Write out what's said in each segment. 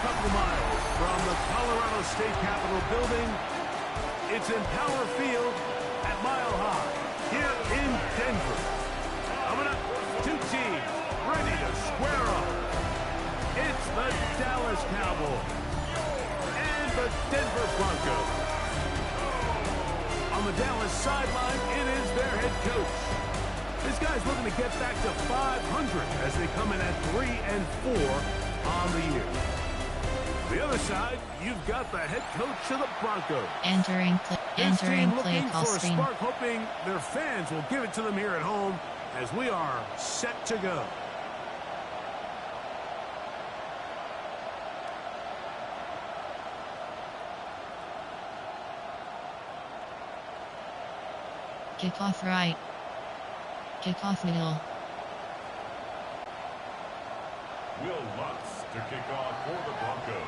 couple miles from the Colorado State Capitol building. It's in Power Field at Mile High here in Denver. Coming up, two teams ready to square up. It's the Dallas Cowboys and the Denver Broncos. On the Dallas sideline, it is their head coach. This guy's looking to get back to 500 as they come in at 3-4 on the year. The other side, you've got the head coach of the Broncos. Entering play call for a screen. spark, hoping their fans will give it to them here at home as we are set to go. Kickoff right. Kickoff middle. Will Lutz to kick off for the Broncos.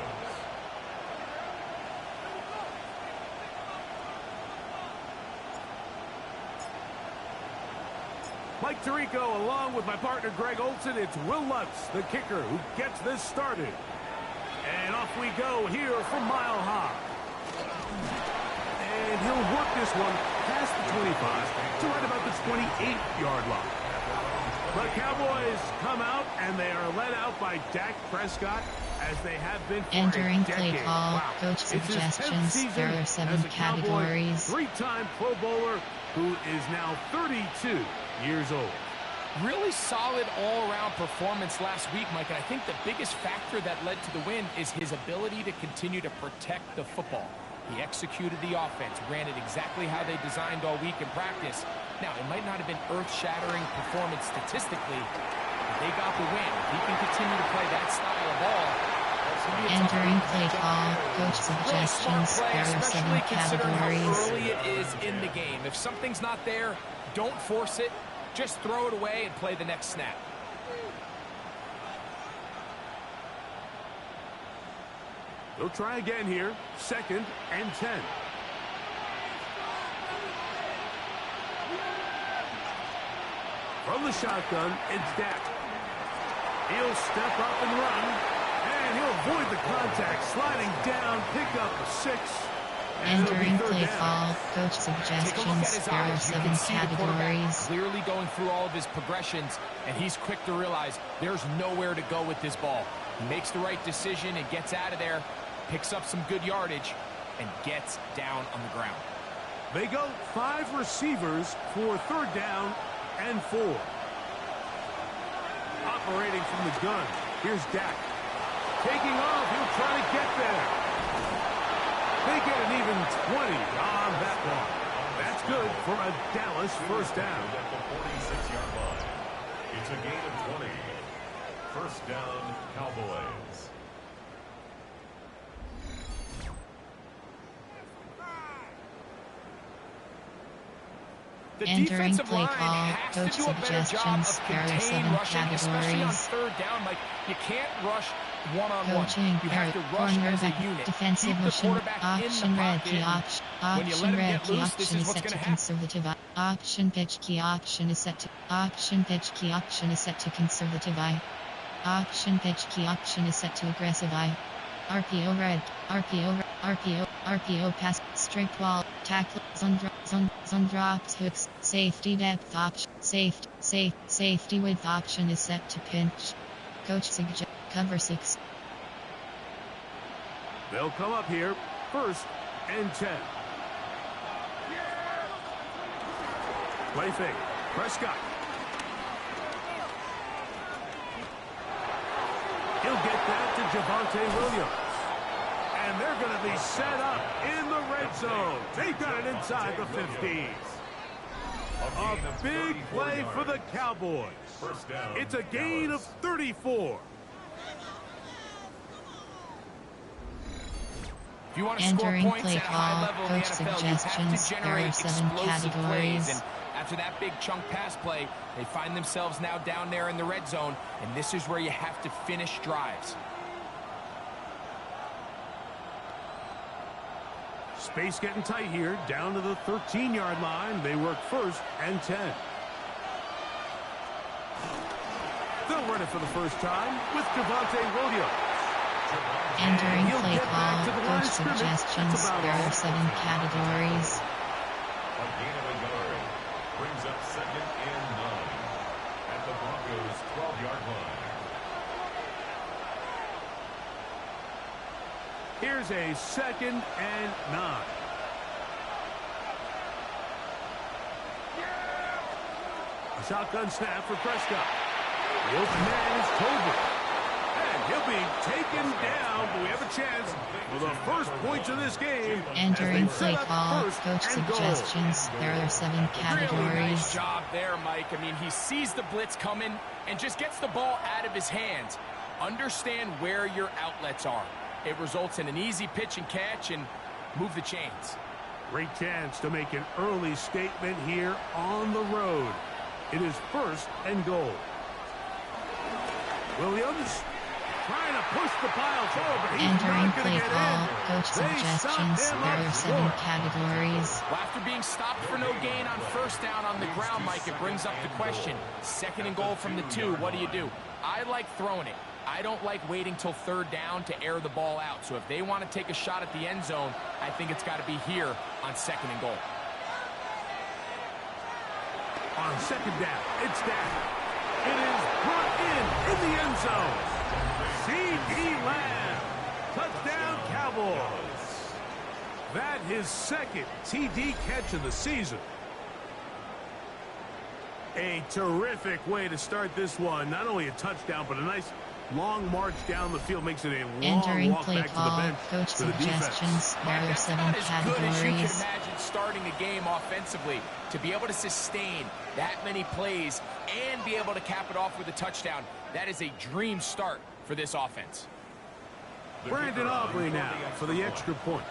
Mike Tirico along with my partner Greg Olson. It's Will Lutz, the kicker, who gets this started. And off we go here from Mile High. And he'll work this one past the 25 to right about the 28-yard line. The Cowboys come out, and they are led out by Dak Prescott, as they have been for Entering a play decade. call. Wow. Coach It's his 10th suggestions. season There are 7 as a Cowboy, categories. three-time Pro Bowler who is now 32 years old. Really solid all-around performance last week, Mike. And I think the biggest factor that led to the win is his ability to continue to protect the football. He executed the offense, ran it exactly how they designed all week in practice. Now, it might not have been earth-shattering performance statistically, but they got the win. If he can continue to play that style of ball, it's going to be a tough Entering week. play call. Coach Really smart suggestions. play, There are 7 especially considering how categories. early it is in the game. If something's not there, don't force it. Just throw it away and play the next snap. They'll try again here. 2nd and 10. From the shotgun, it's Dak. He'll step up and run, and he'll avoid the contact, sliding down, pick up a 6. And it'll be Entering 3rd play down. call. Coach Take a look at suggestions. his There are eyes. You 7 can see the quarterback categories. clearly going through all of his progressions, and he's quick to realize there's nowhere to go with this ball. He makes the right decision and gets out of there, picks up some good yardage, and gets down on the ground. They go 5 receivers for 3rd down and 4. Operating from the gun, here's Dak. Taking off, he'll try to get there. They get an even 20 on that one. That's good for a Dallas 1st down. At the 46-yard line. It's a gain of 20. 1st down, Cowboys. The Entering defensive play line call. has Coach to do a better job suggestions. of There are contained 7 rushing, especially on categories. 3rd down. Like, you can't rush one-on-one. Coaching. You have to rush as a unit. Defensive Keep the motion. quarterback Option in the red pocket. key. Option. When you let Option him red get key. loose, this Option is is what's set to gonna happen. conservative. Option pitch key. Option is set to. Option pitch key. Option is set to conservative. Option pitch key. Option is set to aggressive. RPO red. RPO. RPO. RPO pass. Strict wall. Tackle. Zone drops hooks. Safety depth option. Safety width option is set to pinch. Coach suggest cover 6. They'll come up here, 1st and 10. Play fake. Prescott. He'll get that to Javonte Williams. And they're going to be set up in the red zone. They got it inside the 50s. A big play for the Cowboys. It's a gain of 34. If you want to score Entering points play at a high call. level in the Coach NFL, you have suggestions. to There generate are 7 explosive plays. categories. And after that big chunk pass play, they find themselves now down there in the red zone, and this is where you have to finish drives. Space getting tight here, down to the 13-yard line. They work 1st and 10. They'll run it for the first time with Javonte Williams. Entering He'll play get back call, to the line of coach scrimmage. suggestions. That's about There all. are 7 categories. A gain of a yard brings up 2nd and 9 at the Broncos' 12-yard line. Here's a 2nd and 9. A shotgun snap for Prescott. The open man is Tolbert. And he'll be taken down, but we have a chance for the first points of this game. Entering as they play set up call, 1st coach and goal. suggestions. There are 7 Really nice categories. job there, Mike. I mean, he sees the blitz coming and just gets the ball out of his hands. Understand where your outlets are. It results in an easy pitch and catch and move the chains. Great chance to make an early statement here on the road. It is 1st and goal. Williams trying to push the pile forward, but he's Entering not going play to get call, in. coach They suggestions. stopped him There up are 7 short. categories. Well, after being stopped for no gain on 1st down on the ground, Mike, it brings up the question. 2nd and goal from the 2, what do? I like throwing it. I don't like waiting till 3rd down to air the ball out. So if they want to take a shot at the end zone, I think it's got to be here on 2nd and goal. On 2nd down, it's down. It is brought in the end zone. C.D. Lamb. Touchdown, Cowboys. That his 2nd TD catch of the season. A terrific way to start this one. Not only a touchdown, but a nice long march down the field. Makes it a long Entering walk play back to the call, bench coach for the defense. suggestions. There Mike, are that's 7 about as good as you can categories. imagine starting a game offensively. To be able to sustain that many plays and be able to cap it off with a touchdown, that is a dream start for this offense. Brandon Aubrey now for the extra point.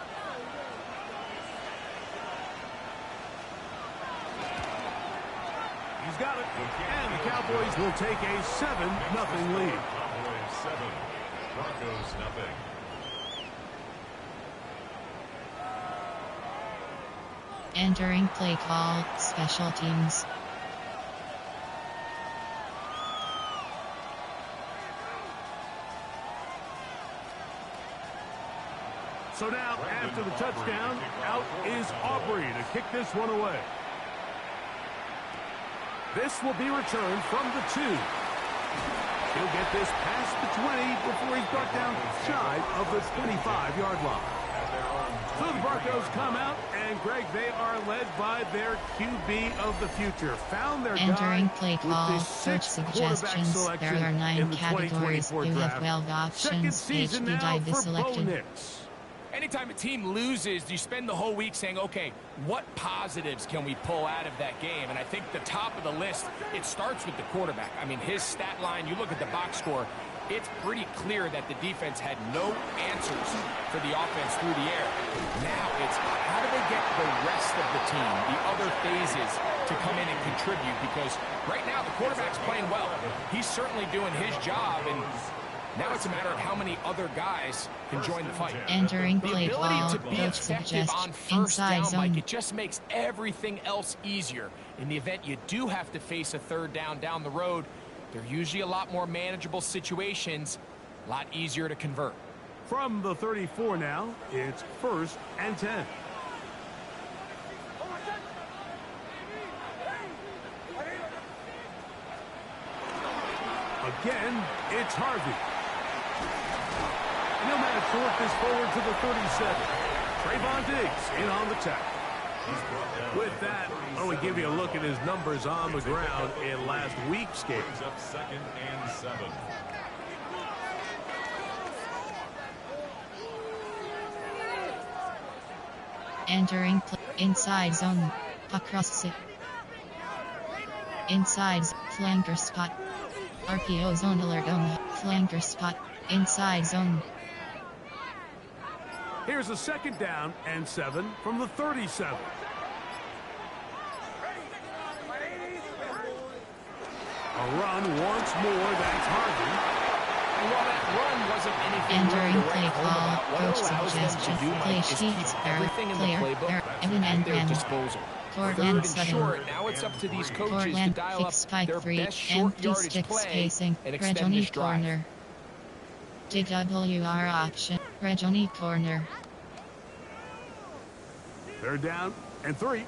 He's got it. And the Cowboys will take a 7-0 lead. Cowboys 7, Broncos nothing. Entering play call, special teams. So now, after the touchdown, out is Aubrey to kick this one away. This will be returned from the 2. He'll get this past the 20 before he's brought down shy of the 25-yard line. So the Broncos come out, and Greg, they are led by their QB of the future. Found their Entering guy play with call, the coach 6th quarterback suggestions. selection There are 9 in the categories. 2024 You have draft. 12 Second options. season HD now dive for is Bo selected. Nix. Anytime a team loses, you spend the whole week saying, okay, what positives can we pull out of that game? And I think the top of the list, it starts with the quarterback. I mean, his stat line, you look at the box score, it's pretty clear that the defense had no answers for the offense through the air. Now it's how do they get the rest of the team, the other phases, to come in and contribute? Because right now the quarterback's playing well. He's certainly doing his job, and now it's a matter of how many other guys can join the fight. Entering The play ability call, to be coach effective on suggests. 1st Inside down, zone. Mike, it just makes everything else easier. In the event you do have to face a 3rd down the road, they're usually a lot more manageable situations, a lot easier to convert. From the 34 now, it's 1st and 10. Again, it's Harvey. And he'll manage to work this forward to the 37. Trayvon Diggs in on the tackle. With that, why don't we give you a look at his numbers on the ground in last week's game. Brings up 2nd and 7. Entering inside zone. Across it. Inside flanker spot. RPO zone alert. Flanker spot. Inside zone. Here's a 2nd down and 7 from the 37. A run once more. That's Harvey. And while that run wasn't anything Entering really to play write home call, about, what coach it allows them to suggestions. do, Play Mike, is keep sheets, everything in the player, playbook Evan at and their Ram. disposal. Portland 3rd and Sutton. short. Now it's up to these coaches to Portland dial kick up spike their free. best short Empty yardage stick play spacing. and Red extend on this each drive. corner. DWR option. Reggiani corner. They're down and 3.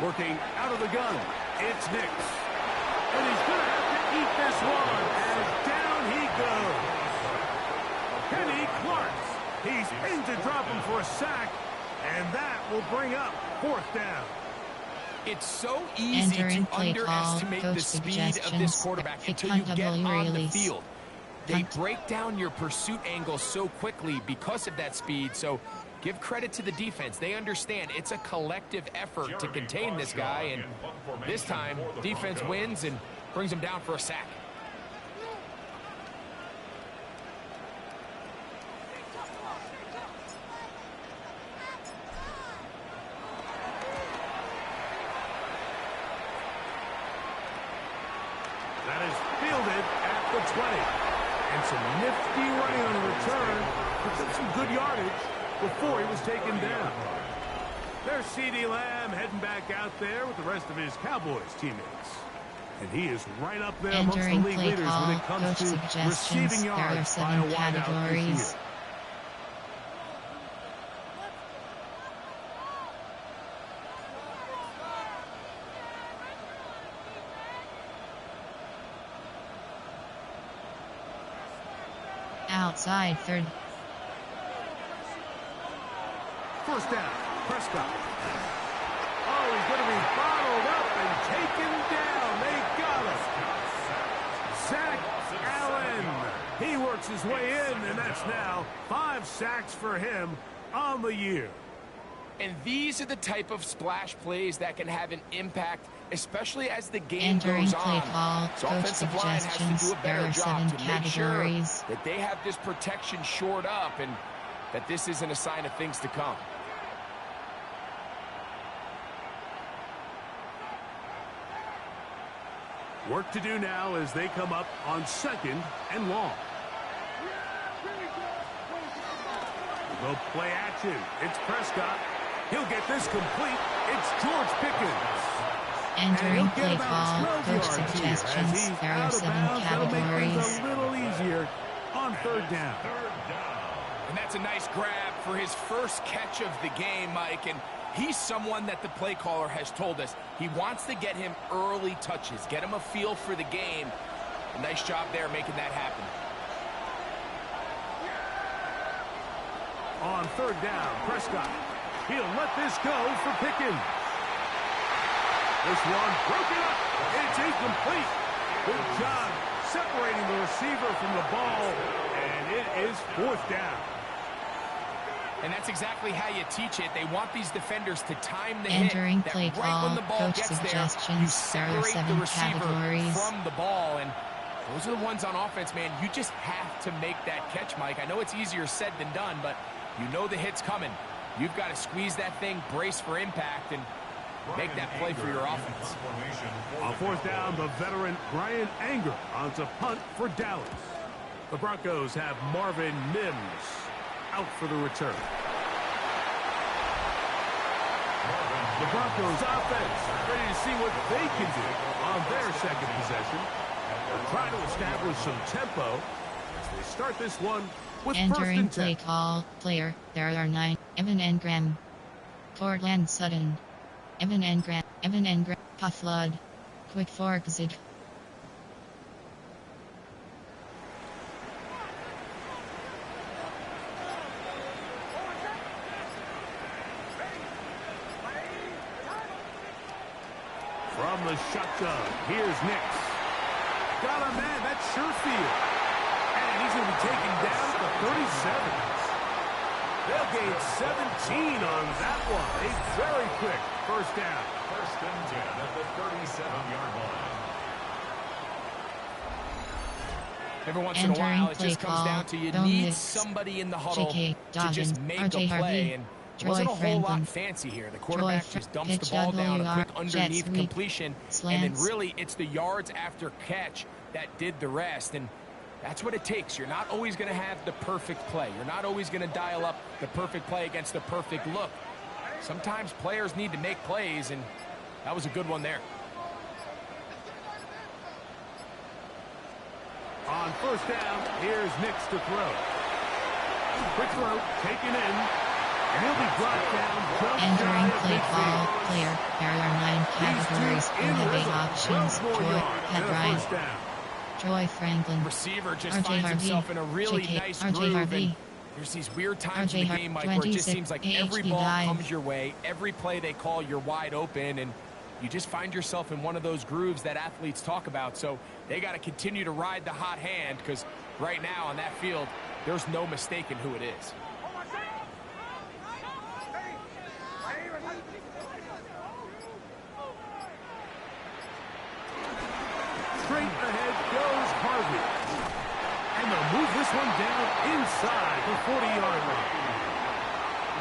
Working out of the gun. It's Nix. And he's going to have to eat this one as down he goes. Kenny Clark. He's in to drop him for a sack, and that will bring up 4th down. It's so easy to underestimate the speed of this quarterback until you get on the field. They break down your pursuit angle so quickly because of that speed, so give credit to the defense. They understand it's a collective effort to contain this guy, and this time, defense wins and brings him down for a sack. That is fielded at the 20. And some nifty running on the return. Picks up some good yardage before he was taken down. There's CeeDee Lamb heading back out there with the rest of his Cowboys teammates. And he is right up there amongst the league leaders when it comes to receiving yards by a wideout this year. Outside 3rd. First down, Prescott. Oh, he's going to be bottled up and taken down. They got him. Zach Allen. He works his way in, and that's now 5 sacks for him on the year. And these are the type of splash plays that can have an impact, especially as the game goes on. So offensive line has to do a better job to make sure that they have this protection shored up and that this isn't a sign of things to come. Work to do now as they come up on 2nd and long. The play action. It's Prescott. He'll get this complete. It's George Pickens. Entering play call, coach suggestions, there are 7 categories. A little easier on 3rd down. And that's a nice grab for his first catch of the game, Mike. And he's someone that the play caller has told us he wants to get him early touches, get him a feel for the game. A nice job there making that happen. On 3rd down, Prescott. He'll let this go for Pickens. This one broken up. It's incomplete. Good job separating the receiver from the ball, and it is 4th down. And that's exactly how you teach it. They want these defenders to time the Entering hit. play That right when the ball coach gets suggestions, there, you separate there are 7 the receiver categories. from the ball. And those are the ones on offense, man. You just have to make that catch, Mike. I know it's easier said than done, but you know the hit's coming. You've got to squeeze that thing, brace for impact, and make that play for your offense. On 4th down, the veteran Brian Anger on to punt for Dallas. The Broncos have Marvin Mims out for the return. The Broncos offense ready to see what they can do on their 2nd possession. They're trying to establish some tempo as they start this one with 1st Entering and 10. play call, player, there are 9, Evan Engram. Cortland Sutton. Evan Engram, Pufflood. Quick fork zig. From the shotgun, here's Nix. Got a man, that's Sherfield. And he's going to be taken down at the 37. They'll gain 17 on that one. A very quick 1st down. 1st and 10 at the 37-yard line. Every once in a while, it just comes down to you need somebody in the huddle to just make a play. And it wasn't a whole lot fancy here. The quarterback just dumps the ball down, a quick underneath completion, and then really it's the yards after catch that did the rest. And that's what it takes. You're not always going to have the perfect play. You're not always going to dial up the perfect play against the perfect look. Sometimes players need to make plays, and that was a good one there. On first down, here's Nix to throw. Quick throw, taken in, and he'll be brought down just Entering shy of play midfield. call, player. There are 9 categories. You have 8 options. Joy, head right. Joy Franklin. Receiver just RJ finds Harvey. himself in a really JK, nice RJ groove. Harvey. And there's these weird times in RJ the game, Mike, where it just 26, seems like every AHB ball dive. comes your way. Every play they call, you're wide open, and you just find yourself in one of those grooves that athletes talk about. So they got to continue to ride the hot hand, because right now on that field, there's no mistaking who it is. Straight ahead goes Harvey. And they'll move this one down inside the 40-yard line.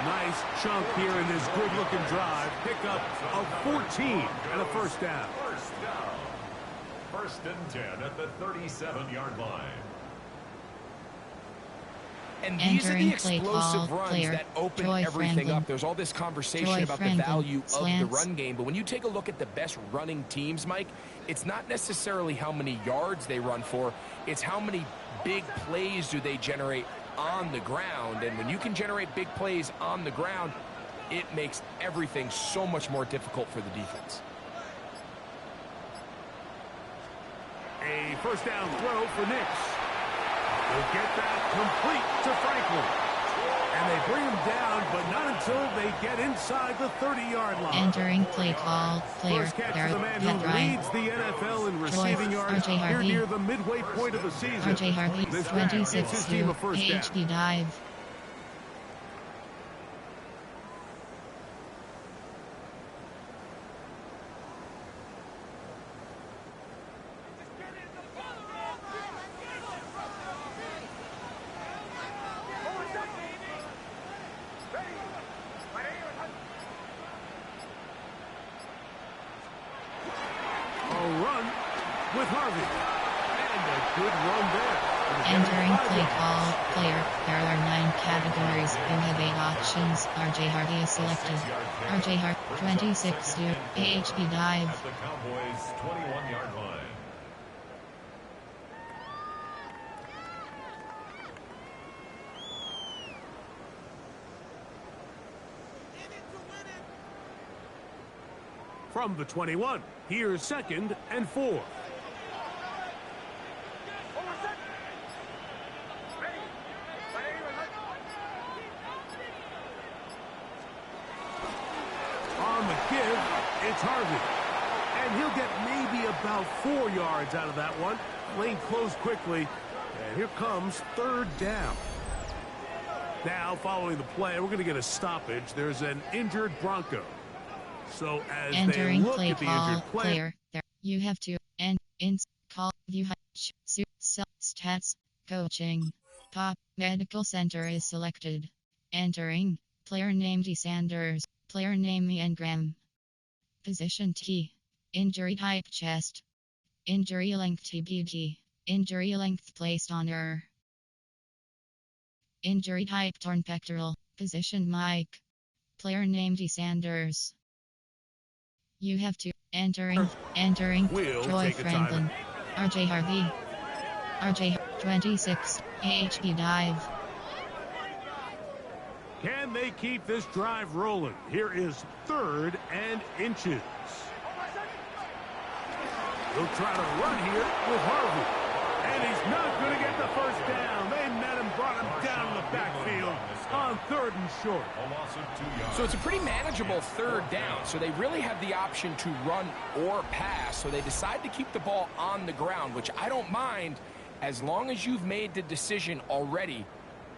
Nice chunk here in this good-looking drive. Pickup of 14 and a first down. First down. First and 10 at the 37-yard line. And these are the Entering play explosive call, runs player. that open Joy everything Franklin. up. There's all this conversation Joy about Franklin. the value of the Slants. run game, but when you take a look at the best running teams, Mike, it's not necessarily how many yards they run for, it's how many big plays do they generate on the ground. And when you can generate big plays on the ground, it makes everything so much more difficult for the defense. A first down throw for Nix. He'll get that complete to Franklin. And they bring him down, but not until they get inside the 30-yard line. Entering play call, player. First catch There for the man head who right. leads the NFL in receiving yards RJ here Harvey. near the midway point of the season. RJ Harvey. This drive gets 26 his team a to first down. AHB dive. A run with Harvey. And a good run there. Entering play call, player. There are 9 categories. You have 8 options. RJ Harvey is selected. RJ Harvey. 26 to AHB dive. At the Cowboys' 21-yard line. From the 21, here's second and 4. On the give, it's Harvey. And he'll get maybe about 4 yards out of that one. Lane closed quickly. And here comes third down. Now, following the play, we're going to get a stoppage. There's an injured Bronco. So as Entering they look play at the call, injured player, player. There you have to end ins call view stats coaching. Pop medical center is selected. Entering player name D Sanders, player name Ian Graham. Position T. Injury type chest. Injury length TBD. Injury length placed on error. Injury type torn pectoral. Position Mike. Player name D Sanders. You have to entering We'll Joy take a Franklin. RJ Harvey. RJ 26 AHB dive. can they keep this drive rolling? Here is third and inches. He'll try to run here with Harvey. And he's not going to get the first down. They met him, brought him down in the backfield on third and short. A loss of 2 yards. So it's a pretty manageable third down. So they really have the option to run or pass. So they decide to keep the ball on the ground, which I don't mind as long as you've made the decision already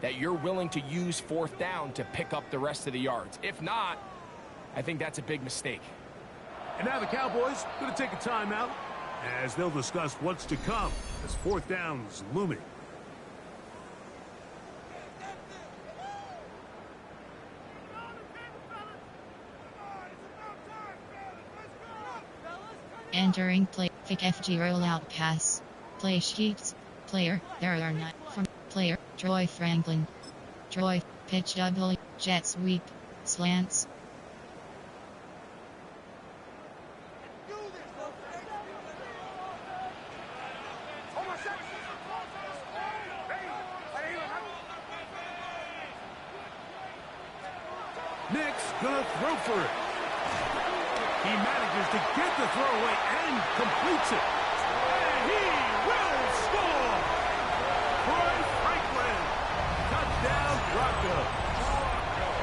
that you're willing to use fourth down to pick up the rest of the yards. If not, I think that's a big mistake. And now the Cowboys going to take a timeout as they'll discuss what's to come as fourth down's looming. Entering play Vic FG rollout pass. Play sheets. Player, there are not from player, Troy Franklin. Troy, pitch double, jet sweep, slants. Nick's gonna throw for it. He manages to get the throw away and completes it. And he will score! Troy Franklin. Touchdown, Broncos.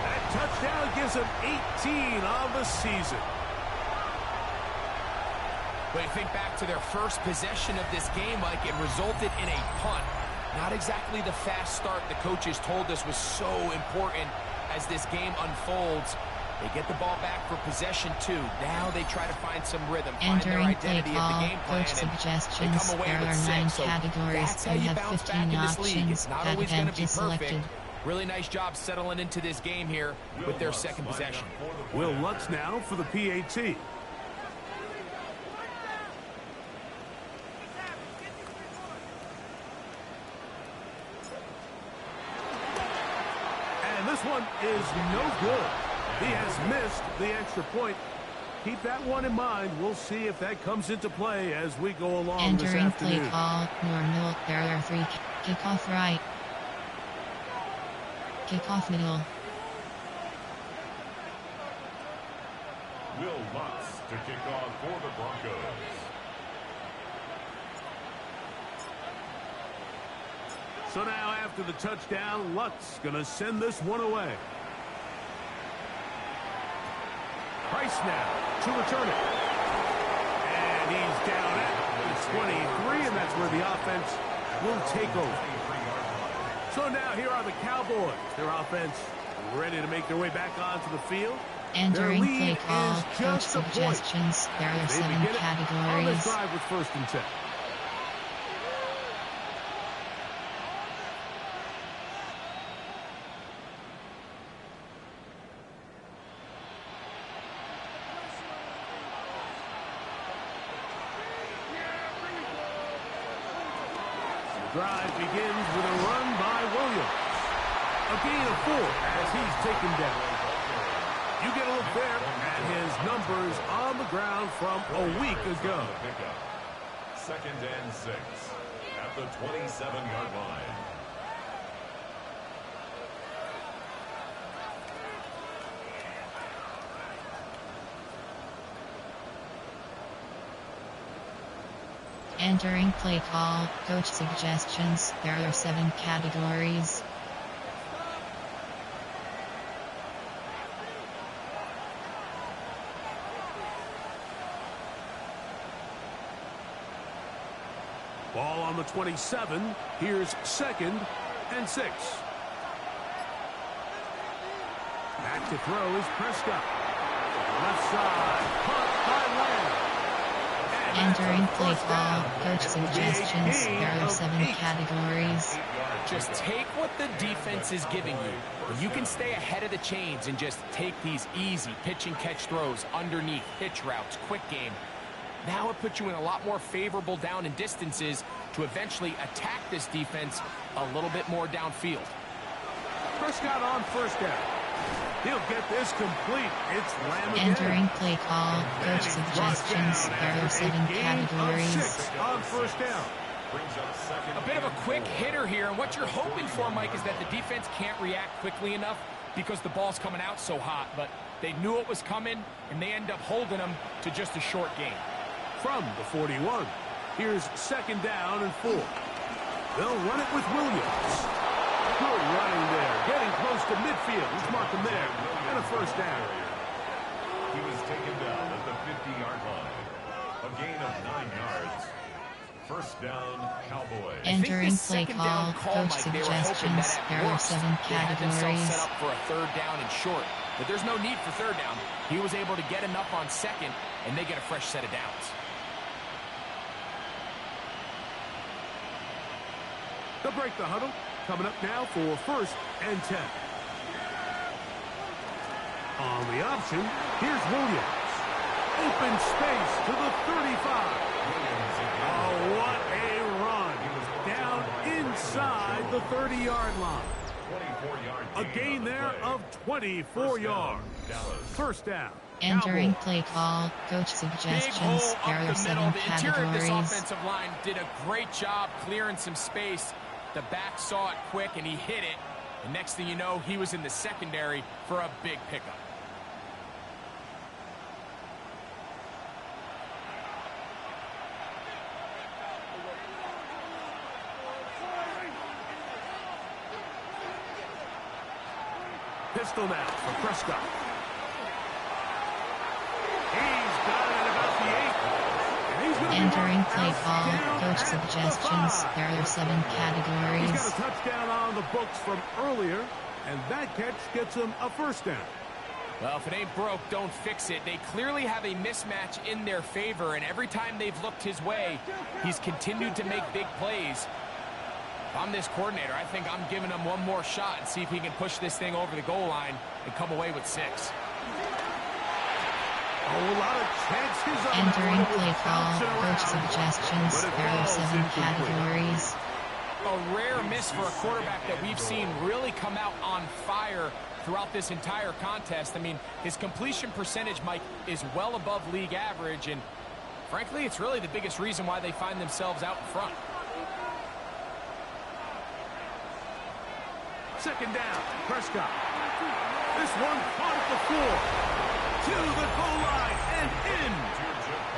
That touchdown gives him 18 on the season. But you think back to their first possession of this game, Mike, it resulted in a punt. Not exactly the fast start the coaches told us was so important as this game unfolds. They get the ball back for possession 2. Now they try to find some rhythm, find their identity of the game plan. Coach suggestions. There are 9 categories. You have 15 options. It's not always going to be perfect. Selected. Really nice job settling into this game here with their second possession. Will Lutz now for the PAT. And this one is no good. He has missed the extra point. Keep that one in mind. We'll see if that comes into play as we go along this Entering afternoon. play call. Normal. There are 3. Kickoff right. Kickoff middle. Will Lutz to kick off for the Broncos. So now after the touchdown, Lutz going to send this one away. Price now to return it. And he's down at the 23, and that's where the offense will take over. So now here are the Cowboys. Their offense ready to make their way back onto the field. Entering Their lead play call. is Coach just a point. suggestions. There are They 7 begin it on this categories. drive with 1st and 10. Drive begins with a run by Williams. A gain of 4 as he's taken down. You get a look there at his numbers on the ground from a week ago. 2nd and 6 at the 27-yard line. Entering play call. Coach suggestions. There are 7 categories. Ball on the 27. Here's 2nd and 6. Back to throw is Prescott. Left side. Punt by Lamb. Entering play call. Coach suggestions. There are 7 categories. Just take what the defense is giving you. When you can stay ahead of the chains and just take these easy pitch and catch throws underneath, pitch routes, quick game. Now it puts you in a lot more favorable down and distances to eventually attack this defense a little bit more downfield. Prescott on 1st down. He'll get this complete. It's Lamb again. Entering play call. Coach suggestions. There are 7 categories. On 1st down. A bit of a quick hitter here, and what you're hoping for, Mike, is that the defense can't react quickly enough because the ball's coming out so hot, but they knew it was coming, and they end up holding them to just a short gain. From the 41, here's 2nd down and 4. They'll run it with Williams. Good running there, getting close to midfield. Let's mark him there, and a 1st down. He was taken down at the 50-yard line. A gain of 9 yards. 1st down, Cowboys. Entering play call. Coach suggestions. There are 7 categories. Set up for a 3rd down and short, but there's no need for 3rd down. He was able to get enough on 2nd, and they get a fresh set of downs. They'll break the huddle. Coming up now for 1st and 10. On the option, here's Williams. Open space to the 35. Oh, what a run. Down inside the 30-yard line. A gain there of 24 yards. 1st down. Entering play call. Coach suggestions. There are 7 The interior of this categories. offensive line did a great job clearing some space. The back saw it quick, and he hit it. And next thing you know, he was in the secondary for a big pickup. Pistol now for Prescott. He's got it about the 8. And he's going to Entering play call, coach suggestions. There are 7 categories. He's got a touchdown on the books from earlier, and that catch gets him a first down. Well, if it ain't broke, don't fix it. They clearly have a mismatch in their favor, and every time they've looked his way, he's continued to make big plays. If I'm this coordinator, I think I'm giving him one more shot and see if he can push this thing over the goal line and come away with 6. A lot of chances on Entering that one. play call, coach suggestions. But it There are falls 7 incomplete. categories. A rare miss for a quarterback that we've seen really come out on fire throughout this entire contest. I mean, his completion percentage, Mike, is well above league average, and frankly, it's really the biggest reason why they find themselves out in front. Second down, Prescott. This one caught at the floor. To the goal line and in.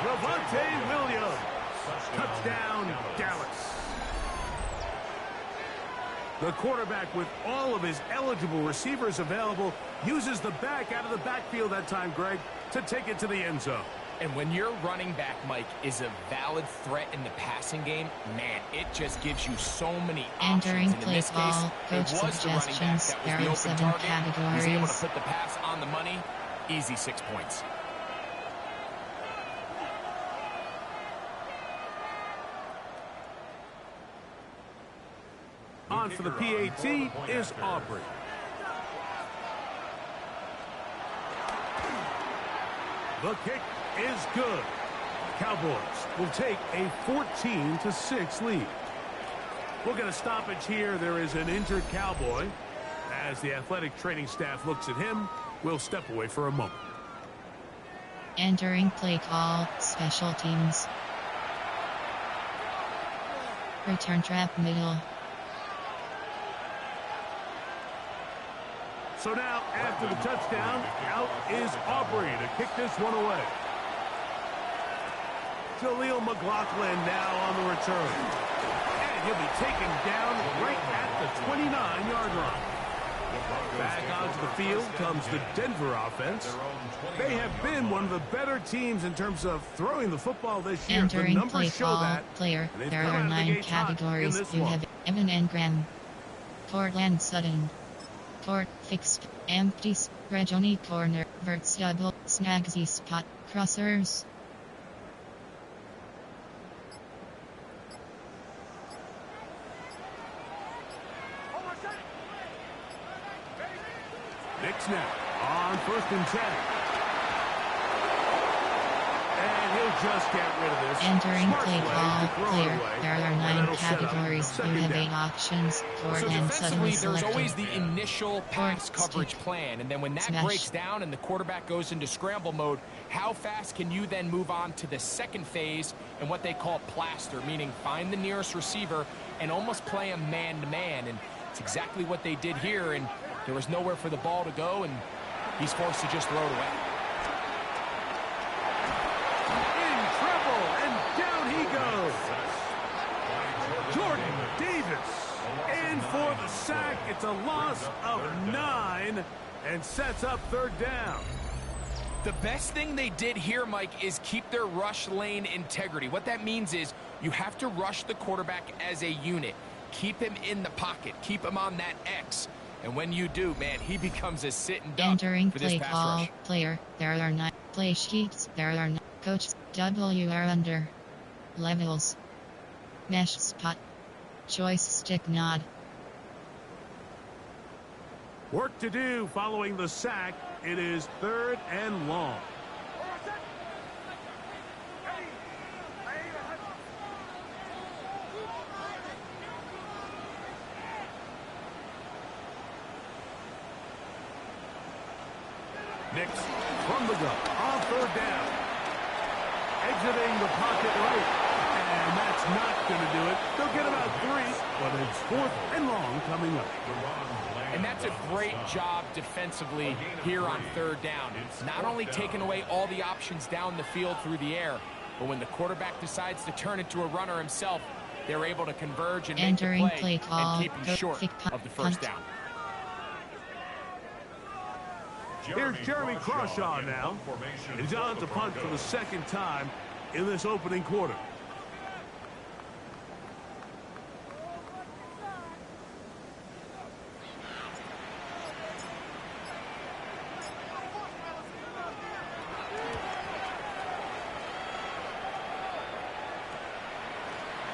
Levante Williams. Touchdown, Dallas. The quarterback, with all of his eligible receivers available, uses the back out of the backfield that time, Greg, to take it to the end zone. And when your running back, Mike, is a valid threat in the passing game, man, it just gives you so many options. Entering And in play this call, case, coach it was the running back suggestions. that There was are the 7 open target. He's able to categories. put the pass on the money. Easy 6 points. On for the PAT is Aubrey. The kick is good. Cowboys will take a 14-6 lead. We'll get a stoppage here. There is an injured Cowboy. As the athletic training staff looks at him, we'll step away for a moment. Entering play call, special teams. Return trap middle. So now, after the touchdown, out is Aubrey to kick this one away. Jaleel McLaughlin now on the return. And he'll be taken down right at the 29-yard line. Back onto the field comes the Denver offense. They have been one of the better teams in terms of throwing the football this year. The Entering play numbers show call, that. player. And they've There come are out of the 9 gates hot in categories. this You one. have Evan and Graham. Court Land Sutton. Court fixed. Empty spread Johnny corner. Verts double. Snagsy spot. Crossers. Nick snap on 1st and 10. And he'll just get rid of this. Entering Smart play play call, to throw it player. away. There are And 9 that'll set up categories. You second have down. 8 options. Court So Land Sutton defensively, is there's selected. always the initial pass Stick. coverage plan, and then when that Smash. breaks down and the quarterback goes into scramble mode, how fast can you then move on to the second phase and what they call plaster, meaning find the nearest receiver and almost play him man-to-man, and it's exactly what they did here, and there was nowhere for the ball to go, and he's forced to just throw it away. In trouble, and down he goes. Jordan Davis in for the sack. It's a loss of 9 and sets up 3rd down. The best thing they did here, Mike, is keep their rush lane integrity. What that means is you have to rush the quarterback as a unit. Keep him in the pocket. Keep him on that X. And when you do, man, he becomes a sitting duck Entering for this play pass call, rush. player. There are 9 play sheets. There are 9 coach. WR under. Levels. Mesh spot. Choice stick nod. Work to do following the sack. It is 3rd and long. Nix from the gun on 3rd down. Exiting the pocket right. And that's not going to do it. They'll get about 3, but it's 4th and long coming up. And that's a great job defensively here on third down. Not only taking away all the options down the field through the air, but when the quarterback decides to turn into a runner himself, they're able to converge and make the play and keep him short of the first down. Here's Jeremy Crawshaw now. He's on to punt for the second time in this opening quarter.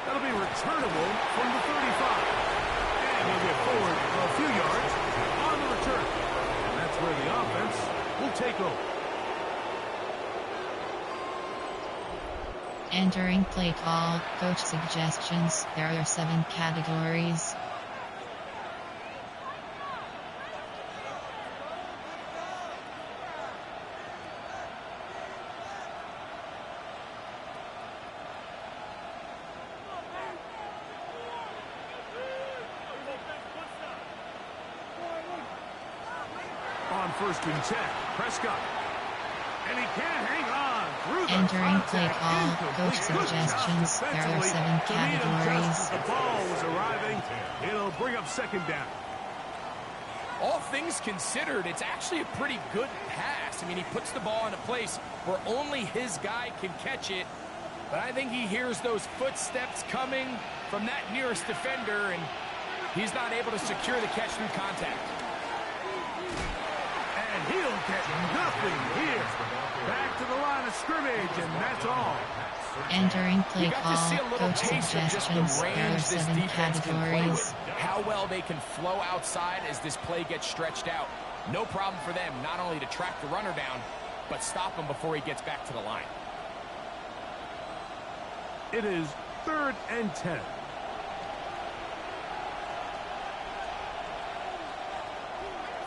That'll be returnable from the 35. And he'll get forward a few yards on the return. And that's where the offense will take over. Entering play call, coach suggestions. There are 7 categories. On 1st and 10, Prescott. And he can't hang on through the Entering play contact. call, Incomplete. coach Good job suggestions. There are defensively 7 to meet him just categories. as the ball was arriving. It'll bring up second down. All things considered, it's actually a pretty good pass. I mean, he puts the ball in a place where only his guy can catch it. But I think he hears those footsteps coming from that nearest defender, and he's not able to secure the catch through contact. And he'll get nothing here. Back to the line of scrimmage, and that's all. Entering play You got to call, see a little coach taste of just suggestions. the There are range this 7 defense can play categories. with. How well they can flow outside as this play gets stretched out. No problem for them not only to track the runner down, but stop him before he gets back to the line. It is 3rd and 10.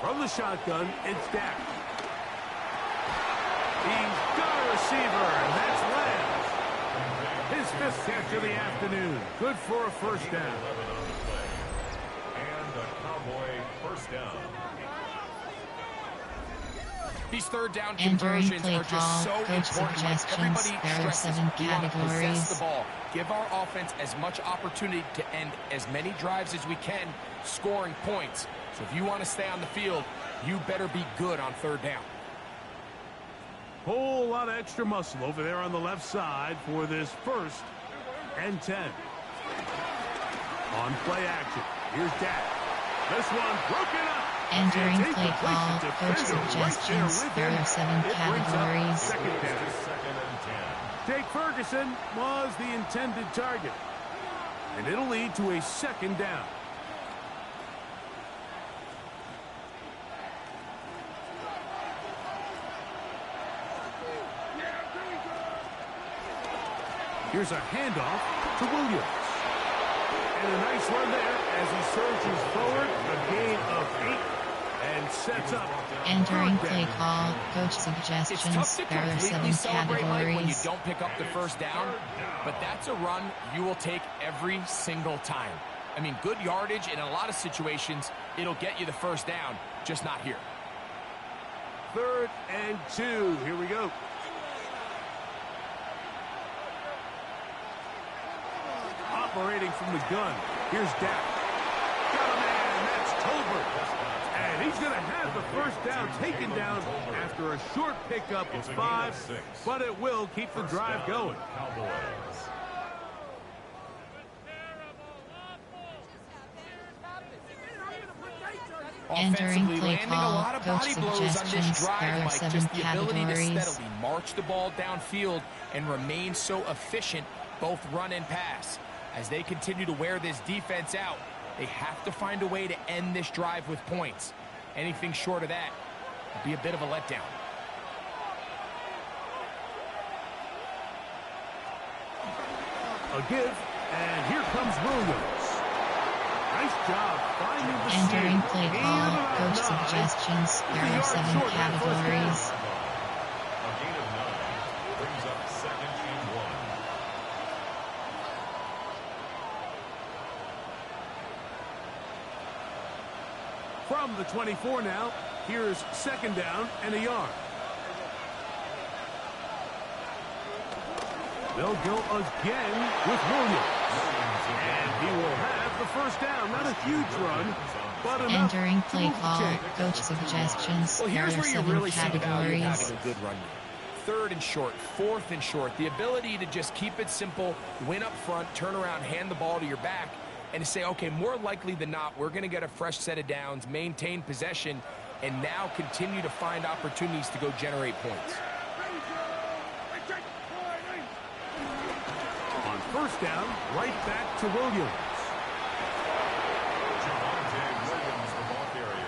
From the shotgun, it's Dak. He's got a receiver, and that's Lamb. His 5th catch of the afternoon. Good for a first down. And a Cowboy first down. These third down Entering conversions play are just call, so coach important. Like suggestions. everybody There are stresses, 7 we want to possess categories. the ball. Give our offense as much opportunity to end as many drives as we can, scoring points. So if you want to stay on the field, you better be good on third down. Whole lot of extra muscle over there on the left side for this 1st and 10. On play action, here's Dak. This one broken up. Entering It's play call, incomplete. coach Defender right suggestions. with There him. are 7 It brings up categories. second down. 2nd and 10. Jake Ferguson was the intended target. And it'll lead to a second down. Here's a handoff to Williams. And a nice run there as he surges forward. A gain of 8 and sets up. Entering third play down. call, coach It's suggestions. tough to There are completely 7 celebrate, Mike, when you categories. don't pick up the first down, but that's a run you will take every single time. I mean, good yardage, and in a lot of situations, it'll get you the first down, just not here. 3rd and 2. Here we go. Operating from the gun. Here's Dak. Got a man. That's Tolbert. And he's going to have the first down taken down after a short pickup of 5. But it will keep the drive going. Cowboys. Entering Offensively, play landing a call, lot of coach body blows on this suggestions. drive, There are Mike. 7 Just the ability to categories. steadily march the ball downfield and remain so efficient, both run and pass. As they continue to wear this defense out, they have to find a way to end this drive with points. Anything short of that would be a bit of a letdown. A give. And here comes Williams. Nice job finding the Entering seam. play Gain call, of coach about 9. suggestions. There A are yard 7 short of that first down. categories. A gain of 9 brings up 2nd and 1. from the 24 now. Here's second down and a yard. They'll go again with Williams. And he will have the first down. Not a huge run, but enough. Entering play call, coach suggestions. Well, here's there are where you 7 really see the value of categories. having a good run game. Third and short, fourth and short. The ability to just keep it simple, win up front, turn around, hand the ball to your back, and to say, okay, more likely than not, we're going to get a fresh set of downs, maintain possession, and now continue to find opportunities to go generate points. On first down, right back to Williams.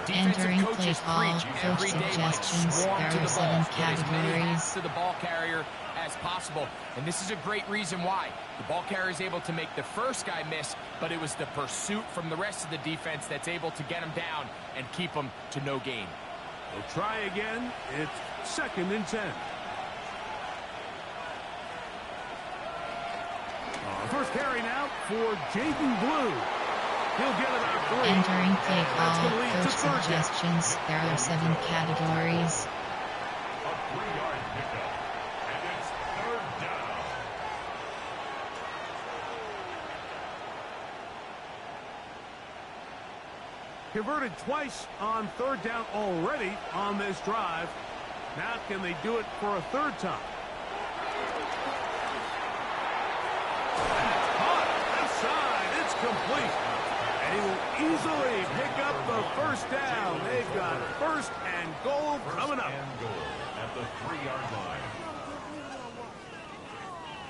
Entering Defensive play coaches call, preach coach every day, like, suggestions. swarm There to are the 7 ball. Get as many categories. hits to the ball carrier as possible. And this is a great reason why. The ball carrier is able to make the first guy miss, but it was the pursuit from the rest of the defense that's able to get him down and keep him to no gain. They'll try again. It's second and 10. First carry now for Jaden Blue. He'll get about 3. Entering play That's call, gonna lead to coach third down. suggestions. There are 7 categories. A 3-yard pickup, and it's third down. Converted twice on third down already on this drive. Now can they do it for a third time? That's caught. Left side. It's complete. And he will easily pick up the first down. They've got first and goal coming up. And goal at the 3-yard line.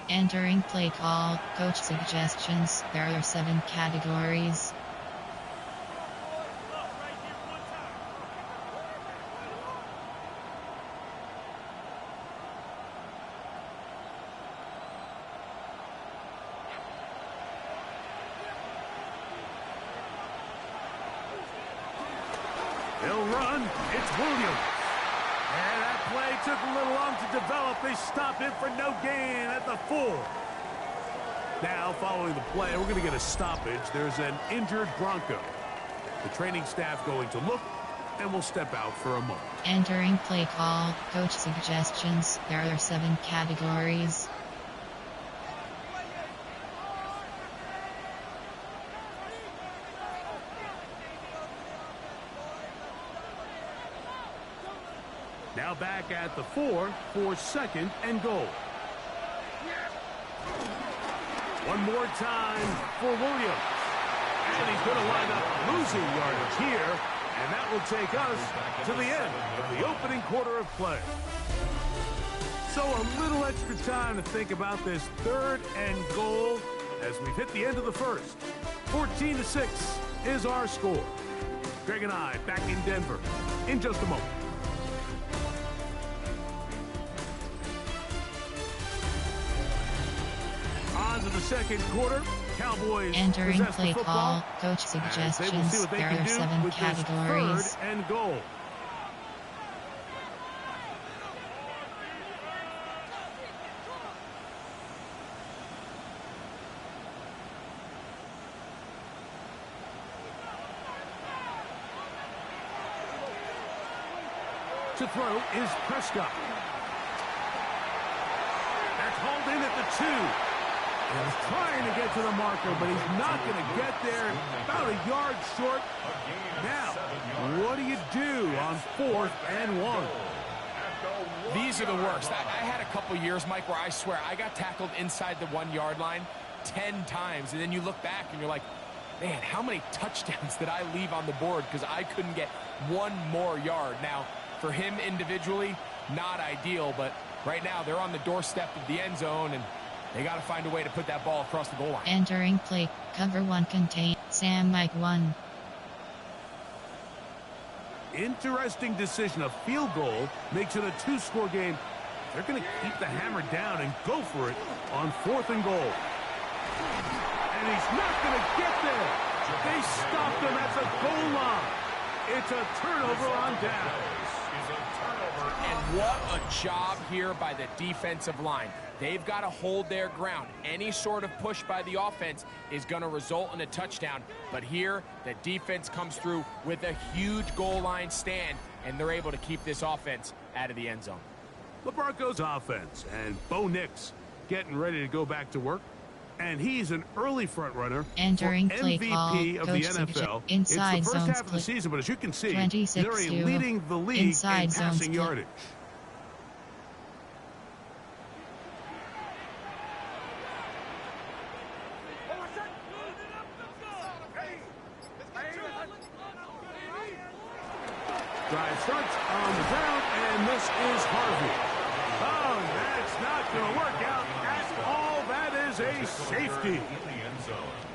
Entering play call, coach suggestions. There are 7 categories. They'll run. It's Williams. And that play took a little long to develop. They stopped it for no gain at the 4. Now, following the play, we're going to get a stoppage. There's an injured Bronco. The training staff going to look, and we'll step out for a moment. Entering play call, coach suggestions. There are 7 categories. Now back at the 4 for second and goal. One more time for Williams. And he's going to wind up losing yardage here. And that will take us to the end of the opening quarter of play. So a little extra time to think about this third and goal as we've hit the end of the first. 14-6 is our score. Greg and I back in Denver in just a moment. On to the second quarter. Cowboys Entering possess play the football. call, coach They will see suggestions. what they There can are do 7 with this categories. third and goal. To throw is Prescott. That's hauled in at the 2. He's trying to get to the marker, but he's not going to get there. About a yard short. Now, what do you do on 4th and 1? These are the worst. I had a couple years, Mike, where I swear I got tackled inside the 1-yard line 10 times. And then you look back and you're like, man, how many touchdowns did I leave on the board because I couldn't get one more yard? Now, for him individually, not ideal, but right now they're on the doorstep of the end zone, and they got to find a way to put that ball across the goal line. Entering play, cover 1 contain, Sam Mike 1. Interesting decision. A field goal makes it a 2-score game. They're going to keep the hammer down and go for it on 4th and goal. And he's not going to get there. They stopped him at the goal line. It's a turnover on down. Is a turnover And what a job here by the defensive line. They've got to hold their ground. Any sort of push by the offense is going to result in a touchdown. But here, the defense comes through with a huge goal line stand, and they're able to keep this offense out of the end zone. The Broncos offense, and Bo Nix getting ready to go back to work. And he's an early front runner for MVP of the NFL. It's the first half of the season, but as you can see, they're leading the league in passing yardage. Drive starts on the ground, and this is Harvey. Oh, that's not going to work out at all. That is a safety.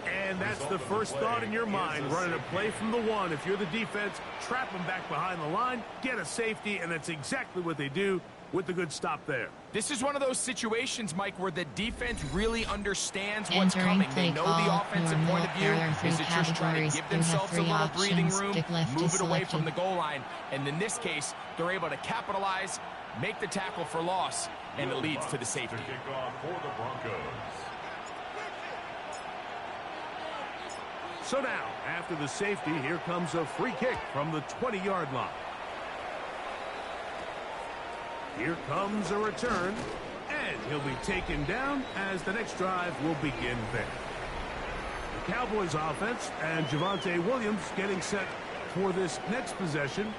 And that's the first thought in your mind, running a play from the one. If you're the defense, trap them back behind the line, get a safety, and that's exactly what they do with the good stop there. This is one of those situations, Mike, where the defense really understands what's coming. They know the offensive point of view is to just try to give themselves a little breathing room, move it away from the goal line. And in this case, they're able to capitalize, make the tackle for loss, and it leads to the safety. Kickoff for the Broncos. So now, after the safety, here comes a free kick from the 20-yard line. Here comes a return, and he'll be taken down as the next drive will begin there. The Cowboys offense and Javonte Williams getting set for this next possession.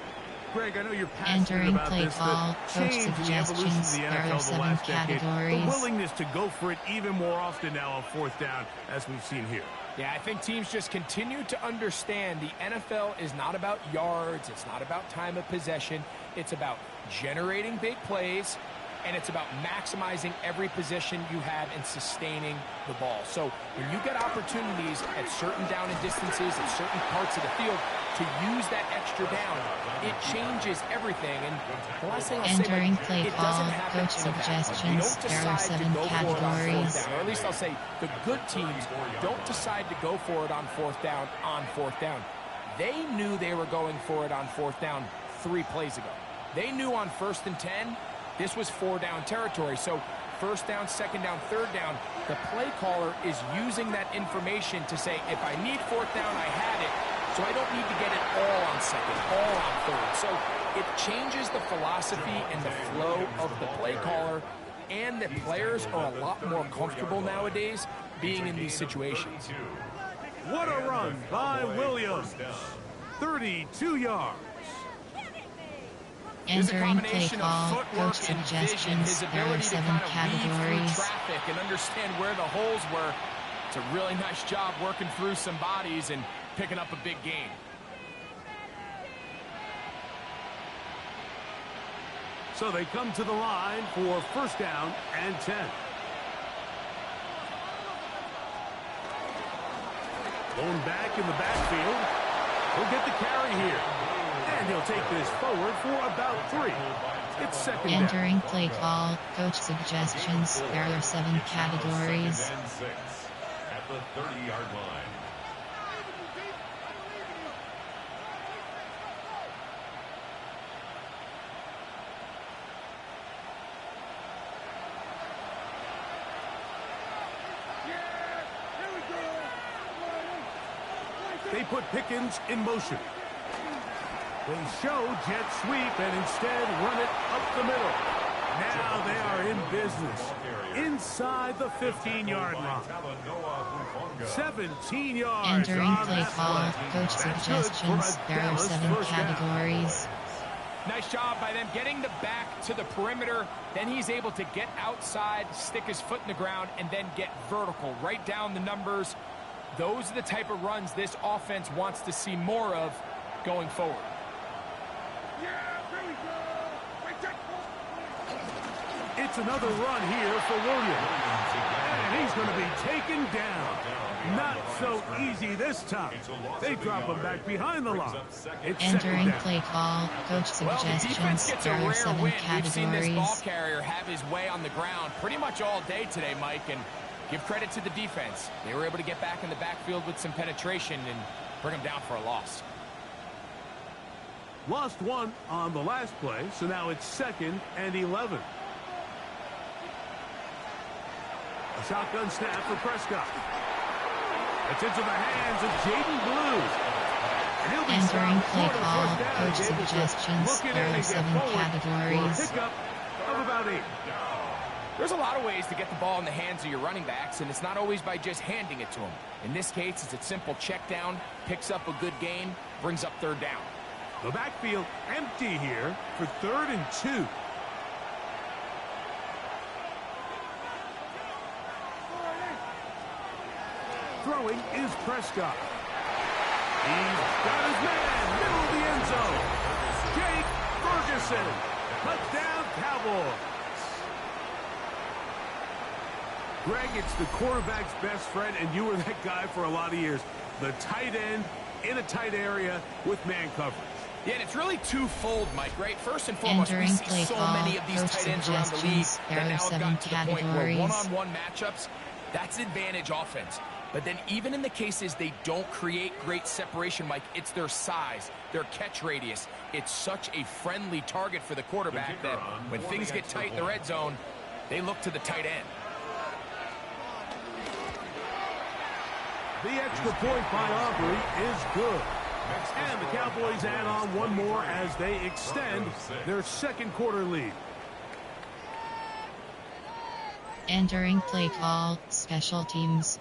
Greg, I know you're passionate about this, the change in the evolution of the NFL the last decade, the willingness to go for it even more often now on fourth down, as we've seen here. Yeah, I think teams just continue to understand the NFL is not about yards, it's not about time of possession, it's about generating big plays, and it's about maximizing every position you have and sustaining the ball. So when you get opportunities at certain down and distances, at certain parts of the field, to use that extra down, it changes everything. And the last thing I'll say, play it doesn't happen coach in a vacuum. suggestions, You don't there are decide 7 to go for it on categories. fourth down. Or at least I'll say the good teams don't decide to go for it on fourth down. They knew they were going for it on fourth down 3 plays ago. They knew on 1st and 10, this was 4-down territory. So 1st down, 2nd down, 3rd down, the play caller is using that information to say, if I need 4th down, I had it. So I don't need to get it all on 2nd, all on 3rd. So it changes the philosophy and the flow of the play caller, and the players are a lot more comfortable nowadays being in these situations. What a run by Williams. 32 yards. Entering play call, coach suggestions, there are 7 categories. Traffic and understand where the holes were. It's a really nice job working through some bodies and picking up a big gain. So they come to the line for 1st down and 10. Going back in the backfield. He'll get the carry here. And he'll take this forward for about 3. It's 2nd down. Entering play call, coach suggestions, there are 7 categories. 2nd and 6 at the 30-yard line. They put Pickens in motion. They show jet sweep and instead run it up the middle. Now they are in business inside the 15-yard line. 17 yards. Entering play call, coach suggestions, there are 7 categories. Nice job by them getting the back to the perimeter. Then he's able to get outside, stick his foot in the ground, and then get vertical, right down the numbers. Those are the type of runs this offense wants to see more of going forward. It's another run here for Williams. And he's going to be taken down. Not so easy this time. They drop him back behind the line. It's Entering play call, coach suggestions, there are 7 categories. We've seen this ball carrier have his way on the ground pretty much all day today, Mike, and give credit to the defense. They were able to get back in the backfield with some penetration and bring him down for a loss. Lost one on the last play, so now it's 2nd and 11. A shotgun snap for Prescott. It's into the hands of Jaden Blue. Entering play call, coach suggestions, there are 7 categories. Pickup of about 8. There's a lot of ways to get the ball in the hands of your running backs, and it's not always by just handing it to them. In this case, it's a simple check down, picks up a good gain, brings up 3rd down. The backfield empty here for 3rd and 2. Throwing is Prescott. He's got his man, middle of the end zone. Jake Ferguson. Touchdown, Cowboys. Greg, it's the quarterback's best friend, and you were that guy for a lot of years. The tight end in a tight area with man coverage. Yeah, and it's really twofold, Mike, right? First and foremost, we see so many of these tight ends around the league that now have gotten to the point where one-on-one matchups, that's advantage offense. But then even in the cases they don't create great separation, Mike, it's their size, their catch radius. It's such a friendly target for the quarterback that when things get tight in the red zone, they look to the tight end. The extra point by Aubrey is good. And the Cowboys add on one more as they extend their 2nd quarter lead. Entering play call, special teams.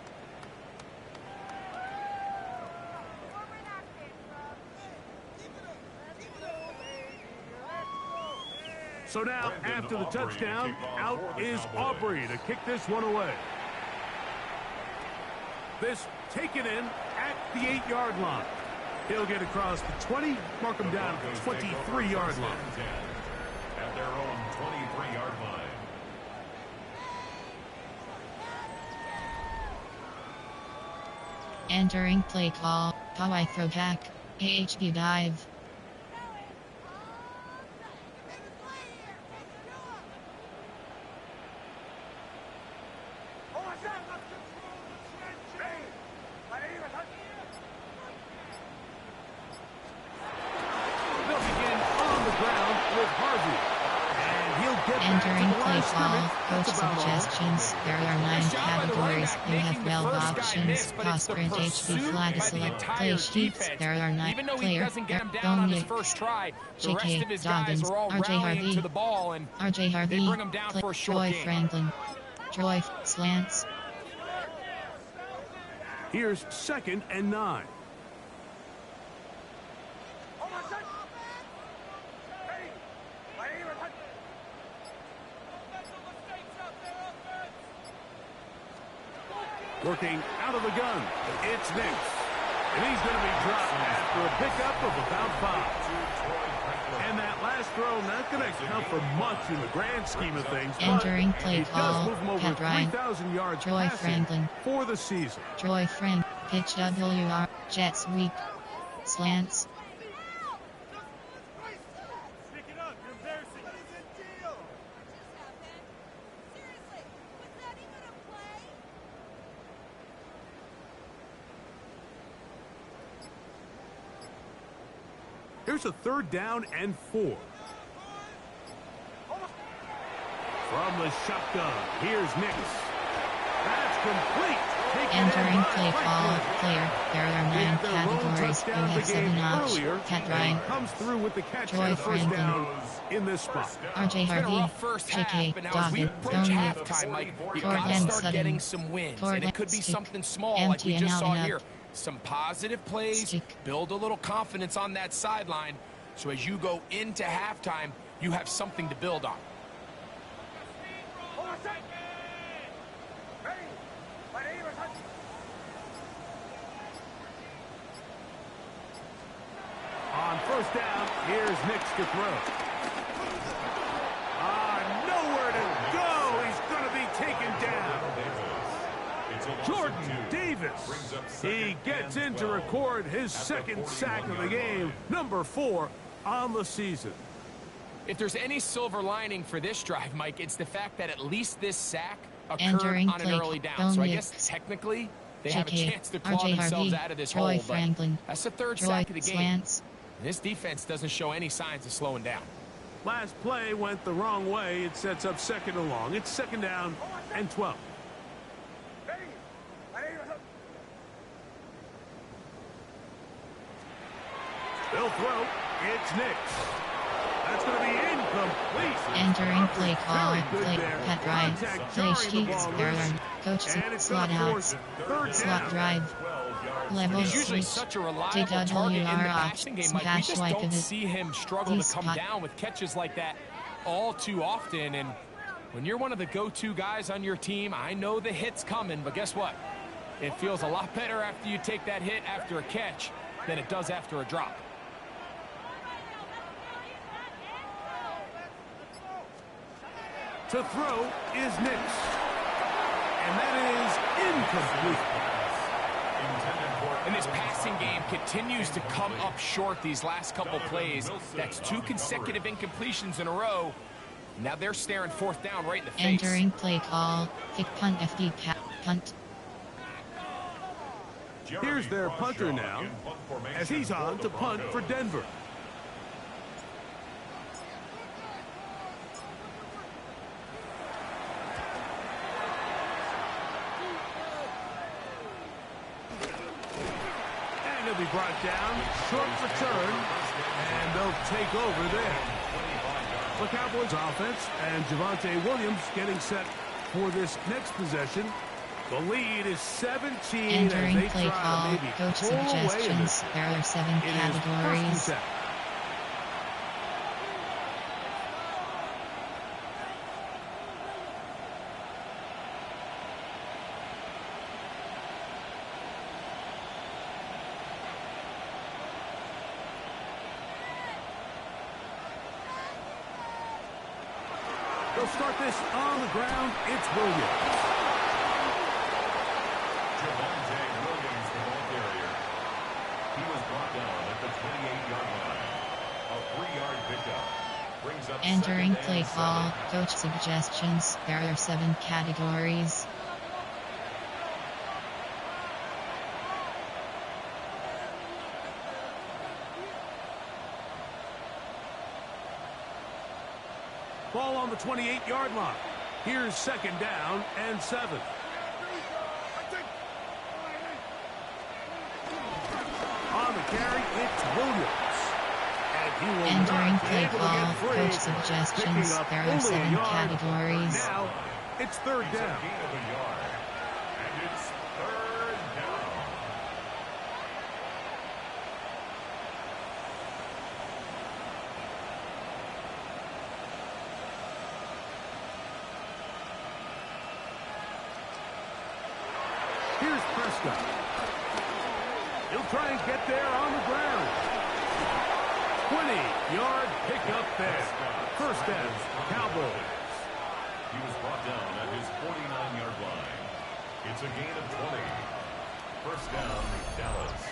So now, after the touchdown, out is Aubrey to kick this one away. This taken in at the 8-yard line. He'll get across the 20, mark him down at the 23-yard line. At their own 23-yard line. Entering play call, Hawaii throwback, AHB dive. Entering play call, coach suggestions, there are 9 categories, you have 12 options, pause sprint HB flat select play sheets, there are 9 player, Dominic, JK, Doggins, RJ Harvey, RJ Harvey, Troy Franklin, Troy, slants. Here's 2nd and 9. Working out of the gun, it's Nix. And he's going to be dropped after a pickup of about 5. And that last throw not going to count for much in the grand scheme of things. Entering play call, Pat Ryan, 3,000 yards Troy Franklin for the season. Troy Frank, pitch WR, Jets weak, slants. Here's a 3rd down and 4. From the shotgun, here's Nix. That's complete. Entering play call, player, there are 9 categories, you have 7 options, Pat Ryan, comes through with the catch Troy and first Franklin, down in this spot. RJ Harvey, JK, Doggins, Dominic, Cortland Sutton, and it could be something small like we just saw here. Some positive plays, build a little confidence on that sideline, so as you go into halftime, you have something to build on. On first down, here's Nix to throw. Nowhere to go. He's going to be taken down. Jordan Davis. He gets in to record his 2nd sack of the game, number 4 on the season. If there's any silver lining for this drive, Mike, it's the fact that at least this sack occurred Entering on an early down. So I guess technically they have a chance to claw themselves out of this hole. But that's the 3rd sack of the game. Slants. This defense doesn't show any signs of slowing down. Last play went the wrong way. It sets up second and long. It's second down and 12. They'll throw. It's Nix. That's going to be incomplete. Entering play call, play pet drive, play sheets, error, coach slot outs, slot drive, level He's usually switch, such a reliable target in the passing game. Like, we just don't see him struggle to come down with catches like that all too often. And when you're one of the go-to guys on your team, I know the hit's coming, but guess what? It feels a lot better after you take that hit after a catch than it does after a drop. To throw is Nix. And that is incomplete. And this passing game continues to come up short these last couple plays. That's 2 consecutive incompletions in a row. Now they're staring fourth down right in the face. Entering play call, kick punt FD punt. Here's their punter now, as he's on to punt for Denver. He'll be brought down, short return, and they'll take over there. The Cowboys offense and Javonte Williams getting set for this next possession. The lead is 17. Entering play call, coach suggestions, there are 7 categories. They'll start this on the ground. It's Williams. Javonte Williams, the ball carrier. He was brought down at the 28-yard line. A 3-yard pickup. Brings up Entering play call, coach suggestions, there are 7 categories. Ball on the 28-yard line. Here's second down and 7. On the carry, it's Williams. And he will Entering not be play able to call, get free. coach suggestions, Picking up there are only 7 a yard. categories. Now, it's third He's a down. gain of a yard. And it's third down. Here's Prescott. He'll try and get there on the ground. 20-yard pickup there. First down, Cowboys. He was brought down at his 49-yard line. It's a gain of 20. First down, Dallas.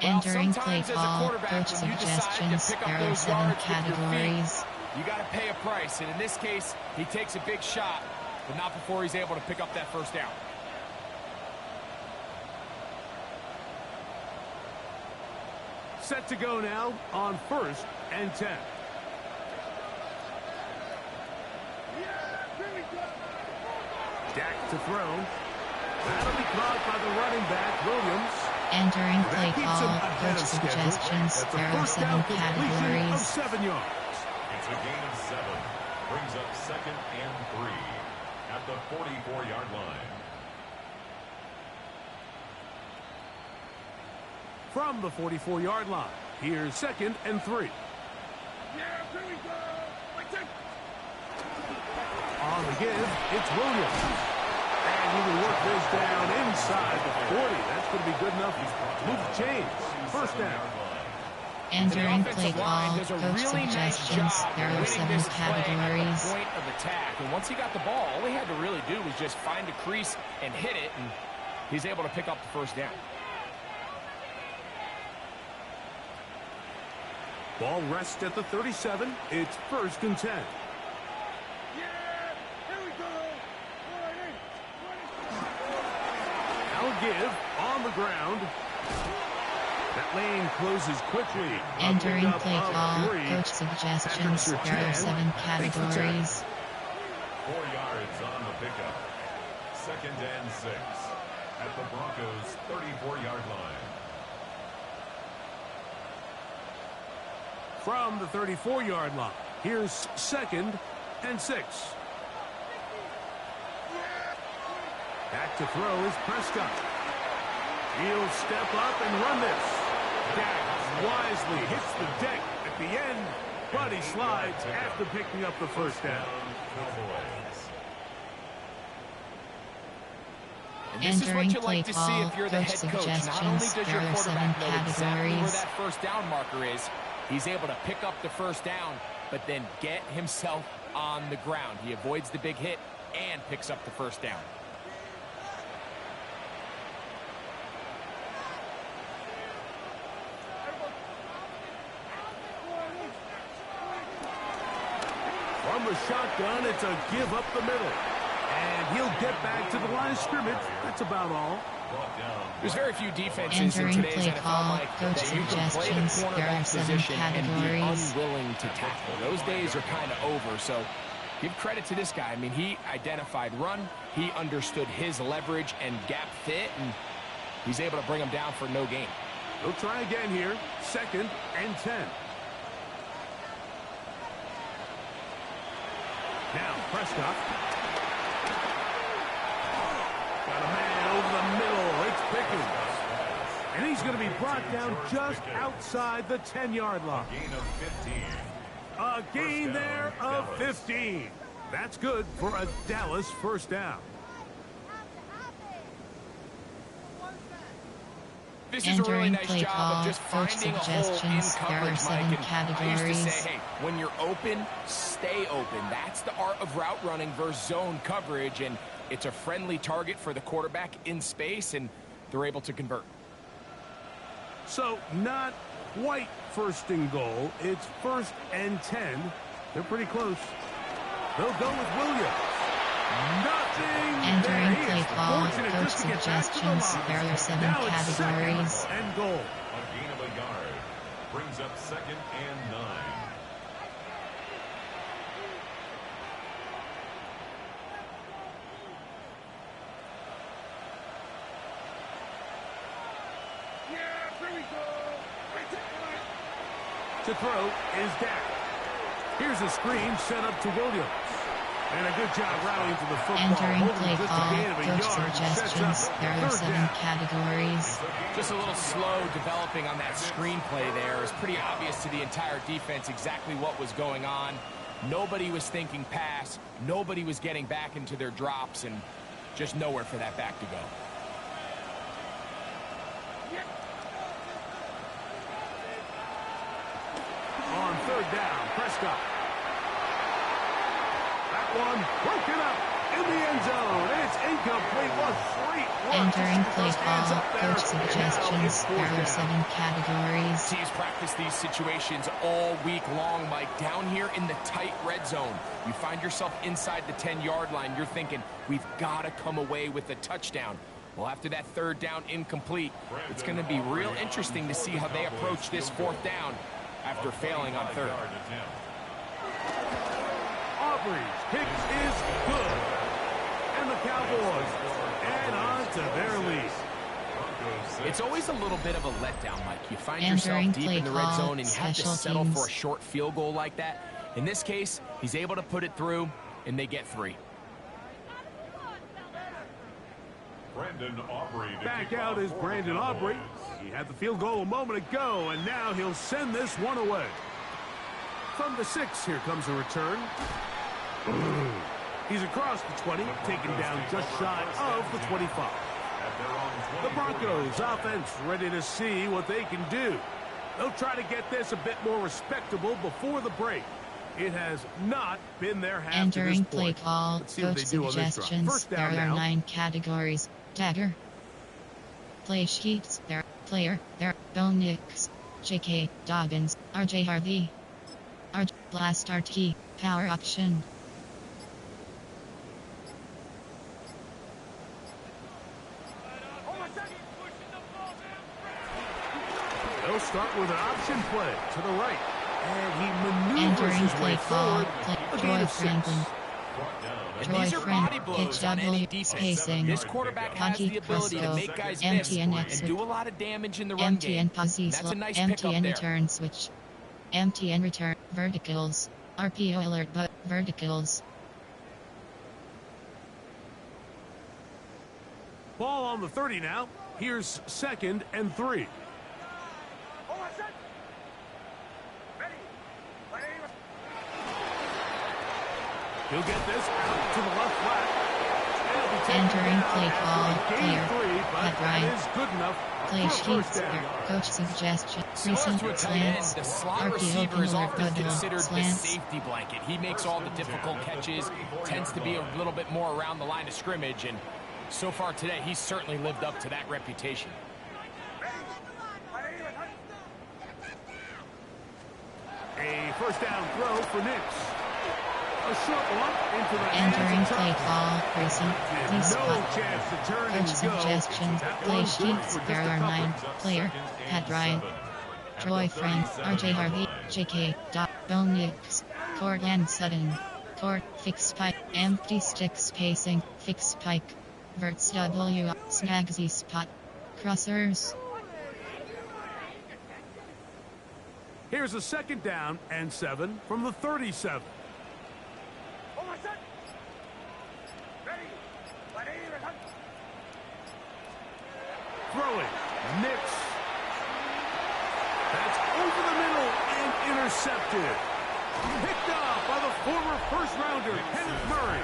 Entering play sometimes as a call, quarterback, coach when you decide to suggestions, pick up there are those 7 yards with your feet, categories. you got to pay a price. And in this case, he takes a big shot, but not before he's able to pick up that first down. Set to go now on first and 10. Dak to throw. That'll be caught by the running back, Williams. Entering play That keeps call, him ahead coach of schedule. suggestions, That's a there are first 7 down completion of categories. 7 yards. It's a gain of 7. Brings up second and 3 at the 44-yard line. From the 44-yard line, here's second and 3. On the give, it's Williams. And he will work this down inside the 40. That's going to be good enough to move the chains. First down. Entering The play offensive line call, does a coach really nice suggestions, job there are winning 7 this play at the categories. point of attack. And once he got the ball, all he had to really do was just find a crease and hit it, and he's able to pick up the first down. Ball rests at the 37. It's 1st and 10. Now give on the ground. That lane closes quickly. Entering play call. Coach suggestions. There are 7 categories. 4 yards on the pickup. 2nd and 6 at the Broncos' 34-yard line. From the 34-yard line, here's 2nd and 6. Back to throw is Prescott. He'll step up and run this. Dak wisely hits the deck at the end, but he slides after picking up the 1st down. And this is what you like to see if you're the head coach. Not only does your quarterback know exactly where that 1st down marker is, he's able to pick up the 1st down, but then get himself on the ground. He avoids the big hit and picks up the 1st down. From the shotgun, it's a give up the middle. And he'll get back to the line of scrimmage. That's about all. There's very few defenses in today's NFL, Mike, that you can play the cornerback position and be unwilling to tackle. Those days are kind of over, so give credit to this guy. I mean, he identified run, he understood his leverage and gap fit, and he's able to bring him down for no gain. He'll try again here. 2nd and 10. Now, Prescott. Got a man over the middle. It's Pickens. And he's going to be brought down just outside the 10-yard line. Gain of 15. A gain there of 15. That's good for a Dallas 1st down. This is a really nice job of just finding a hole in coverage, Mike. And I used to say, hey, when you're open, stay open. That's the art of route running versus zone coverage, and it's a friendly target for the quarterback in space, and they're able to convert. So not quite 1st and goal. It's 1st and 10. They're pretty close. They'll go with Williams. Nothing. Entering play call. Coach suggestions. There are 7 categories. And goal. A gain of a yard brings up 2nd and 9. To throw is Dak. Here's a screen set up to Williams. And a good job rallying to the football. Entering play call. Coach suggestions. There are 7 categories. Just a little slow developing on that screenplay there. It was pretty obvious to the entire defense exactly what was going on. Nobody was thinking pass. Nobody was getting back into their drops, and just nowhere for that back to go. On 3rd down, Prescott. That one broken up in the end zone. It's incomplete. What great work. Entering play call. Coach suggestions. There are 7 categories. Teams practice these situations all week long, Mike. Down here in the tight red zone, you find yourself inside the 10-yard line. You're thinking, we've got to come away with a touchdown. Well, after that 3rd down incomplete, it's going to be real interesting to see how they approach this 4th down after failing on 3rd. Aubrey's kick is good. And the Cowboys add on to their lead. It's always a little bit of a letdown, Mike. You find yourself deep in the red zone and you have to settle for a short field goal like that. In this case, he's able to put it through, and they get 3. Back out is Brandon Aubrey. He had the field goal a moment ago, and now he'll send this one away. From the 6, here comes a return. He's across the 20, taken down just shy of the 25. The Broncos offense ready to see what they can do. They'll try to get this a bit more respectable before the break. It has not been their half. Entering play call. Coach suggestions. There are 9 categories. Dagger. Play sheets. There. Player. There. Bonix. JK, Dobbins, RJ Harvey. RJ, Blast RT, Power Option. They'll start with an option play to the right. And he maneuvers Entering his play way call, forward. A Troy gain of 6. Franklin. And Troy these are body Frank, blows pitch on any W, defense. spacing. This quarterback has Hockey the ability to Cresco, make guys miss MTN and exit, do a lot of damage in the run game. MTN posse That's a nice MTN pickup there. return switch. MTN return, verticals. RPO alert, but verticals. Ball on the 30 now. Here's 2nd and 3. He'll get this out to the left flat. Entering play call, Gain clear. 3, but Pat that Ryan. is good enough Play for a sheets, first down. coach suggestion, Similar recent to a tight end, slants, the slot RPO receiver is alert, often bundle, considered the slants. safety blanket. He makes all the difficult catches, tends to be a little bit more around the line of scrimmage, and so far today, he's certainly lived up to that reputation. A first down throw for Nix. A short one into the Entering hands of play Tucker. call, person, And please no spot. chance to turn Coach and go. suggestions, That play one's good sheets, for just there a are couple. 9, player, Pat Ryan. Troy Frank, RJ Harvey, JK, Bone Nix, Cortland Sutton, Court, fixed pike, empty stick spacing, fixed pike, verts W, snagsy spot, crossers. Here's a 2nd down and 7 from the 37. Throwing. Nix. That's over the middle and intercepted. Picked off by the former first-rounder, Kenneth Murray.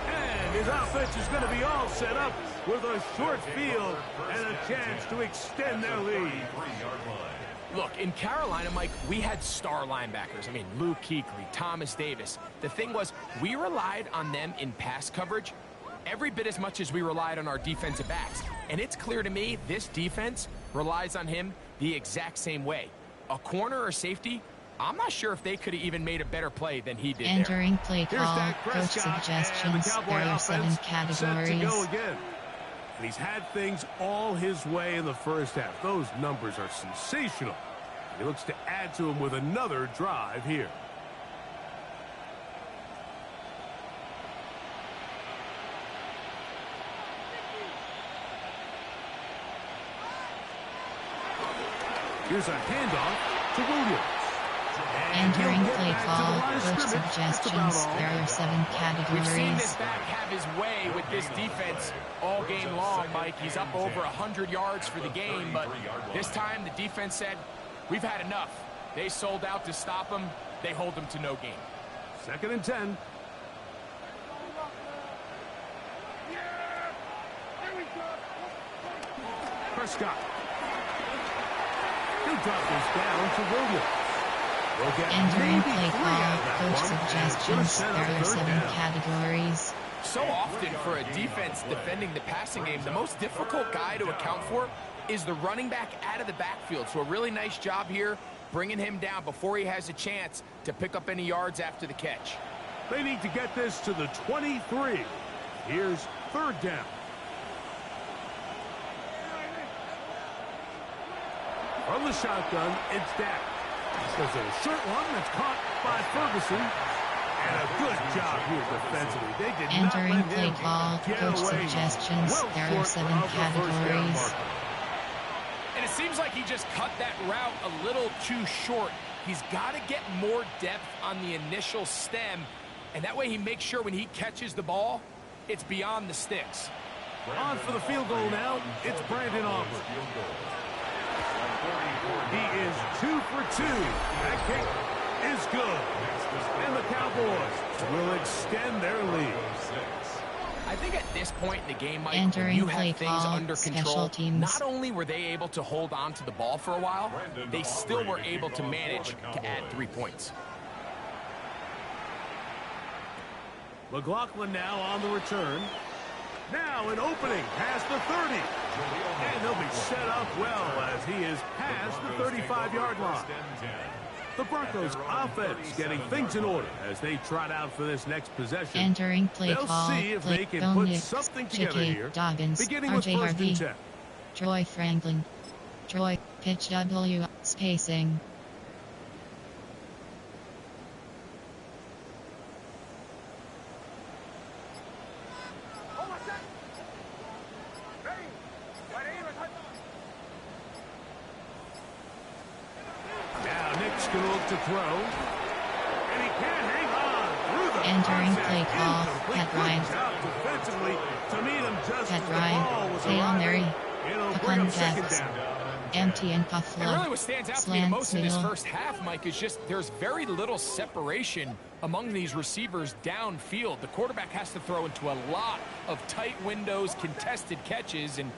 And his offense is going to be all set up with a short field and a chance to extend their lead. Look, in Carolina, Mike, we had star linebackers. I mean, Luke Kuechly, Thomas Davis. The thing was, we relied on them in pass coverage every bit as much as we relied on our defensive backs. And it's clear to me this defense relies on him the exact same way. A corner or safety, I'm not sure if they could have even made a better play than he did there. Entering play Here's call, Dak coach Prescott, and suggestions, the Cowboy there are 7 offense set to categories. go again. And he's had things all his way in the first half. Those numbers are sensational. He looks to add to them with another drive here. Here's a handoff to Williams. And Entering he'll get play back to the call, line of coach scrimmage. That's about suggestions, all. there are 7 We've seen categories. this back have his way with this defense all game long, Mike. He's up over 100 yards for the game, but this time the defense said, we've had enough. They sold out to stop him. They hold him to no gain. 2nd and 10. Prescott. He'll drop this down to Williams. We'll get Entering maybe play 3 call, out of that coach one, and it's gonna suggestions, set up there are 3rd 7 down. categories. So often for a defense defending the passing game, the most difficult guy to account for is the running back out of the backfield. So a really nice job here bringing him down before he has a chance to pick up any yards after the catch. They need to get this to the 23. Here's 3rd down. From the shotgun, it's Dak. There's a short one that's caught by Ferguson. And a good job here defensively. They did Entering not let play him call, get coach away suggestions, well there are short 7 of the first down categories. marker. And it seems like he just cut that route a little too short. He's got to get more depth on the initial stem, and that way he makes sure when he catches the ball, it's beyond the sticks. On for the field goal now, it's Brandon Aubrey. He is 2 for 2. That kick is good. And the Cowboys will extend their lead. I think at this point in the game, Mike, when Entering you play have things call, under special control, teams. not only were they able to hold on to the ball for a while, they still were able to manage to add 3 points. McLaughlin now on the return. Now an opening past the 30. And he'll be set up well as he is past the 35-yard line. The Broncos offense getting things in order as they trot out for this next possession. Entering play They'll call. see if they can put something together here. Doggins, Beginning with RJ first and Harvey, 10. Troy Franklin. Troy, pitch W, spacing. Now Nick's going to look to throw. And he can't hang on through the Entering play contact. call. Incomplete. Pat Good Ryan. job defensively to meet him just Pat as the Ryan. ball was Hail arriving. Mary. It'll The bring him second contest. down. Empty and And Buffalo. really what stands out to me the Slant most in this seal. first half, Mike, is just there's very little separation among these receivers downfield. The quarterback has to throw into a lot of tight windows, contested catches, and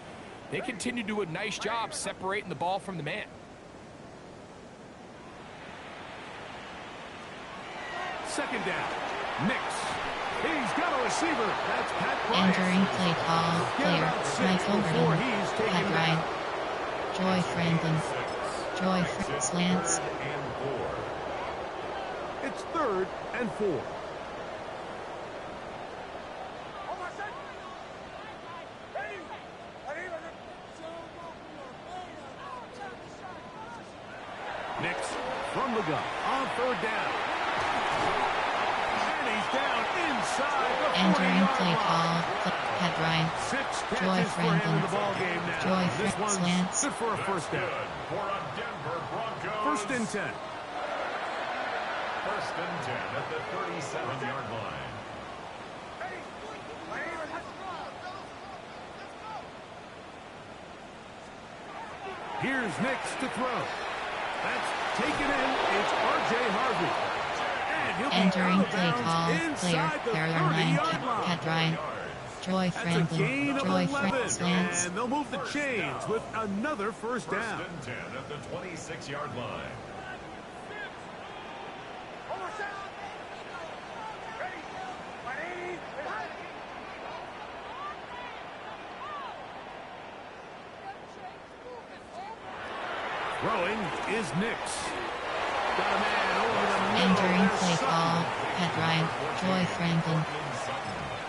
they continue to do a nice job separating the ball from the man. Second down. Nix. He's got a receiver. That's Pat Bryant. Entering play call. Get Player, about 6 Mike before Overton. he's taken Pat down. Ryan. Troy Franklin. Troy slants. It's 3rd and 4. Nix from the gun on 3rd down. And he's down inside the Entering 40-yard play line. call. Pat Ryan. 6 Troy catches for him in Franklin. the ball game now. Troy This one's slants. good for a first down. For a Denver Broncos. 1st and 10. 1st and 10 at the 37-yard line. Here's Nix to throw. That's taken in. It's R.J. Harvey. And he'll be Entering out of play bounds call. Player, inside the Carrier 9. 30-yard line. Pat Ryan. Troy That's a Franklin. gain of Troy 11. slants. And they'll move the chains with another first 1st down. and 10 at the 26-yard line. Throwing is Nix. Got a man over the middle. Entering There's play Sutton. call. Pat Ryan. Troy Franklin.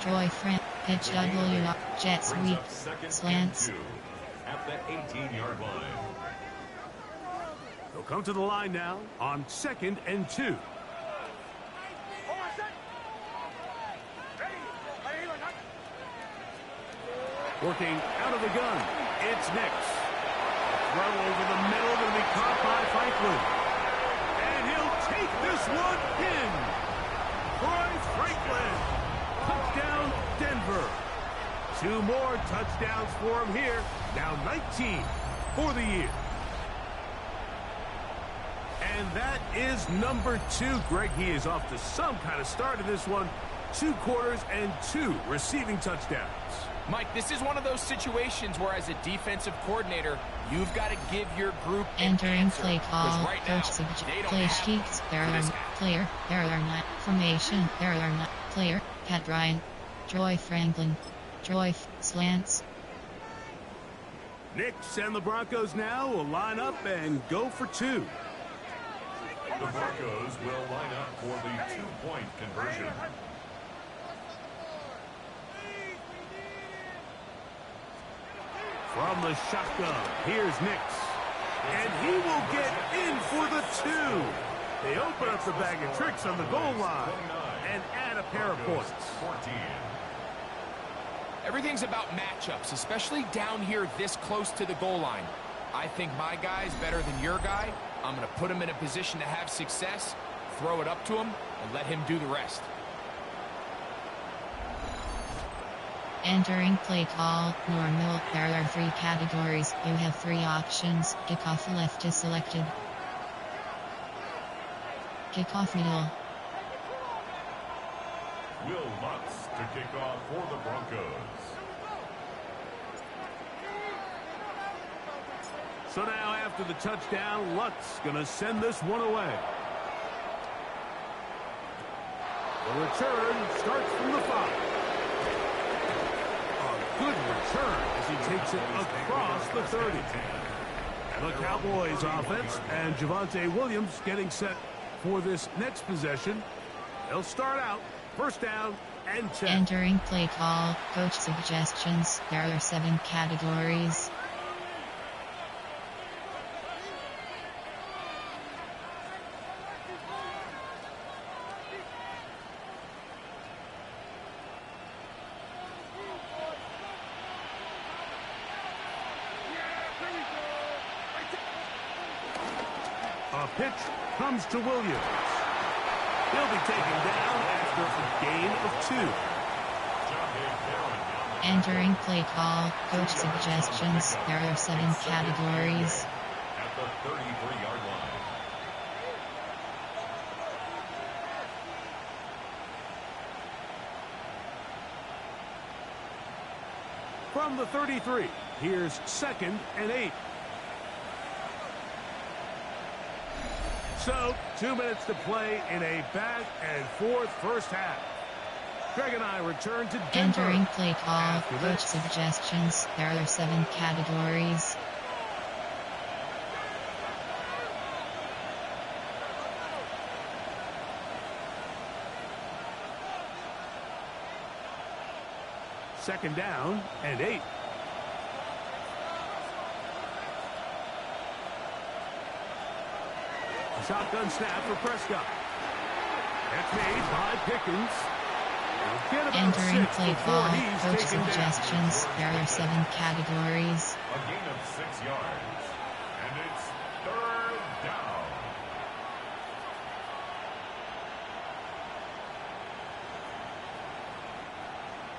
Troy Franklin. Pitch W. Jet sweep. Slants. At the 18-yard line. They'll come to the line now on 2nd and 2. Working out of the gun. It's Nix. Throw over the middle, going to be caught by Franklin. And he'll take this one in. Troy Franklin. Touchdown, Denver. 2 more touchdowns for him here. Now 19 for the year. And that is number 2. Greg, he is off to some kind of start in this one. 2 quarters and 2 receiving touchdowns. Mike, this is one of those situations where as a defensive coordinator, you've got to give your group an Entering answer. play 'Cause call. right now, Coach they don't play have sheets. There for this are guy. player. There are not formation. There are not player. Pat Ryan. Troy Franklin. Troy slants. Nix and the Broncos now will line up and go for 2. The Broncos will line up for the 2-point conversion. From the shotgun, here's Nix. And he will get in for the 2. They open up the bag of tricks on the goal line and add a pair of points. 14. Everything's about matchups, especially down here this close to the goal line. I think my guy's better than your guy. I'm going to put him in a position to have success, throw it up to him, and let him do the rest. Entering play call. Normal. There are 3 categories. You have 3 options. Kickoff left is selected. Kickoff middle. Will Lutz to kick off for the Broncos. So now after the touchdown, Lutz going to send this one away. The return starts from the 5. A good return as he takes it across the 30. The Cowboys offense and Javonte Williams getting set for this next possession. They'll start out first down and 10. Entering play call, coach suggestions. There are 7 categories. A pitch comes to Williams. He'll be taken down after a gain of 2. Entering play call, coach suggestions. There are 7 categories. At the 33-yard line. From the 33, here's 2nd and 8. So, 2 minutes to play in a back-and-forth first half. Greg and I return to Denver. Entering play call, coach suggestions. There are 7 categories. Second down and 8. Shotgun snap for Prescott. That's made by Pickens. Entering play call, coach suggestions. There are 7 categories. A gain of 6 yards. And it's 3rd down.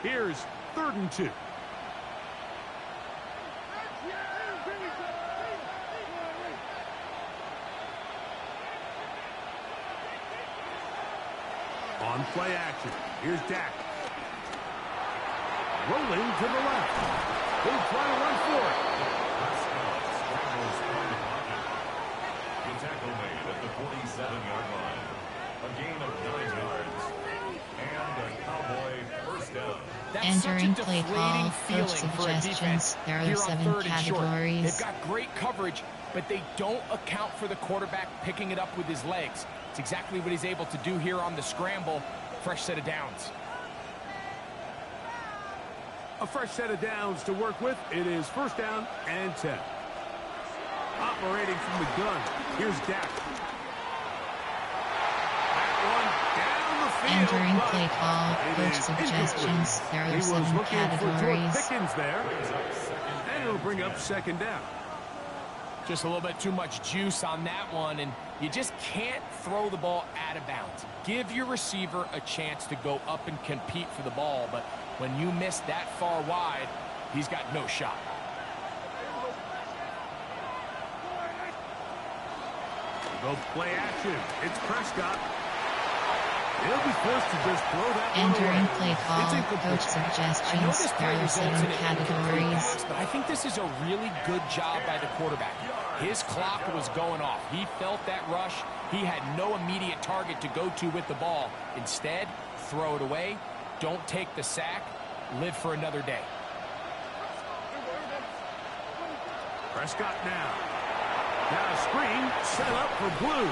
Here's 3rd and 2. On play action, here's Dak. Rolling to the left. He'll try to run for it. Prescott scrambles from the pocket. The tackle made at the 47-yard line. A gain of 9 yards. And a Cowboy first down. That's Entering such a play call, deflating coach feeling for a defense. suggestions. There are Here on 7 third and short. categories. They've got great coverage, but they don't account for the quarterback picking it up with his legs. It's exactly what he's able to do here on the scramble. Fresh set of downs. A fresh set of downs to work with. It is first down and 10. Operating from the gun, here's Dak. That one down the field. Entering play call, It coach is suggestions. incomplete. There He are was 7 looking for George categories. Pickens there. And it'll bring up second down. Just a little bit too much juice on that one, and you just can't throw the ball out of bounds. Give your receiver a chance to go up and compete for the ball, but when you miss that far wide, he's got no shot. Go play action. It's Prescott. He'll be forced to just throw that one Entering away. play It's call, incomplete. coach I know suggestions. this There play are results 7 in an incomplete categories. pass, but I think this is a really good job by the quarterback. His clock was going off. He felt that rush. He had no immediate target to go to with the ball. Instead, throw it away. Don't take the sack. Live for another day. Prescott now. Now a screen set up for Blue.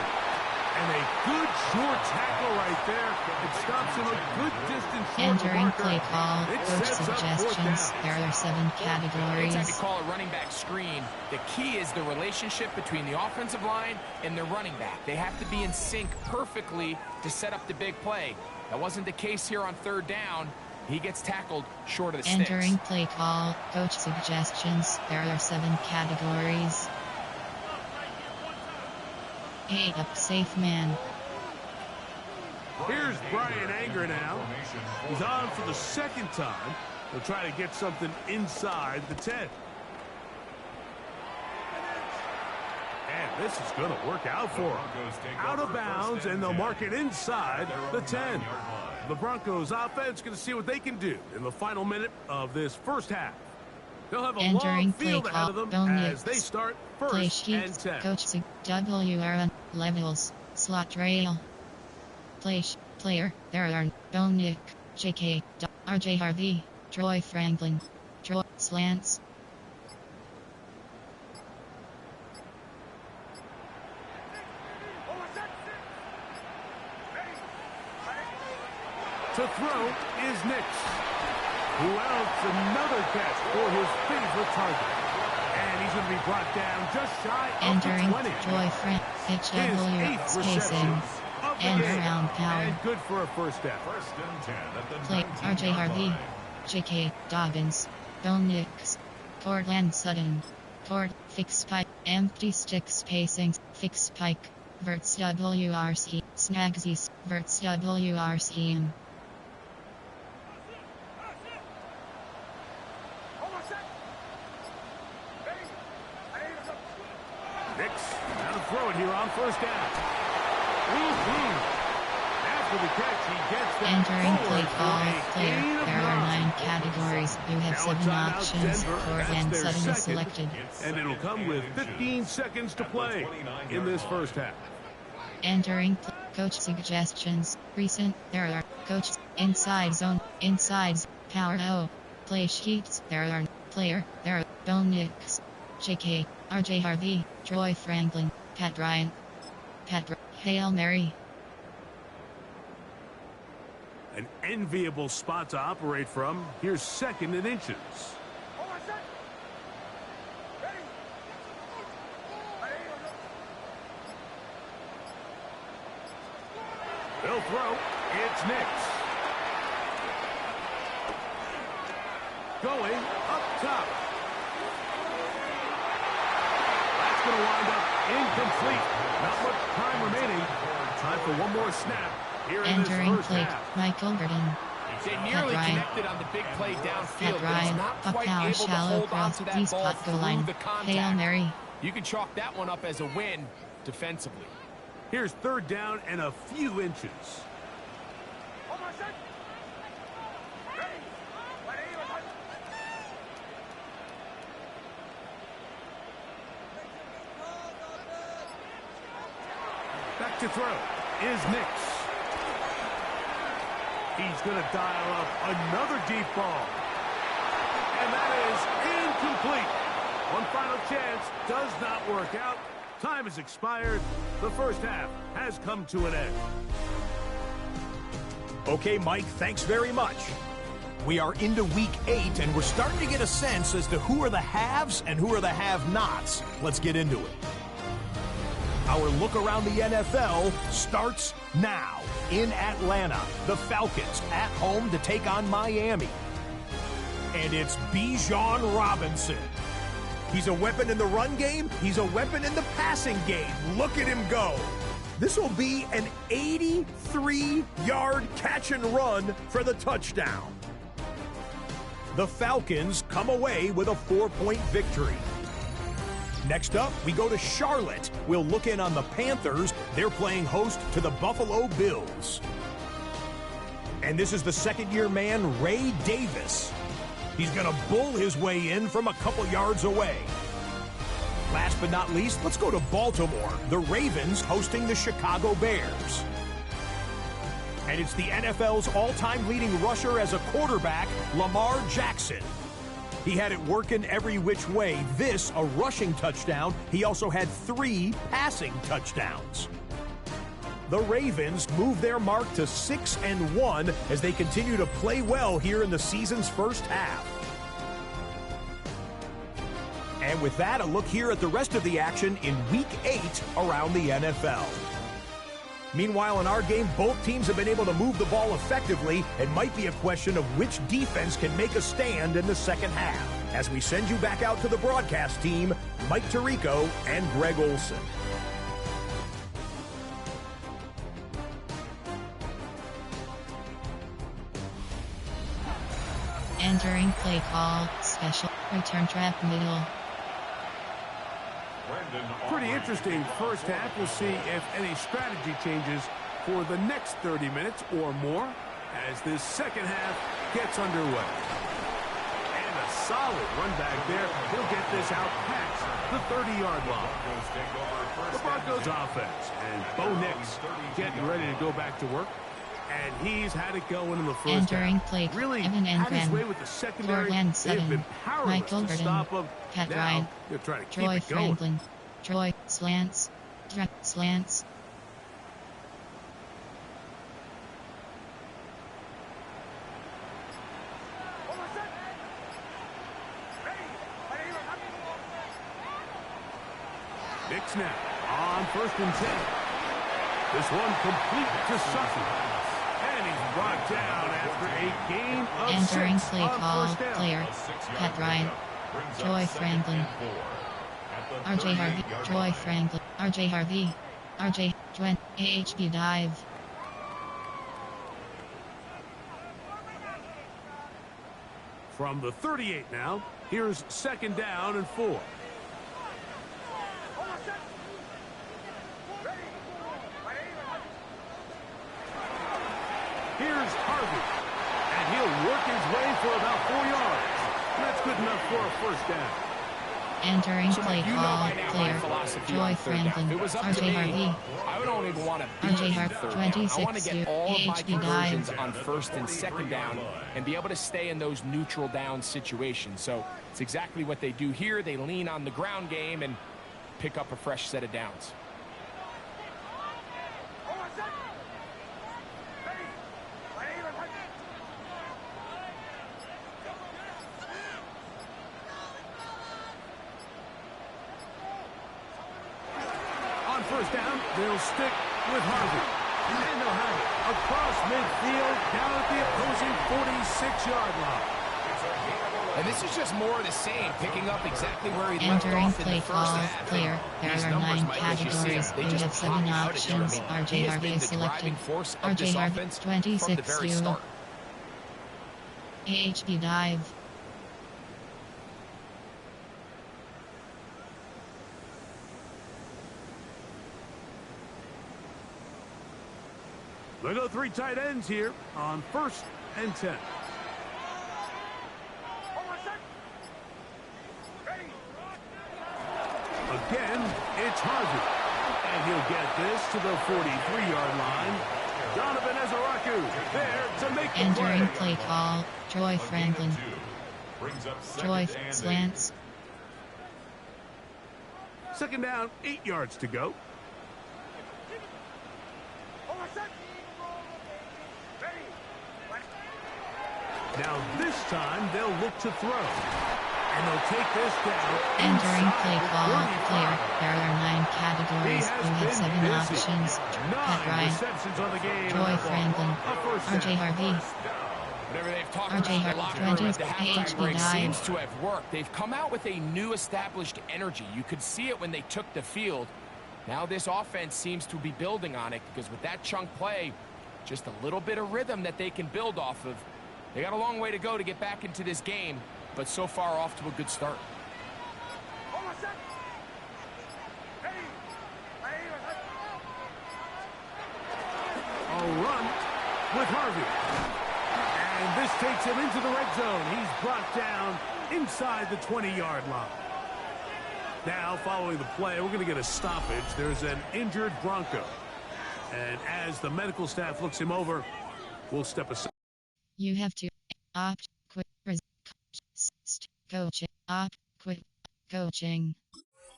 And a good short tackle right there. It stops him a good distance short of the Entering marker. play call, It coach sets up fourth suggestions. down. There are 7 categories. Anytime you call a running back screen, the key is the relationship between the offensive line and the running back. They have to be in sync perfectly to set up the big play. That wasn't the case here on 3rd down. He gets tackled short of the sticks. Entering play call, coach suggestions. There are 7 categories. 8 up safe man. Here's Brian Anger now. He's on for the 2nd time. He'll try to get something inside the 10. And this is going to work out for him. Out of bounds, and they'll mark it inside the 10. The Broncos offense going to see what they can do in the final minute of this first half. They'll have a long Entering play field ahead of call, them don't as they mix. start Play first and sheets, 10. coach WRN, levels, slot rail. Player, there are, Donick, JK, RJ Harvey, Troy Franklin, Draw. Slants. To throw is Nix. Who else? Another catch for his favorite target. And he's going to be brought down just shy of the Entering 20. Joy Frank. His HW 8th spacing. reception of the And game. around power. And good for a first down. First and 10 at the Play 19-yard RJ Harvey. line. J.K. Dobbins. Bo Nix. Cortland Sutton. Court. Fix pike. Empty stick spacing. Fix pike. Verts WRC. Snagsy. Verts WRC. Nix, now to throw it here on first down. After the catch, he gets that Entering forward play for call a clear. gain of There are 9. 9 categories. You have Now a 7 timeout, options. Denver. Cortland That's their Sutton is second. selected. And it'll come with 15 seconds to play in this first half. Entering coach suggestions. Recent. There are coach inside zone. Inside power O. Play sheets. There are player. There are Bo Nix. J.K. RJ Harvey. Troy Franklin. Pat Bryant. Hail Mary. An enviable spot to operate from. Here's second and inches. They'll throw. It's Nix. Going up top. That's going to wind up incomplete. Not much time remaining. Time for one more snap here in this Entering first play. half. Michael Gordon. They nearly Ryan. connected on the big play downfield, Pat but he's Ryan. not A quite power able to shallow hold on cross. to that Please ball pot goal through line. the Hail contact. Mary. You can chalk that one up as a win defensively. Here's third down and a few inches. Back to throw is Nix. He's going to dial up another deep ball. And that is incomplete. One final chance does not work out. Time has expired. The first half has come to an end. Okay, Mike, thanks very much. We are into week 8, and we're starting to get a sense as to who are the haves and who are the have-nots. Let's get into it. Our look around the NFL starts now. In Atlanta, the Falcons at home to take on Miami. And it's Bijan Robinson. He's a weapon in the run game. He's a weapon in the passing game. Look at him go. This will be an 83-yard catch and run for the touchdown. The Falcons come away with a 4-point victory. Next up, we go to Charlotte. We'll look in on the Panthers. They're playing host to the Buffalo Bills. And this is the second-year man, Ray Davis. He's going to bull his way in from a couple yards away. Last but not least, let's go to Baltimore. The Ravens hosting the Chicago Bears. And it's the NFL's all-time leading rusher as a quarterback, Lamar Jackson. He had it working every which way. This, a rushing touchdown. He also had 3 passing touchdowns. The Ravens move their mark to 6-1 as they continue to play well here in the season's first half. And with that, a look here at the rest of the action in Week 8 around the NFL. Meanwhile, in our game, both teams have been able to move the ball effectively. It might be a question of which defense can make a stand in the second half. As we send you back out to the broadcast team, Mike Tirico and Greg Olson. Entering play call. Special. Return trap middle. Pretty interesting first half. We'll see if any strategy changes for the next 30 minutes or more as this second half gets underway. And a solid run back there. He'll get this out past the 30-yard line. The Broncos offense and Bo Nix getting ready to go back to work. And he's had it going in the first Entering half. play, Really Evan had his Engren. way with the secondary. Portland They've 7. been powerless Michael to Burden. stop him. Pat Now, Ryan. they're trying to keep Troy it going. Franklin. Troy slants. Slants. Big snap on 1st and 10. This one complete to Sutton. And he's brought down after a gain of Entering 6 play on call, 1st down. player, Pat Ryan. Troy Franklin. RJ Harvey. Troy Franklin. RJ Harvey. RJ Dwen. AHB dive. From the 38 now, here's 2nd down and 4. Here's Harvey, and he'll work his way for about 4 yards. That's good enough for a 1st down. Entering So, play Mike, you know call, by now my player, philosophy Troy on third down. Franklin. If it was up to RJ me, Harvey. I don't even want to beat RJ Harvey, third down. I want to 26 get all of my AHB conversions dive. on 1st and 2nd down and be able to stay in those neutral down situations. So it's exactly what they do here. They lean on the ground game and pick up a fresh set of downs. On 1st down, they'll stick with Harvey. And they'll have it across midfield down at the opposing 46-yard line. And this is just more of the same, picking up exactly where he left Entering off in the play first call, half. player. There These are numbers, 9 Mike, as you see categories. them, they You just have 7 pop out at you. I options. mean, RJ he has Harvey been is the selected. driving force of this RJ Harvey, offense from the 26 very 0. start. AHB dive. They go 3 tight ends here on 1st and 10. Again, it's Harvey. And he'll get this to the 43-yard line. Donovan Ezaraku there to make the Entering play. play call, Troy Franklin. Brings up 2nd Troy and 8. slants. 2nd down, 8 yards to go. Now this time they'll look to throw. And they'll take this down. Entering inside play the call, 35. player. There are 9 categories. He You have has 7 been options. busy. Pat 9 Ryan. receptions on the game. Troy Franklin. A 1st RJ down. Harvey. Whatever they've talked RJ about in the Harvey, locker room 20, at the halftime AHB break dive. seems to have worked. They've come out with a new established energy. You could see it when they took the field. Now this offense seems to be building on it because with that chunk play, just a little bit of rhythm that they can build off of. They got a long way to go to get back into this game, but so far off to a good start. A run with Harvey. And this takes him into the red zone. He's brought down inside the 20-yard line. Now, following the play, we're going to get a stoppage. There's an injured Bronco. And as the medical staff looks him over, we'll step aside. You have to opt quit coaching opt quit coaching.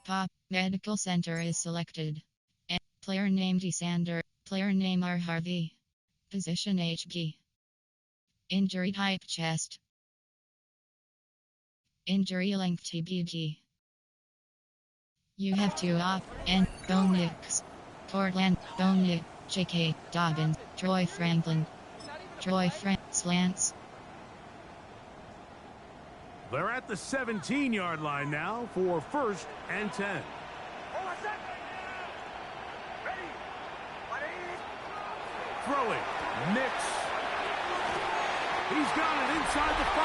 Pop Medical Center is selected. Player name Sander. Player name R Harvey. Position HG. Injury type chest. Injury length TBG. You have to opt and Bonix. Portland Bonix. J.K. Dobbins. Troy Franklin. Troy slants. They're at the 17-yard line now for 1st and 10. Throwing. Nix. He's got it inside the 5.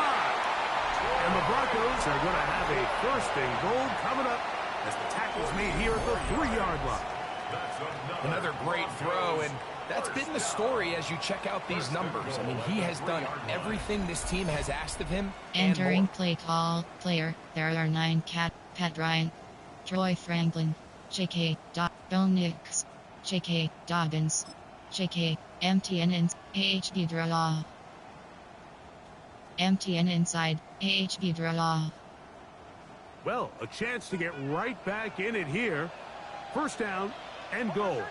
And the Broncos are going to have a 1st and goal coming up as the tackle's made here at the 3-yard line. Another great throw, and that's been the story as you check out these numbers. I mean, he has done everything this team has asked of him and Entering more. play call, player. There are 9 Pat Ryan. Troy Franklin. J.K. Bonix. J.K. Dobbins. JK, MTN in AHB draw. MTN inside, AHB draw. Well, a chance to get right back in it here. First down and goal.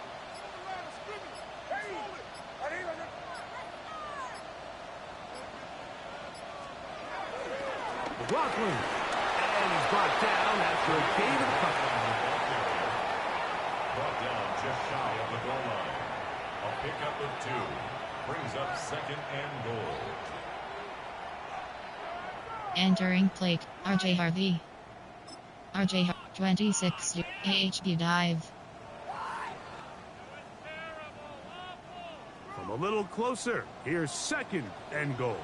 McLaughlin. And he's brought down after a gain of a couple. Brought down just shy of the goal line. A pickup of 2. Brings up second and goal. Entering plate, RJ Harvey. RJ 26, AHB dive. From a little closer, here's second and goal.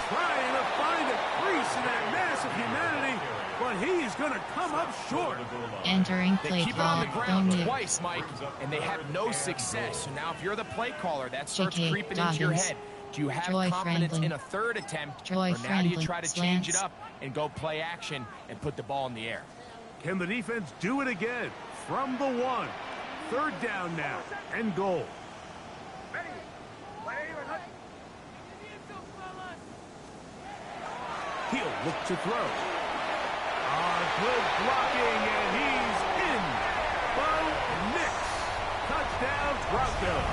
Trying to find a crease in that mass of humanity, but he's going to come up short. Entering They play keep it on the call, ground Bone twice, Mike, and they have no success. So now if you're the play caller, that starts JK creeping into your Dobbins. head. Do you have Troy confidence Franklin. in a third attempt, Troy or now do you Franklin. try to change it Slants. up and go play action and put the ball in the air? Can the defense do it again? From the 1. Third down now and goal. He'll look to throw. Good blocking, and he's in. Bo Nix. Touchdown, Broncos.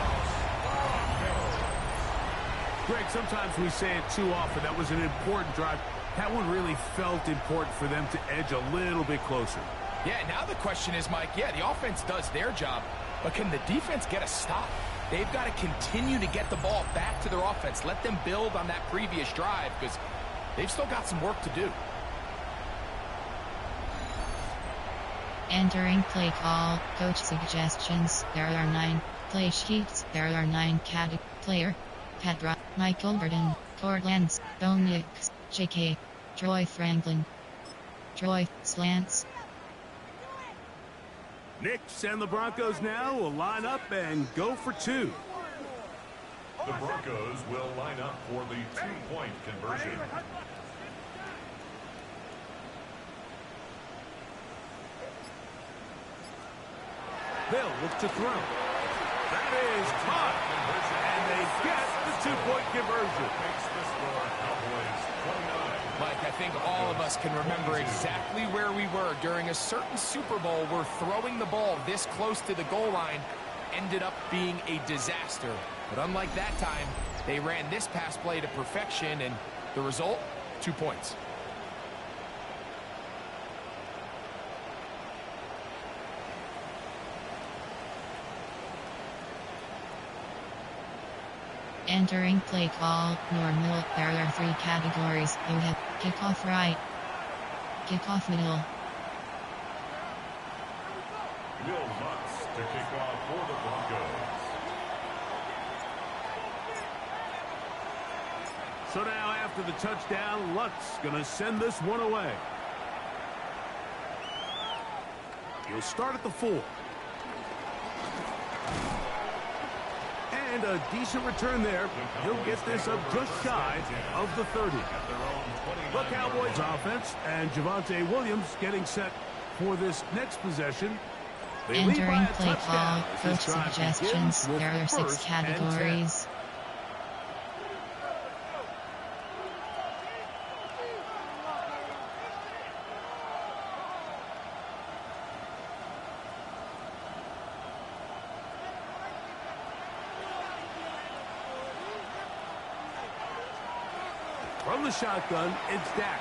Greg, sometimes we say it too often. That was an important drive. That one really felt important for them to edge a little bit closer. Yeah, now the question is, Mike, yeah, the offense does their job, but can the defense get a stop? They've got to continue to get the ball back to their offense. Let them build on that previous drive because they've still got some work to do. Entering play call, coach suggestions, there are 9. Play sheets, there are 9 player. Pedra, Michael Burden, Cortlands, Bone Nix, JK, Troy Franklin. Troy, slants. Nix and the Broncos now will line up and go for 2. The Broncos will line up for the 2-point conversion. They'll look to throw. That is caught. And they get the 2-point conversion. Makes the score Cowboys 29. Mike, I think all of us can remember exactly where we were during a certain Super Bowl where throwing the ball this close to the goal line ended up being a disaster. But unlike that time, they ran this pass play to perfection, and the result, 2 points. Entering play call, normal, there are 3 categories, OHIP, kickoff right, kickoff middle. Will Lutz to kick off for the Broncos. So now after the touchdown, Lutz going to send this one away. He'll start at the 4. And a decent return there. He'll get this up just shy of the 30. The Cowboys offense and Javonte Williams getting set for this next possession. They lead by Entering a play touchdown call, as coach this drive suggestions, begins with there are 6 first and 10. categories. From the shotgun, it's Dak.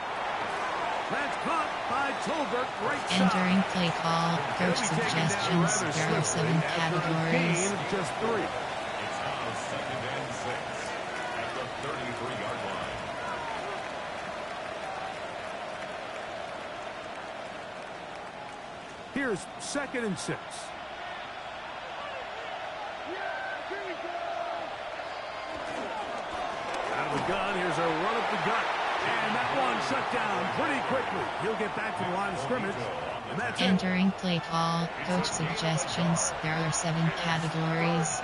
That's caught by Tolbert, right side. Entering play call, coach They'll be taken down suggestions, rather there are 7 swiftly after a categories. gain of just 3. It's now 2nd and 6 at the 33-yard line. Here's 2nd and 6. Out of the gun, here's a run up the gut. And that one shut down pretty quickly. He'll get back to the line of scrimmage. And that's it. Entering play call, coach suggestions. There are 7 categories.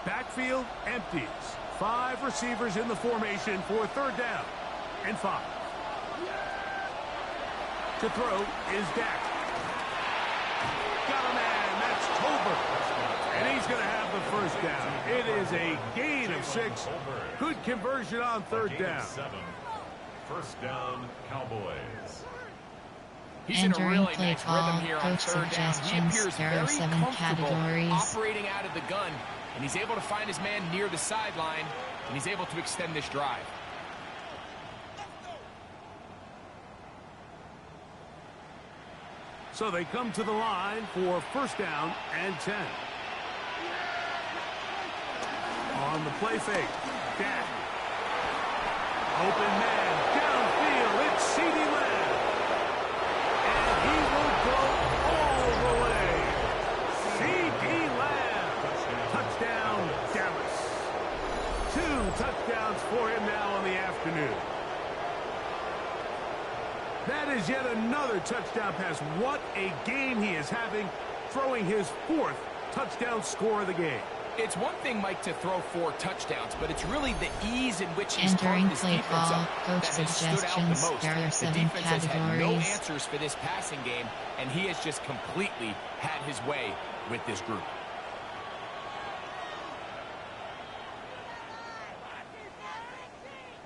Backfield empties. 5 receivers in the formation for 3rd down and 5. To throw is Dak. Got a man. That's Tolbert. And he's going to have the 1st down. It is a gain of 6. Good conversion on 3rd down. 1st down, Cowboys. He's in a Entering really play nice call, rhythm here on coach 3rd down. He suggestions. appears There are very 7 comfortable categories. operating out of the gun, and he's able to find his man near the sideline, and he's able to extend this drive. So they come to the line for 1st down and 10. On the play fake, Dak. Open man, downfield, it's CeeDee Lamb. And he will go all the way. CeeDee Lamb. Touchdown, Dallas. 2 touchdowns for him now in the afternoon. That is yet another touchdown pass. What a game he is having, throwing his 4th touchdown score of the game. It's one thing, Mike, to throw 4 touchdowns, but it's really the ease in which he's Entering carved his play defense call, up coach that has stood out the suggestions. most. There are The 7 defense has had no categories. answers for this passing game, and he has just completely had his way with this group.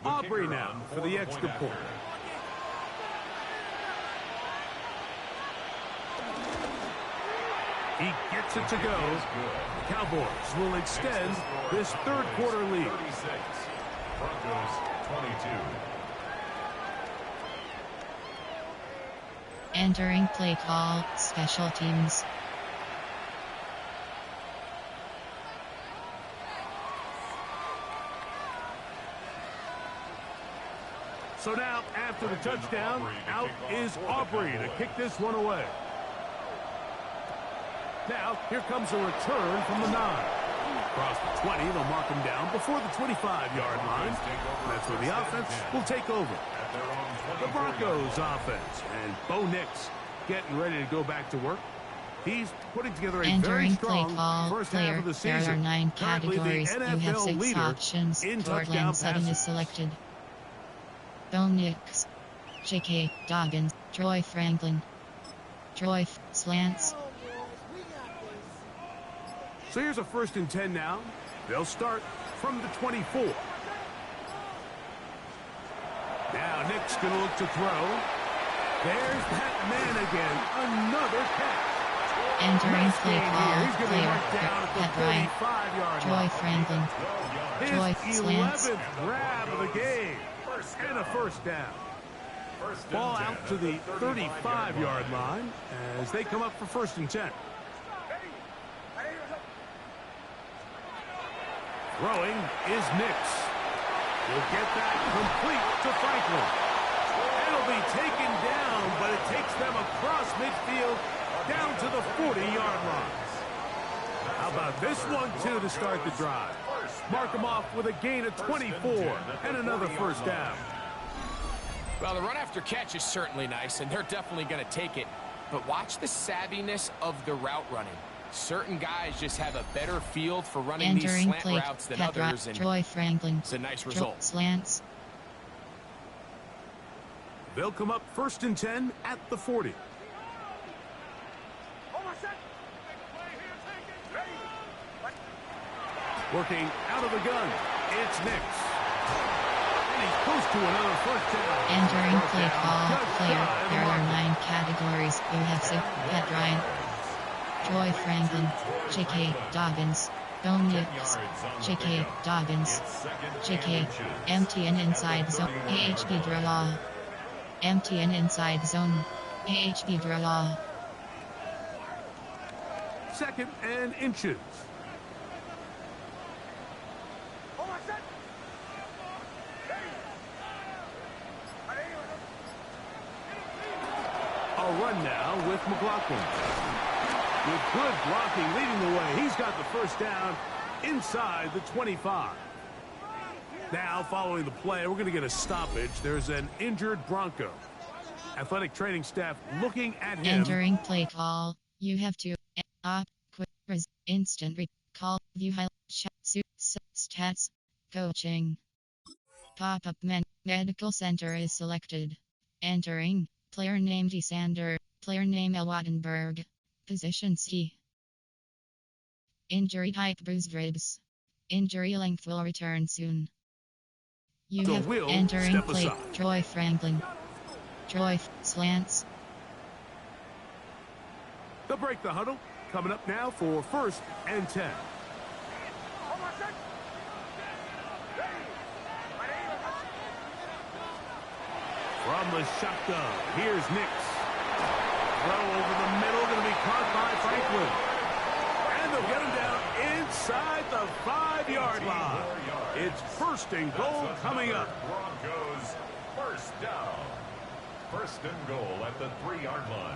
Aubrey now for the extra point. He gets it to go. The Cowboys will extend this 3rd quarter lead. 36. Broncos 22. Entering play call, special teams. So now, after the touchdown, out is Aubrey to kick this one away. Now, here comes a return from the 9. Across the 20, they'll mark him down before the 25-yard line. That's where the offense will take over. The Broncos offense, and Bo Nix getting ready to go back to work. He's putting together a very Entering play strong call, first player. half of the There season. are 9 Currently the categories. You have NFL 6 leader options. in touchdown Jordan Sutton is passes. selected. Bo Nix, J.K. Dobbins, Troy Franklin, Troy Slants. So here's a 1st and 10 now. They'll start from the 24. Now Nick's going to look to throw. There's that man again. Another catch. Entering Nice play gain call, here. He's going to be player. right down at Pat the Ryan, 45-yard Troy line. Franklin, Troy His Slants. 11th grab of the game. And a 1st down. Ball out to the 35-yard line as they come up for 1st and 10. Throwing is Nix. Will get that complete to Franklin. It'll be taken down, but it takes them across midfield down to the 40-yard line. How about this one, too, to start the drive? Mark them off with a gain of 24 and another 1st down. Well, the run after catch is certainly nice, and they're definitely going to take it. But watch the savviness of the route running. Certain guys just have a better field for running these Entering slant play, routes than Pat others, and Troy Franklin, it's a nice Troy result. Slants. They'll come up 1st and 10 at the 40. Working out of the gun, it's Nix. And he's close to another 1st down. Entering First play down, call, just player. shy of the There are mark. 9 categories. You have 6. Pat Ryan, Troy Franklin, J.K. Dobbins, Bo Nix, J.K. Dobbins, J.K. MTN inside zone, AHB draw. MTN inside zone, AHB draw. 2nd and inches. A run now with with McLaughlin. With good blocking leading the way, he's got the first down inside the 25. Now, following the play, we're going to get a stoppage. There's an injured Bronco. Athletic training staff looking at him. Entering play call. You have to quick instant recall view highlight stats coaching pop-up medical center is selected. Entering player name D. Sander, player name L. Wattenberg, position C. Injury type bruised ribs. Injury length will return soon. You have entering play Troy Franklin. Troy slants. They'll break the huddle. Coming up now for 1st and 10. From the shotgun, here's Nix. Throw over the middle, going to be caught by Franklin. And they'll get him down inside the 5-yard line. It's 1st and goal coming up. Broncos first down. 1st and goal at the 3-yard line.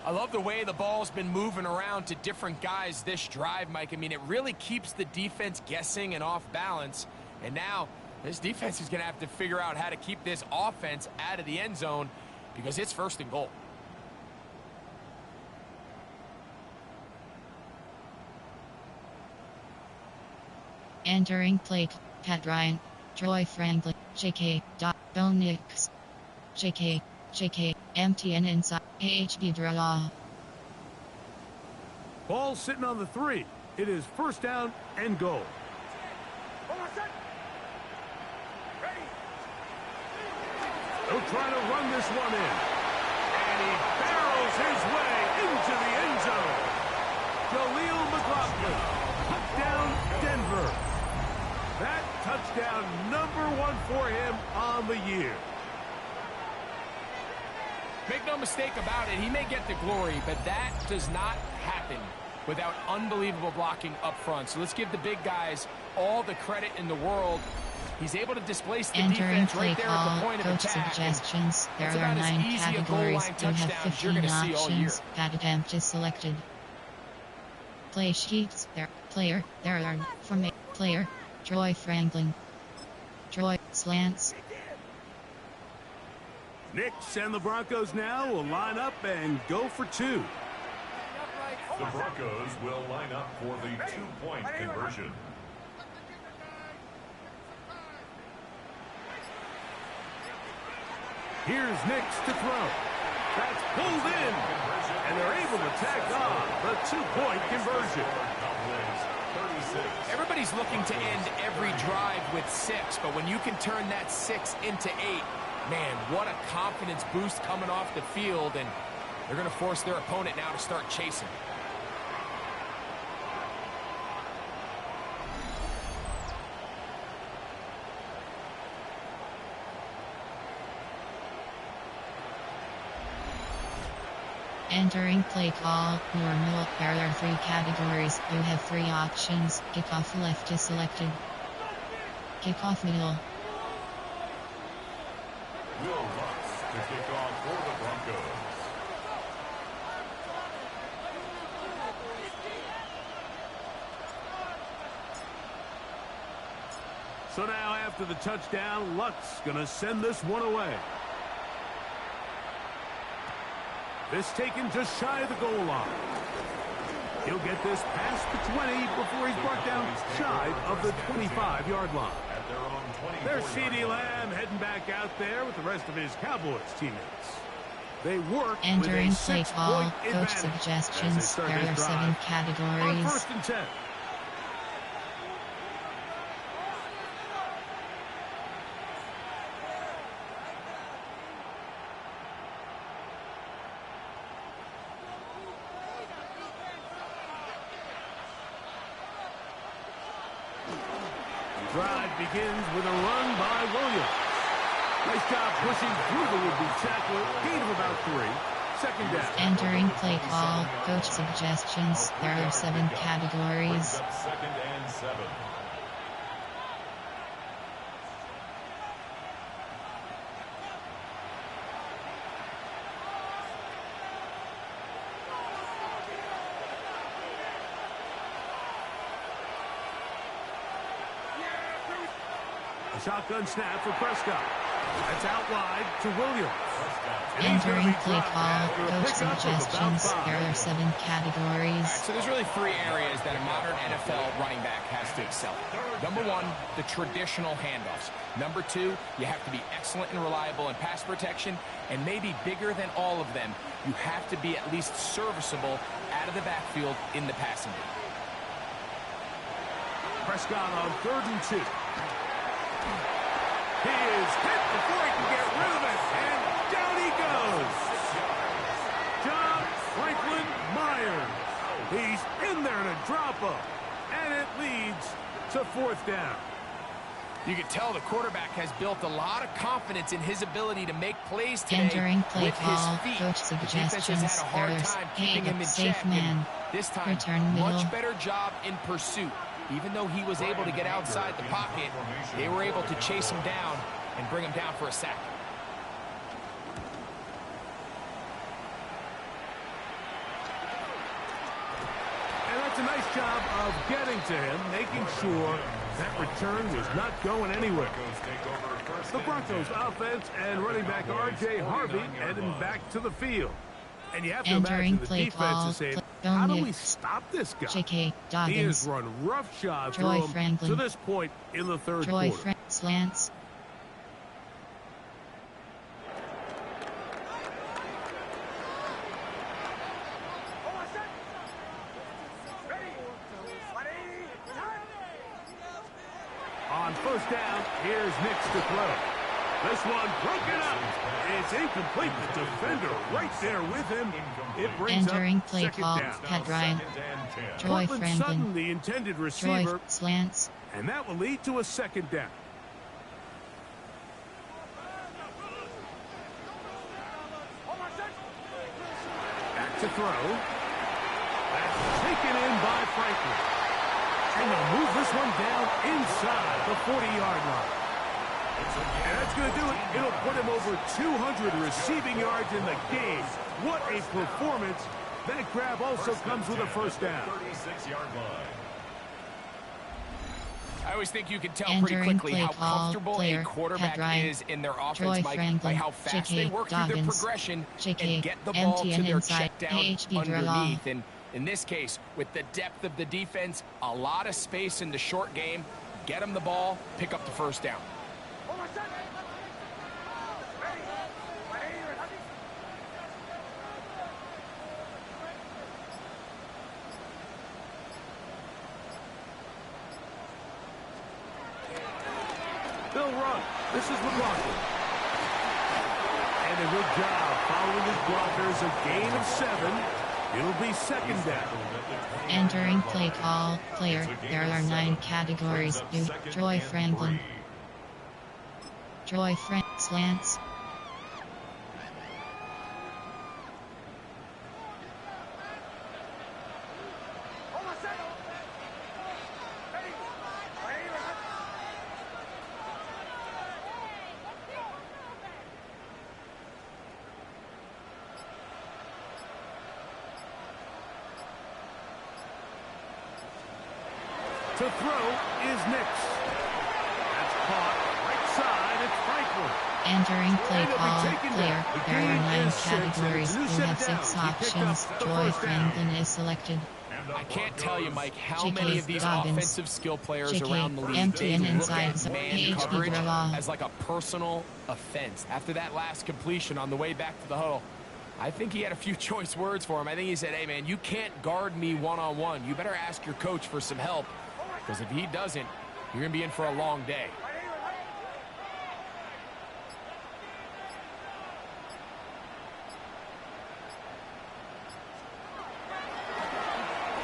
I love the way the ball's been moving around to different guys this drive, Mike. I mean, it really keeps the defense guessing and off balance. And now this defense is going to have to figure out how to keep this offense out of the end zone because it's 1st and goal. Entering play Pat Ryan, Troy Franklin, J.K. Bo Nix, J.K. MTN inside AHB draw. Ball sitting on the 3. It is 1st down and goal. They'll try to run this one in. And he barrels his way into the end zone. Jaleel McLaughlin, touchdown Denver. That touchdown #1 for him on the year. Make no mistake about it, he may get the glory, but that does not happen without unbelievable blocking up front. So let's give the big guys all the credit in the world. He's able to displace the defense right there at the point of attack. Suggestions. There are 9 categories. You have 15 options. Pat attempt is selected. Play sheets. There are from player. Troy Franklin. Troy slants. Nix and the Broncos now will line up and go for 2. The Broncos will line up for the 2-point conversion. Here's Nix to throw. That's pulled in. And they're able to tack on the 2-point conversion. Everybody's looking to end every drive with 6, but when you can turn that 6 into 8, man, what a confidence boost coming off the field, and they're going to force their opponent now to start chasing. Entering play call, normal. There are 3 categories. You have 3 options. Kickoff left is selected. Kickoff middle. Will Lutz to kick off for the Broncos. So now after the touchdown, Lutz going to send this one away. This taken just shy of the goal line. He'll get this past the 20 before he's brought down shy of the 25-yard line. There's CeeDee Lamb heading back out there with the rest of his Cowboys teammates. They work entering with a play call, 6-point coach advantage. suggestions. There are 7 categories. On 1st and 10. Drive begins with a run by Williams. Nice job pushing through the would-be tackler. Gain of about 3. 2nd down. Entering play call, coach suggestions. There are 7 categories. 2nd and 7. Shotgun snap for Prescott. That's out wide to Williams. Entering play call, coach suggestions. There are 7 categories. So there's really 3 areas that a modern NFL running back has to excel. Number 1, the traditional handoffs. Number 2, you have to be excellent and reliable in pass protection. And maybe bigger than all of them, you have to be at least serviceable out of the backfield in the passing game. Prescott on 3rd and 2. He is hit before he can get rid of it, and down he goes. John Franklin Myers. He's in there to drop him, and it leads to 4th down. You can tell the quarterback has built a lot of confidence in his ability to make plays today Entering play with call, his feet. coach The defense has suggestions. had a hard There's time keeping him in safe check. man. This time, Return middle. much better job in pursuit. Even though he was able to get outside the pocket, they were able to chase him down and bring him down for a sack. And that's a nice job of getting to him, making sure that return was not going anywhere. The Broncos offense and running back R.J. Harvey heading back to the field. And you have to Entering imagine the play defense call, is saying, don't how do mix. we stop this guy? J.K. He has Doggins. run roughshod Troy through him Franklin. to this point in the 3rd Troy quarter. slants. On 1st down, here's Nix to throw. This one broken up. It's incomplete. The defender right there with him. It brings Entering up play 2nd call, down. Pat Ryan. Troy Cortland Franklin. Sutton, the intended Troy receiver, slants. and that will lead to a 2nd down. Back to throw. That's taken in by Franklin. And they'll move this one down inside the 40-yard line. And that's going to do it. It'll put him over 200 receiving yards in the game. What a performance. That grab also comes with a 1st down. 36-yard line. I always think you can tell Entering pretty quickly play how call, comfortable player, a quarterback Pat Ryan. is in their offense, Troy Mike, Franklin. by how fast J.K. they work through their Doggins. progression J.K. and get the ball empty to and their inside. check down AHB draw. underneath. And in this case, with the depth of the defense, a lot of space in the short game, get them the ball, pick up the 1st down. They'll run. This is McLaughlin. And a good job following his blockers. A gain of 7. It'll be 2nd down. Entering play call, player. There are 9 categories. Troy Franklin. Troy slants. To throw is Nix. That's caught right side. It's Franklin. Entering play And it'll be call, taken player. down. The There are gain 9 is 6, and categories. it's a new You set have of 6 downs. He picked options. up the Troy 1st down. Franklin is selected. I can't tell you, Mike, how J.K. many of these Doggins. offensive skill players J.K. around the league empty and look inside. at man AHB coverage draw. as like a personal offense. After that last completion on the way back to the huddle, I think he had a few choice words for him. I think he said, hey, man, you can't guard me one-on-one. You better ask your coach for some help, because if he doesn't, you're going to be in for a long day.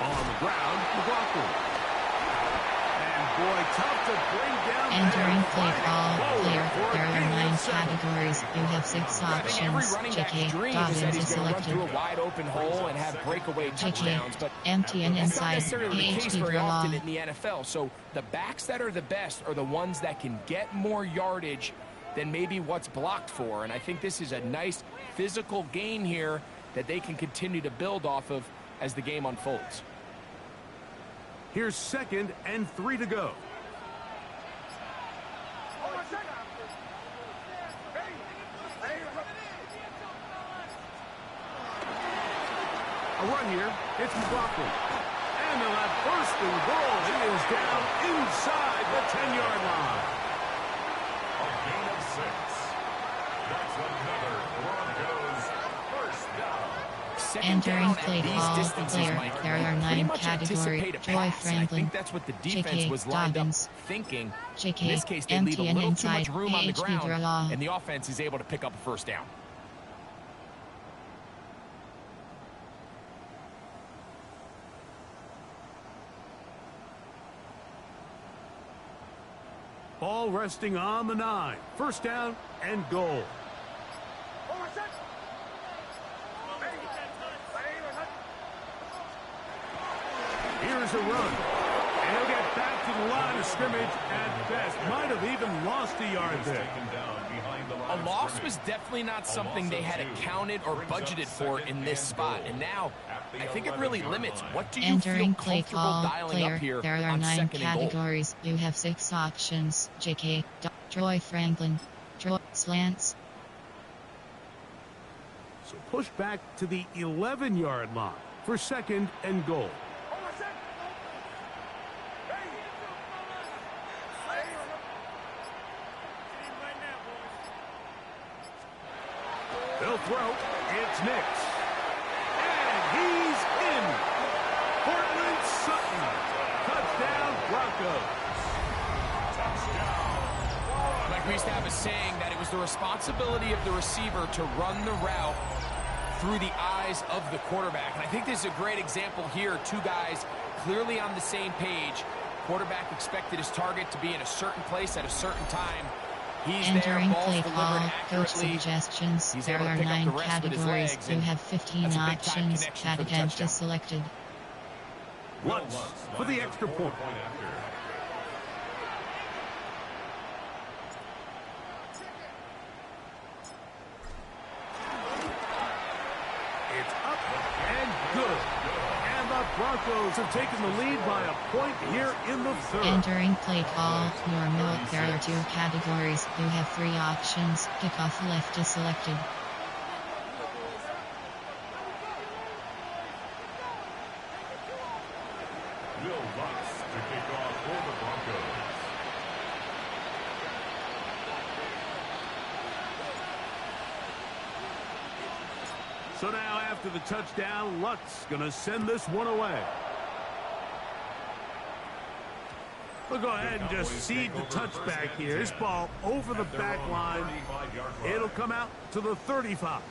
On the ground, McLaughlin. And boy, tough to bring down. Entering there. play call, Whoa, player. for a There are gain 9 Oh, of 7. categories. You have 6 I think every options. running J.K. back's dream is that Doggins he's is going to run selected. through a wide open hole and have breakaway J.K. touchdowns, but empty and that's not inside. necessarily the case AHB very draw. often in the NFL. So the backs that are the best are the ones that can get more yardage than maybe what's blocked for. And I think this is a nice physical gain here that they can continue to build off of as the game unfolds. Here's 2nd and 3 to go. A run here. It's McLaughlin. And they'll have first and goal. He is down inside the 10-yard line. A gain of 6. That's another Broncos first down. Entering play call, player, there are 9 categories. Troy Franklin, I think that's what the defense JK, was lined Dobbins, up thinking. JK, In this case, they leave a MTN little too much inside, room on the AHP ground, draw. and the offense is able to pick up a first down. Ball resting on the 9. First down and goal. Here's a run. And he'll get back to the line of scrimmage at best. Might have even lost a yard there. A loss was definitely not something they had accounted or budgeted for in this spot. And now, I think it really limits what do you Entering feel play comfortable call, dialing player, up here there are on 9 second and goal. categories. You have 6 options. JK, Troy Franklin, Troy slants. So push back to the 11-yard line for second and goal. They'll throw. It's Nix. And he's in. Portland Sutton. Touchdown, Broncos. Like we used to have a saying that it was the responsibility of the receiver to run the route through the eyes of the quarterback. And I think this is a great example here. 2 guys clearly on the same page. Quarterback expected his target to be in a certain place at a certain time. He's Entering there, play ball's call, delivered coach accurately. suggestions. He's There able to are pick up 9 the rest with his categories. legs, You and have 15 that's a big-time options. connection for the Category touchdown. is selected. Lutz for the extra point. It's up and good. And the Broncos have taken the lead by a point here in the third. Entering play call, your milk. There are 2 categories. You have 3 options. Kickoff left is selected. Will Lutz to kick off for the Broncos. So now after the touchdown, Lutz going to send this one away. We'll go ahead and just cede the touchback here. This ball over the back line. It'll come out to the 35.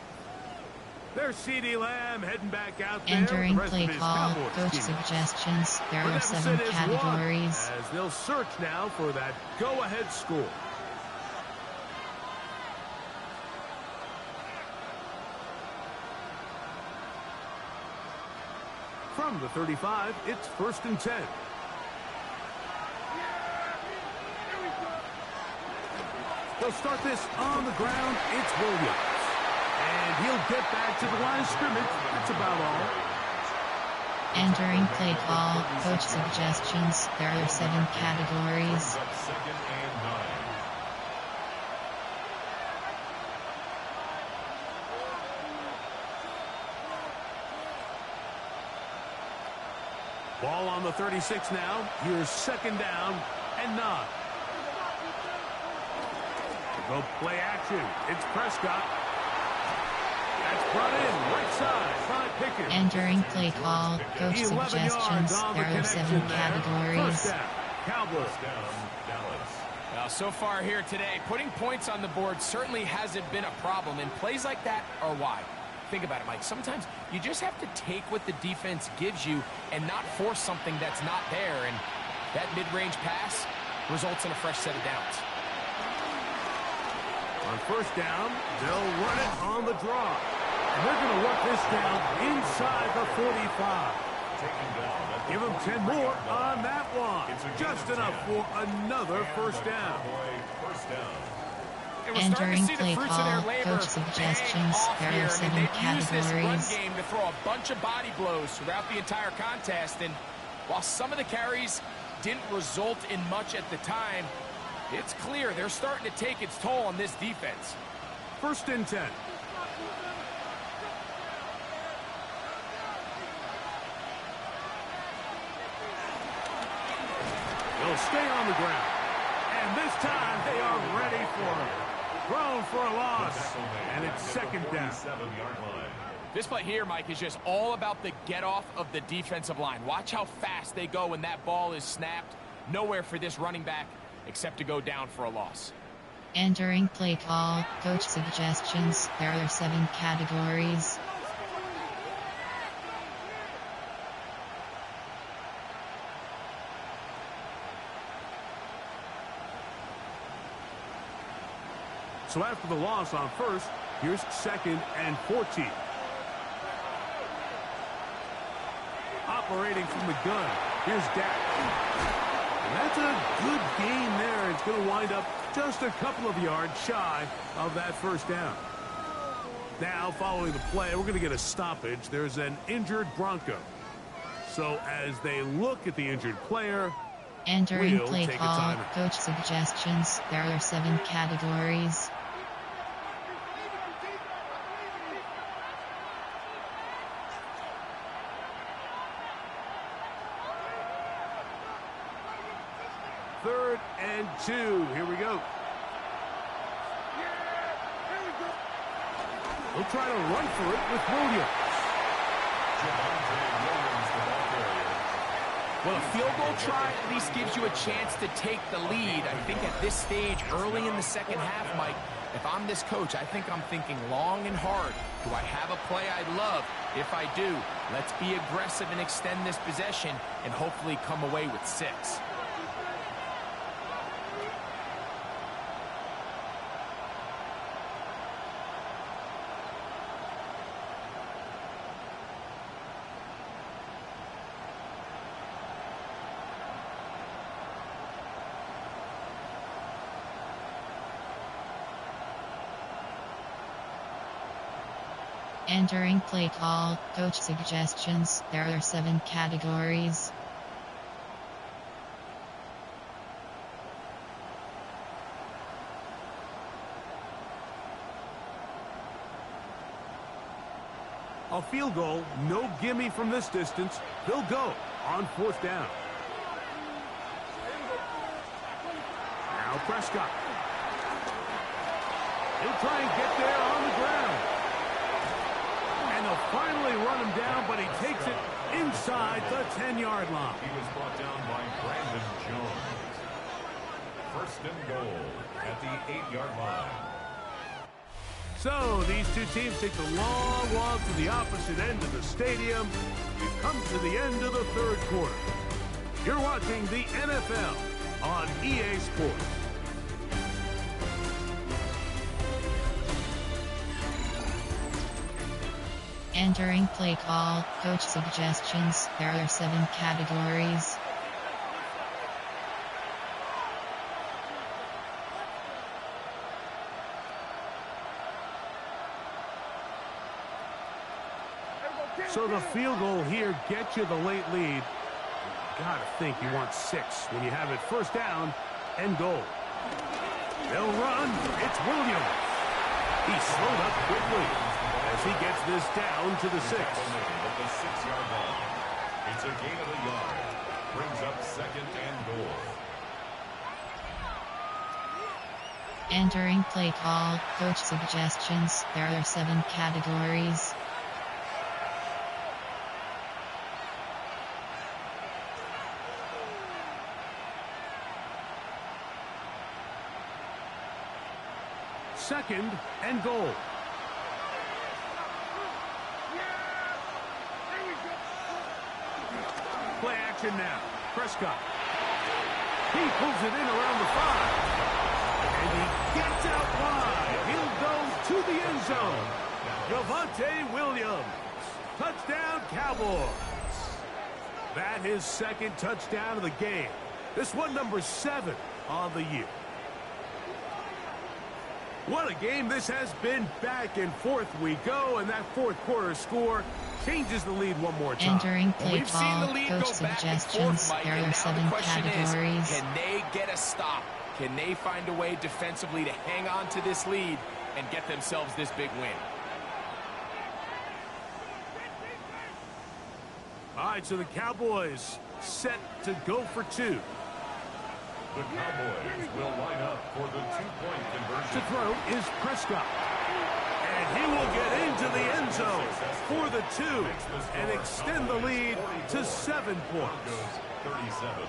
There's C.D. Lamb heading back out there. Entering The rest play of his call, Cowboys coach team. suggestions. There The are 7 deficit is categories. 1 as they'll search now for that go-ahead score. From the 35, it's first and 10. They'll start this on the ground. It's Williams. And he'll get back to the line of scrimmage. That's about all. Entering play call, coach suggestions. There are 7 categories. Second and 9. Ball on the 36 now. Here's second down and 9. Go play action. It's Prescott. That's brought in right side by Pickens. Entering play call, coach 11 suggestions. yards on the There are 7 connection there. categories. First down, Cowboys. Down, Dallas. Now, so far here today, putting points on the board certainly hasn't been a problem, and plays like that are why. Think about it, Mike. Sometimes you just have to take what the defense gives you and not force something that's not there, and that mid-range pass results in a fresh set of downs. On first down, they'll run it on the draw. And they're going to work this down inside the 45. Give them 10 more on that one. Just enough for another first down. And we're starting Entering to see the play fruits of their call, labor coach suggestions. paying off There here. are I 7 mean, they've used this run categories. game to throw a bunch of body blows throughout the entire contest, and while some of the carries didn't result in much at the time, it's clear they're starting to take its toll on this defense. First and 10. will stay on the ground. And this time they are ready for him. Thrown for a loss. And it's second down. This play here, Mike, is just all about the get-off of the defensive line. Watch how fast they go when that ball is snapped. Nowhere for this running back except to go down for a loss. Entering play call, coach suggestions. There are 7 categories. So after the loss on first, here's 2nd and 14. Operating from the gun, here's Dak. And that's a good gain there. It's going to wind up just a couple of yards shy of that first down. Now, following the play, we're going to get a stoppage. There's an injured Bronco. So as they look at the injured player, Entering we'll play take a call, timeout. coach suggestions. There are 7 categories. Third and 2. Here we go. He'll try to run for it with Williams. Well, a field goal try at least gives you a chance to take the lead. I think at this stage, early in the second half, Mike, if I'm this coach, I think I'm thinking long and hard. Do I have a play I love? If I do, let's be aggressive and extend this possession and hopefully come away with 6. Entering play call, coach suggestions. There are 7 categories. A field goal, no gimme from this distance. They'll go on 4th down. Now Prescott. He'll try and get there on the ground. And they'll finally run him down, but he takes it inside the 10-yard line. He was brought down by Brandon Jones. 1st and goal at the 8-yard line. So these two teams take the long walk to the opposite end of the stadium. We've come to the end of the 3rd quarter. You're watching the NFL on EA Sports. Entering play call, coach suggestions. There are 7 categories. So the field goal here gets you the late lead. Gotta think you want 6 when you have it 1st down and goal. They'll run. It's Williams. He slowed up quickly as he gets this down to the 6. At the 6-yard line. It's a gain of a yard. Brings up 2nd and goal. Entering play call, coach suggestions. There are 7 categories. Second and goal. Play action now. Prescott. He pulls it in around the 5. And he gets out wide. He'll go to the end zone. Javonte Williams. Touchdown, Cowboys. That his 2nd touchdown of the game. This one number 7 on the year. What a game this has been. Back and forth we go, and that 4th quarter score changes the lead one more time. Entering play We've seen the call, lead coach go back and suggestions. forth, Mike, There and are now 7 the question categories. is, can they get a stop? Can they find a way defensively to hang on to this lead and get themselves this big win? All right, so the Cowboys set to go for 2. The Cowboys will line up for the two-point conversion. To throw is Prescott. And he will get into the end zone for the 2 and extend the lead to 7 points. 37.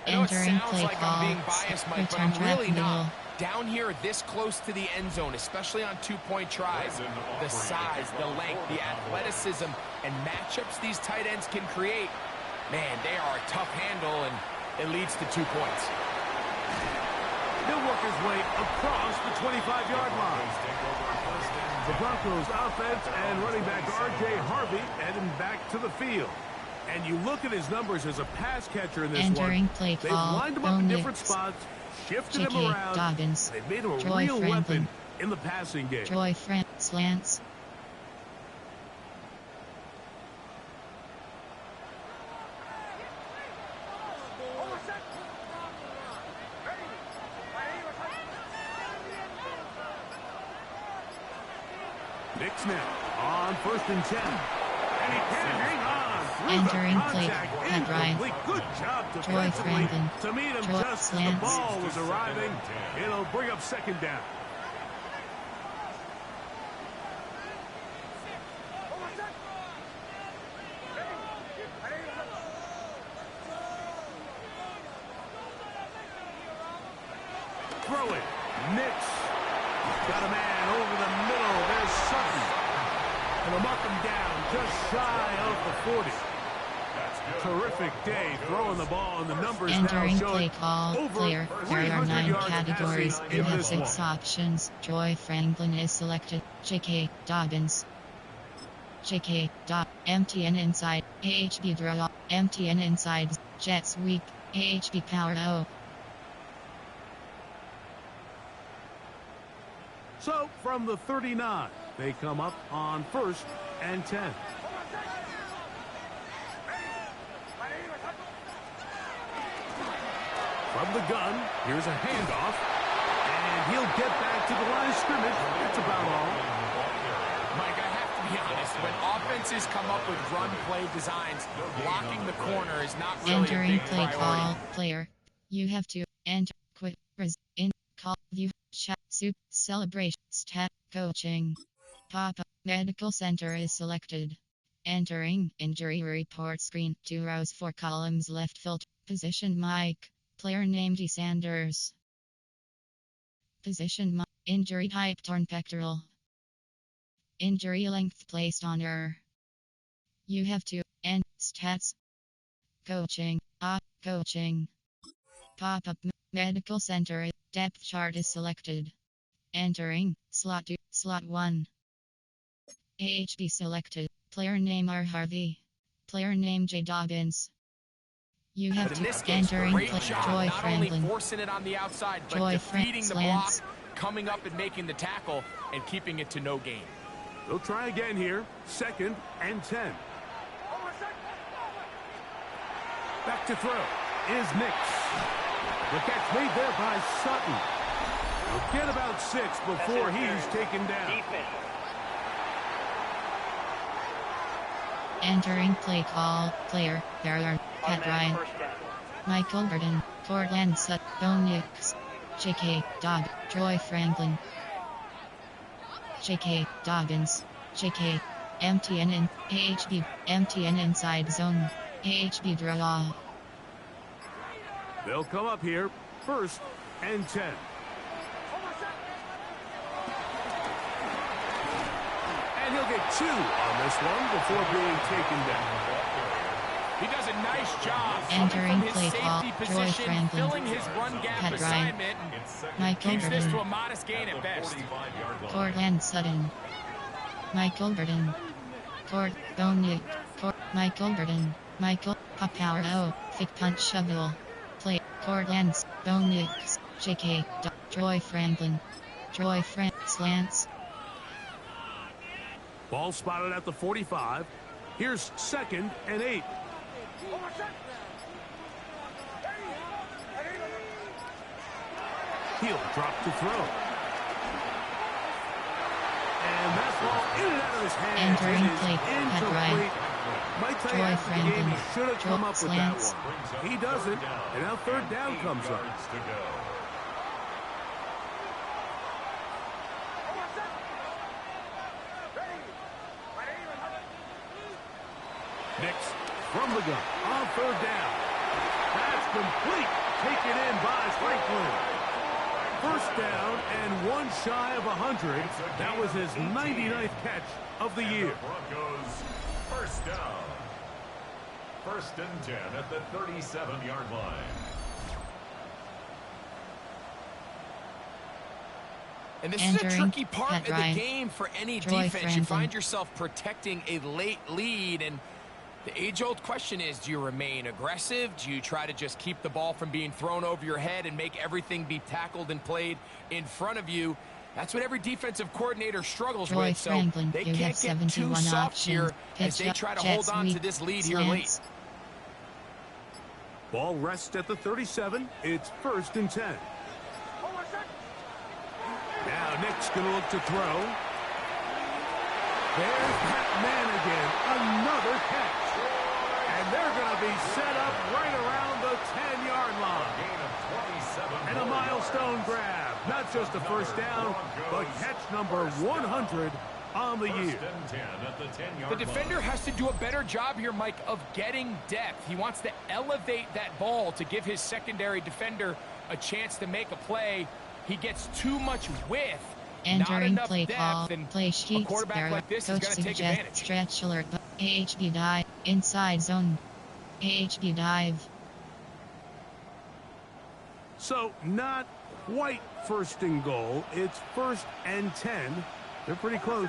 I know it Entering sounds play like call. I'm being biased, Mike, but Return I'm track really middle. not. Down here this close to the end zone, especially on two-point tries, the size, the length, the athleticism, and matchups these tight ends can create, man, they are a tough handle, and it leads to 2 points. He'll work his way across the 25-yard line. The Broncos offense and running back R.J. Harvey heading back to the field. And you look at his numbers as a pass catcher in this Entering one. play They've call. lined him up in different Bonix. spots, shifted him J.K. around. Dobbins. They've made him a Troy real Franklin. weapon in the passing game. Troy Slants. Knicks now on 1st and 10. And he can hang on through Entering the play, contact. Pat Ryan. Incomplete. Good job Troy defensively Franklin. to meet him Troy just as the Slants. ball was arriving. It'll bring up 2nd down. Throw it. Knicks. Got a man over the middle. There's Sutton. And they'll mark him down just shy of the 40. Terrific day throwing the ball, and the numbers Entering now play showing call. over Player. There are 300 9 yards categories. passing You in have this 6 one. options. Troy Franklin is selected. J.K. Dobbins. J.K. MTN inside. AHB draw. MTN inside. Jets weak. AHB power O. So from the 39, they come up on 1st and 10. From the gun, here's a handoff, and he'll get back to the line of scrimmage. That's about all. Mike, I have to be honest, when offenses come up with run play designs, blocking the corner is not really a Entering big play priority. call. Player. You have to enter. Quit. In. Call. View. Chat. Soup. Celebration. Stat. Coaching. Pop-up. Medical center is selected. Entering. Injury report screen. 2 rows 4 columns left filter. Position Mike. Player name D. Sanders. Position Mike. Injury type torn pectoral. Injury length placed on error. You have to end stats. Coaching. Coaching. Pop-up medical center. Depth chart is selected. Entering slot 2, slot 1. AHB selected. Player name R. Harvey. Player name J. Dobbins. You have But in to this case, entering great play job, Troy not only Franklin. forcing it on the outside, but Troy defeating the block, Slants. coming up and making the tackle, and keeping it to no gain. They'll try again here. 2nd and 10. Back to throw is Nix. The catch made there by Sutton. He'll get about 6 before he's taken down. Entering play call. Player. Barrier. Pat Ryan. Michael Burton. Cortland Sut. Bo Nix. J.K. Dobb. Troy Franklin. J.K. Dobbins. J.K. MTN in. AHB. MTN inside zone. AHB draw. They'll come up here. 1st and 10. And he'll get 2 on this one before being taken down. He does a nice job Entering from his play call, safety Troy position, Franklin. filling his run gap Pat Ryan. assignment, and Michael keeps this to a Burton. modest gain at best. Cortland Sutton. Michael Burton. Court. Bo Nix. Michael Burton. Michael. Power O. Thick punch shovel. Play. Cortland. Bo Nix. J.K. Troy Franklin. Slants. Ball spotted at the 45. Here's 2nd and 8. He'll drop to throw. And that ball in and out of his hands. Entering It is play, Pat incomplete. Might tell you Troy after the game Franklin. he should have come up with that Slants. one. He doesn't, and now 3rd down comes up. Nix from the gun on 3rd down. That's complete. Taken in by Franklin. 1st down and 1 shy of 100. That was his 99th catch of the year. Broncos 1st down. 1st and 10 at the 37-yard line. And this is a Entering, tricky part Pat of Ryan. the game for any Troy defense. You Franklin. find yourself protecting a late lead, and the age-old question is, do you remain aggressive? Do you try to just keep the ball from being thrown over your head and make everything be tackled and played in front of you? That's what every defensive coordinator struggles Troy with, so Franklin, they you can't have get too 71 soft here options. as they Pitch try to Jets hold on to weak. this lead here late. Slants. Ball rests at the 37. It's 1st and 10. Now Nick's going to look to throw. There's Pat Mannigan, another catch. And they're going to be set up right around the 10-yard line. And a milestone grab. Not just a 1st down, but catch number 100 on the year. The defender has to do a better job here, Mike, of getting depth. He wants to elevate that ball to give his secondary defender a chance to make a play. He gets too much width, not Entering enough play depth, call. and Play a sheets. quarterback like this is Coach going to take suggests advantage. stretch alert. AHB dive. Inside zone. AHB dive. So not quite 1st and goal. It's 1st and 10. They're pretty close.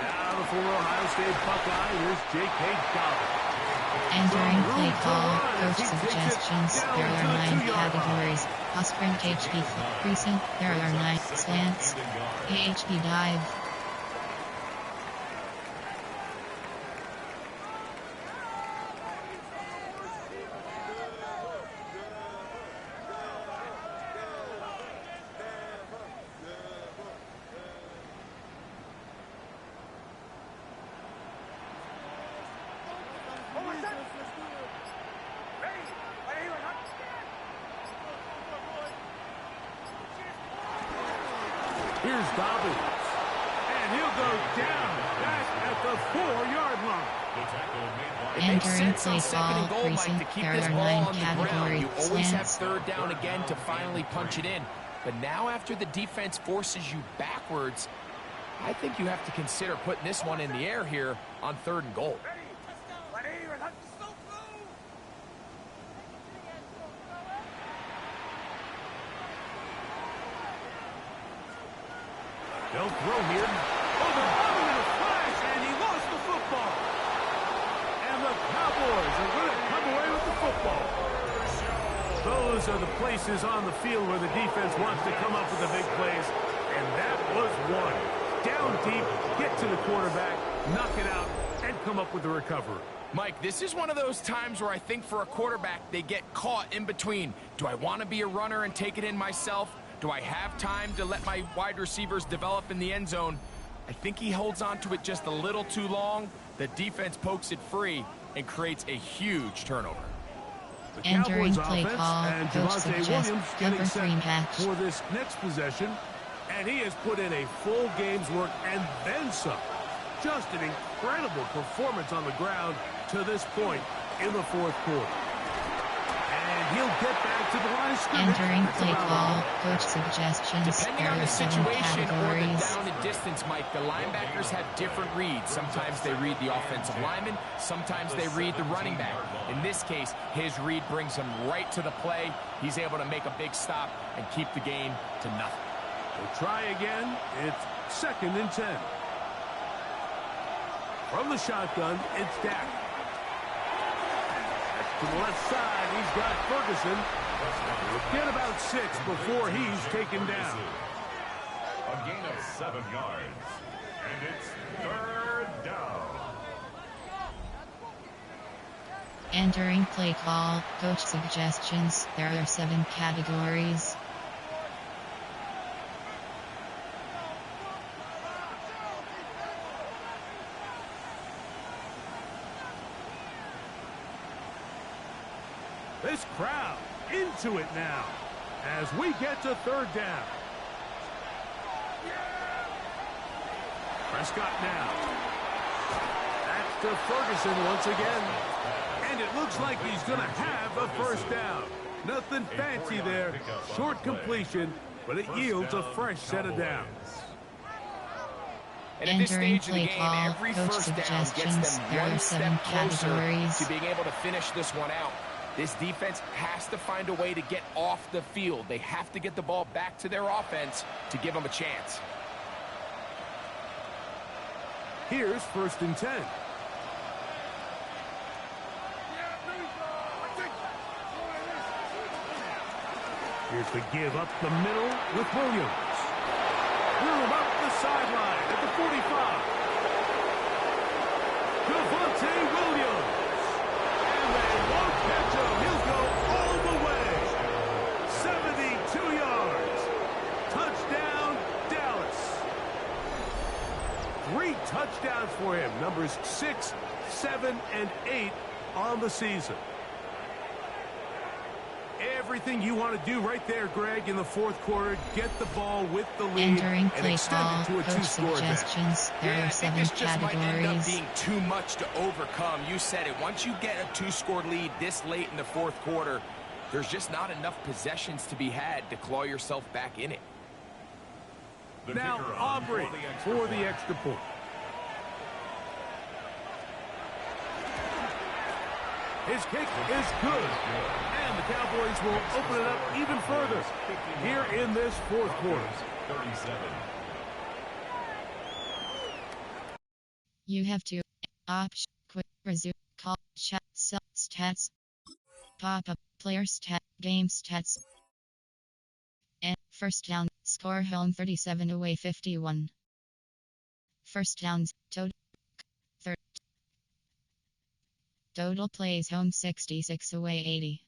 Now the former Ohio State Buckeye. Here's J.K. Dobbins. Entering play call. Coach suggestions. There are 9 categories. Pass sprint HB recent. There are 9 slants. AHB dive. Here's Dobbins. And he'll go down back at the 4-yard line. It makes Entering sense on play 2nd and call. goal, Mike, to Recent. keep There this are ball 9 on the ground. categories. You always have Slants. 3rd down again to finally punch it in. But now after the defense forces you backwards, I think you have to consider putting this one in the air here on 3rd and goal. They'll throw here. Oh, the bottom in a flash, and he lost the football. And the Cowboys are going to come away with the football. Those are the places on the field where the defense wants to come up with the big plays. And that was one. Down deep, get to the quarterback, knock it out, and come up with the recovery. Mike, this is one of those times where I think for a quarterback, they get caught in between. Do I want to be a runner and take it in myself? Do I have time to let my wide receivers develop in the end zone? I think he holds on to it just a little too long. The defense pokes it free and creates a huge turnover. The Entering Cowboys play offense call. and Coach Javonte suggests Williams getting cover set 3 match. for this next possession. And he has put in a full game's work and then some. Just an incredible performance on the ground to this point in the 4th quarter. And he'll get back to the line of scrimmage. Entering That's play about call, all. coach suggestions. Depending There on are the 7 situation or the categories. down and distance, Mike, the linebackers have different reads. Sometimes they read the offensive lineman. Sometimes they read the running back. In this case, his read brings him right to the play. He's able to make a big stop and keep the gain to nothing. We'll try again. It's 2nd and 10. From the shotgun, it's Dak. To the left side, he's got Ferguson. He'll get about 6 before he's taken down. A gain of 7 yards. And it's 3rd down. Entering play call, coach suggestions. There are 7 categories. This crowd into it now as we get to 3rd down. Prescott now. That's to Ferguson once again. And it looks like he's going to have a 1st down. Nothing fancy there. Short completion, but it yields a fresh set of downs. And at this Entering stage of the play game, call, every coach first down gets suggestions. them There are one 7 step closer categories. to being able to finish this one out. This defense has to find a way to get off the field. They have to get the ball back to their offense to give them a chance. Here's 1st and 10. Here's the give up the middle with Williams. Threw him up the sideline at the 45. Devontae Williams. And they won't catch him. He'll go all the way. 72 yards. Touchdown, Dallas. 3 touchdowns for him. Numbers 6, 7, and 8 on the season. Everything you want to do right there, Greg, in the 4th quarter. Get the ball with the lead Entering and play extend call, it to a coach 2-score advantage. suggestions. There Yeah, are I think 7 this just might end up categories. being too much to overcome. You said it. Once you get a 2-score lead this late in the 4th quarter, there's just not enough possessions to be had to claw yourself back in it. The Now kicker on Aubrey for the extra point. His kick is good. And the Cowboys will open it up even further here in this 4th quarter. 37. You have to option quick resume call chat stats pop up player stat game stats and 1st down score home 37 away 51 1st downs total plays home 66 away 80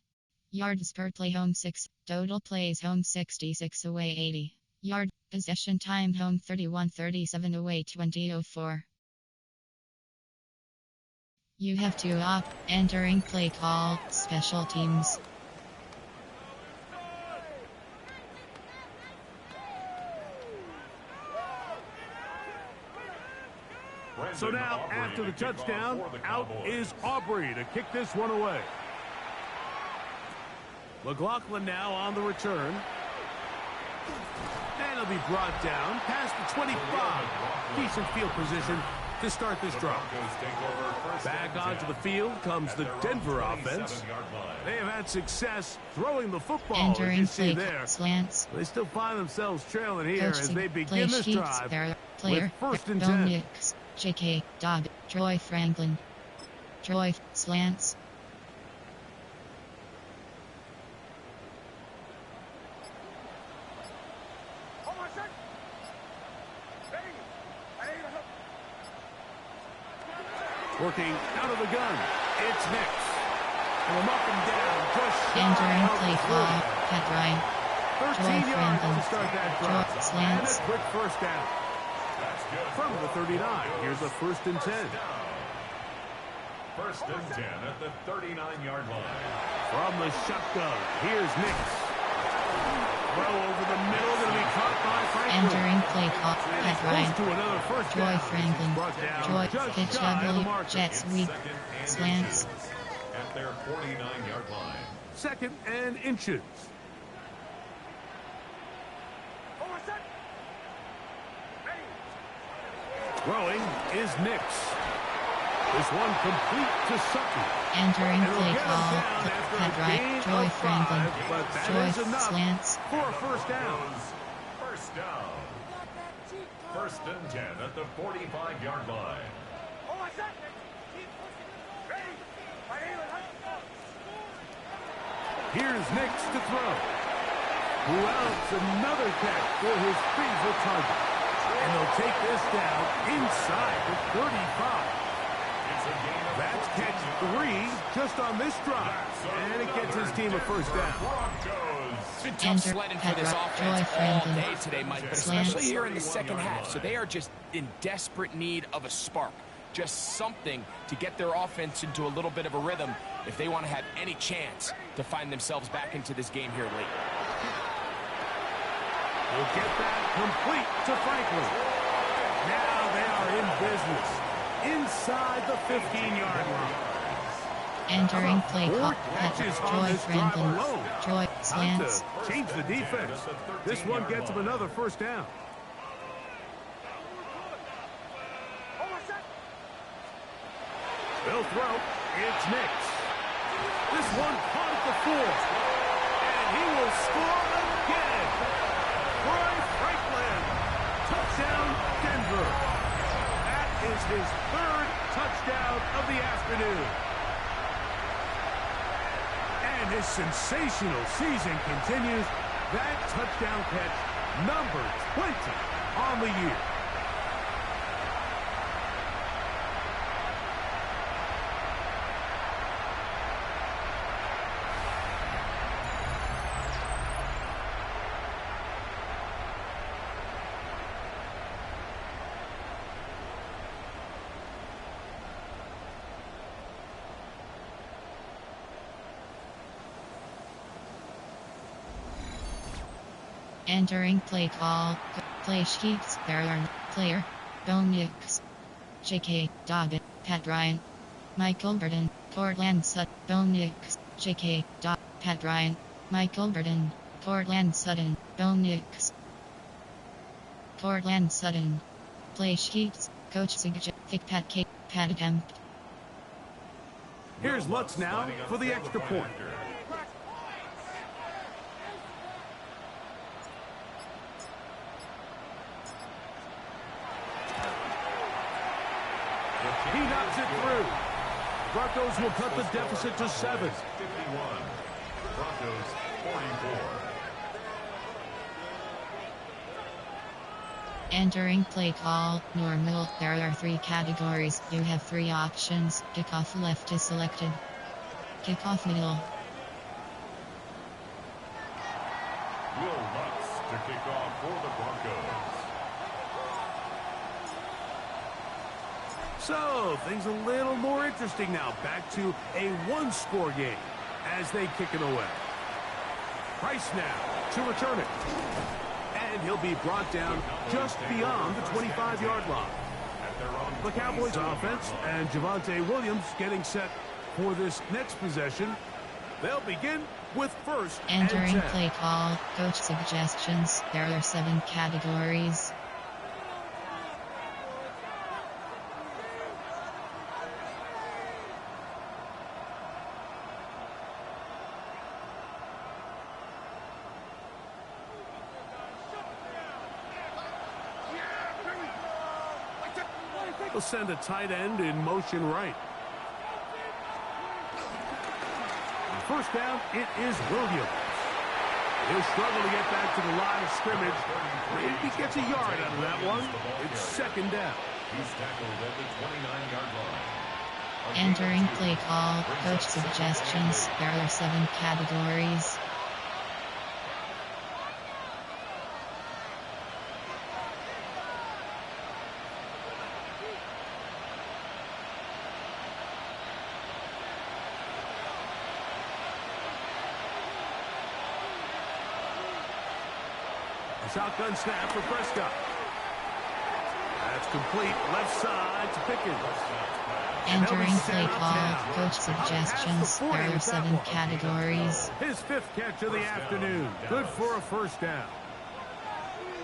yards per play home 6 total plays home 66 away 80 yard possession time home 31-37 away 20-04. You have to opt entering play call special teams. So now, after the touchdown, out is Aubrey to kick this one away. McLaughlin now on the return. And he'll be brought down past the 25. Decent field position to start this drive. Back onto the field comes the Denver offense. They have had success throwing the football, as you Entering see play there. slants. They still find themselves trailing here Coach as they play begin this sheets. drive There player with 1st and Bill 10. Nix, J.K. Dobb, Troy Franklin. Troy slants. Working out of the gun. It's Nix. And him up and down. Just Entering shy of play the call 40. Pat Ryan. 13 Troy yards Franklin. to start that Troy drive. And a slants. quick 1st down. From the 39, here's a 1st and 10. 1st and 10 at the 39-yard line. From the shotgun, here's Nix. Throw over the middle, going to be caught by Franklin. Entering play call And Pat it's Ryan. close to another 1st Troy down. Franklin. Brought down Troy just pitch shy of the W. marker. Jets weak. Second and Slants. 2 at their 49-yard line. 2nd and inches. Throwing is Nix. This one complete to Sutton. Entering And he'll play get him call. down after Head a right. gain Joy of Franklin. 5, but that Joy is enough slants. for a first down. First down. 1st and 10 at the 45-yard line. Here's Nix to throw. Who else? Another catch for his favorite target. And they'll take this down inside the 35. That's catch 3 just on this drive. And it gets his team a first down. It's been tough sledding for this offense all day today, Mike, but especially here in the second half. So they are just in desperate need of a spark. Just something to get their offense into a little bit of a rhythm if they want to have any chance to find themselves back into this game here late. We'll get that complete to Franklin. Now they are in business inside the 15-yard line. Entering play call. Catches on Joy this drive Franklin. alone. Joy Time slants. to change the defense. This one gets him another first down. They'll throw. It's Nix. This one caught at the 4. And he will score again. Troy Franklin. Touchdown, Denver. That is his 3rd touchdown of the afternoon. And his sensational season continues. That touchdown catch, number 20 on the year. Entering play call. Play sheets. Player. Bonix. J.K. Dobbin. Pat Ryan. Michael Burden. Cortland Sutton. Bonix. J.K. Pat Ryan. Michael Burden. Cortland Sutton. Bonix. Cortland Sutton. Play sheets. Coach suggest. Pat K. Pat attempt. Here's Lutz now for the extra point. He knocks it through. Broncos will cut the deficit to 7. 51. Broncos 44. Entering play call. Normal. There are 3 categories. You have 3 options. Kickoff left is selected. Kickoff middle. Will Lutz to kick off for the Broncos. So, things a little more interesting now. Back to a 1-score game as they kick it away. Price now to return it. And he'll be brought down just beyond the 25-yard line. The Cowboys offense and Javonte Williams getting set for this next possession. They'll begin with 1st and 10. Entering play call. Coach suggestions. There are 7 categories. They'll send a tight end in motion right. First down, it is Williams. He'll struggle to get back to the line of scrimmage. If he gets a yard out of that one, it's 2nd down. He's tackled at the 29-yard line. Entering play call. Coach suggestions. There are 7 categories. Shotgun snap for Prescott. That's complete left side to Pickens. Entering play call, coach suggestions, there are 7 categories. His 5th catch of the afternoon. Good for a first down.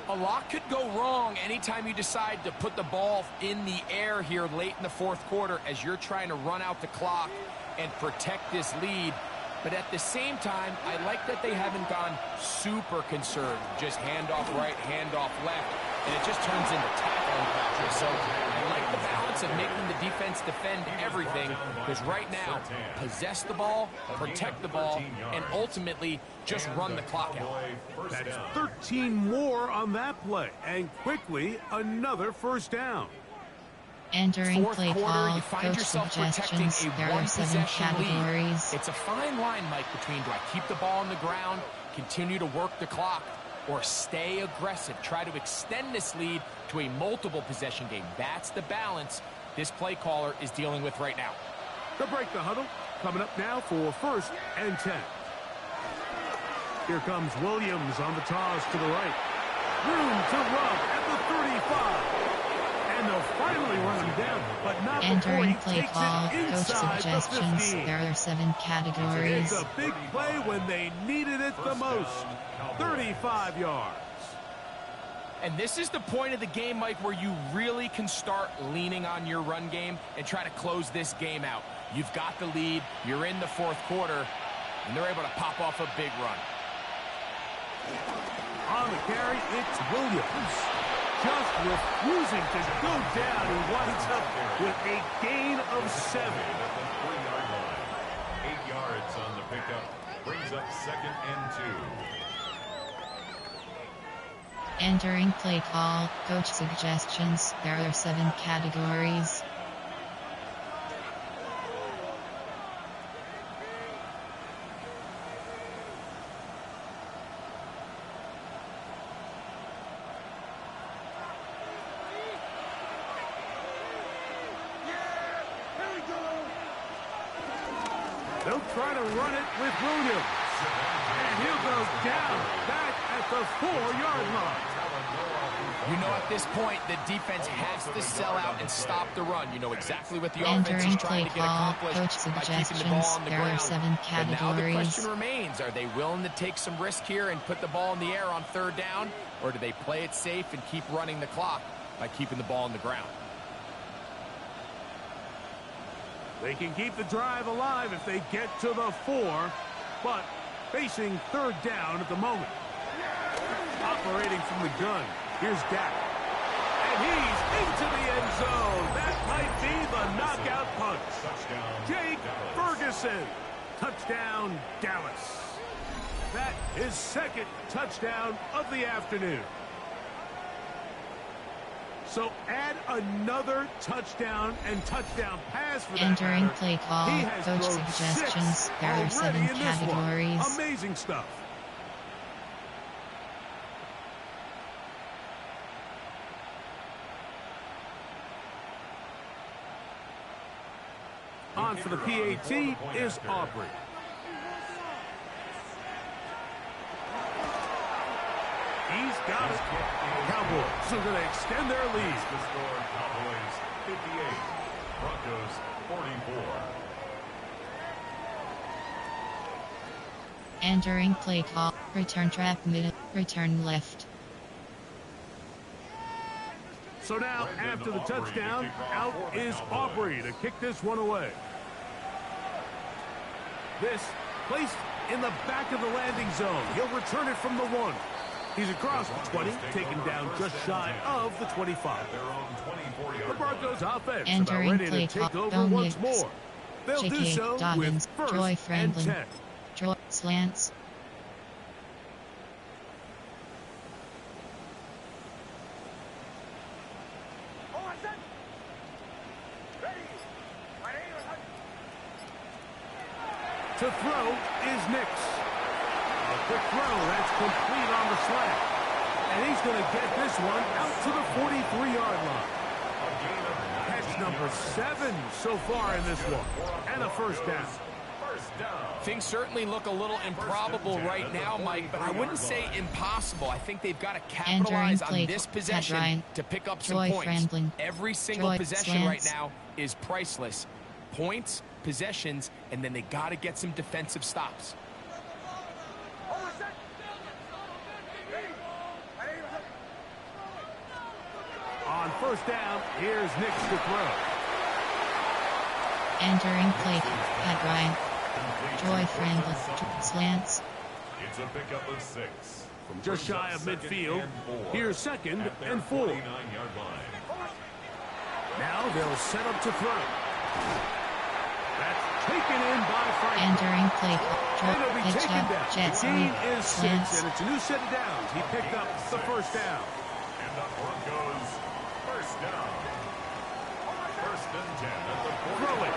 A lot could go wrong anytime you decide to put the ball in the air here late in the 4th quarter as you're trying to run out the clock and protect this lead. But at the same time, I like that they haven't gone super conservative. Just handoff right, handoff left, and it just turns into tackling practice. So I like the balance of making the defense defend everything, because right now, possess the ball, protect the ball, and ultimately just run the clock out. That's 13 more on that play, and quickly another first down. Entering Fourth play quarter, call, you find coach yourself protecting suggestions, a there are 7 one-possession categories. lead. It's a fine line, Mike, between do I keep the ball on the ground, continue to work the clock, or stay aggressive, try to extend this lead to a multiple possession game. That's the balance this play caller is dealing with right now. To break the huddle, coming up now for 1st and 10. Here comes Williams on the toss to the right. Room to run at the 35. And they'll finally run him down, but not before Entering he play takes call, it coach inside the suggestions, 15. there are 7 categories. It's a big play when they needed it the most. 35 yards. And this is the point of the game, Mike, where you really can start leaning on your run game and try to close this game out. You've got the lead, you're in the 4th quarter, and they're able to pop off a big run. On the carry, it's Williams. Just refusing to go down. He winds up with a gain of 7. At the 3-yard line. 8 yards on the pickup. Brings up 2nd and 2. Entering play call, coach suggestions, there are 7 categories. They'll try to run it with Williams. And he'll go down back at the 4-yard line. You know at this point, the defense has to sell out and stop the run. You know exactly what the offense Entering is trying to play get call, accomplished coach by keeping the ball on the there are ground. 7 But now the categories. question remains, are they willing to take some risk here and put the ball in the air on 3rd down? Or do they play it safe and keep running the clock by keeping the ball on the ground? They can keep the drive alive if they get to the 4, but facing 3rd down at the moment. Operating from the gun, here's Dak. And he's into the end zone. That might be the knockout punch. Touchdown, Jake Dallas. Ferguson. Touchdown, Dallas. That is 2nd touchdown of the afternoon. So add another touchdown and touchdown pass for that Entering matter. play call, He has coach thrown suggestions, 6 there are already 7 in this one. categories. Amazing stuff. On for the PAT is Aubrey. He's got it. Cowboys are going to extend their lead. The score, Cowboys 58, Broncos 44. Entering play call, return trap middle, return left. So now, after the touchdown, out is Aubrey to kick this one away. This placed in the back of the landing zone. He'll return it from the 1. He's across the 20, taken down just shy of the 25. The Broncos offense about ready to take over once more. They'll do so with 1st and 10. Troy slants. To throw is Nix. A quick throw, that's complete on the slant. And he's going to get this one out to the 43-yard line. Catch number 7 so far in this one. And a first down. first down. Things certainly look a little improbable right now, Mike, but I wouldn't say impossible. I think they've got to capitalize on this possession to pick up some points. Every single possession right now is priceless. Points, possessions, and then they got to get some defensive stops. On first down, here's Nix to throw. Entering play, Pat Ryan. Joy Franklin, slants. It's a pickup of 6. From just shy of midfield, here's second and 4. 49-yard line. Now they'll set up to throw. That's taken in by Franklin. Entering play, It'll be pitch taken up, down. Jets The gain lead, is 6, slants. and it's a new set of downs. He picked up the first down. And the Broncos first down. First and 10 at the 40. Throw it.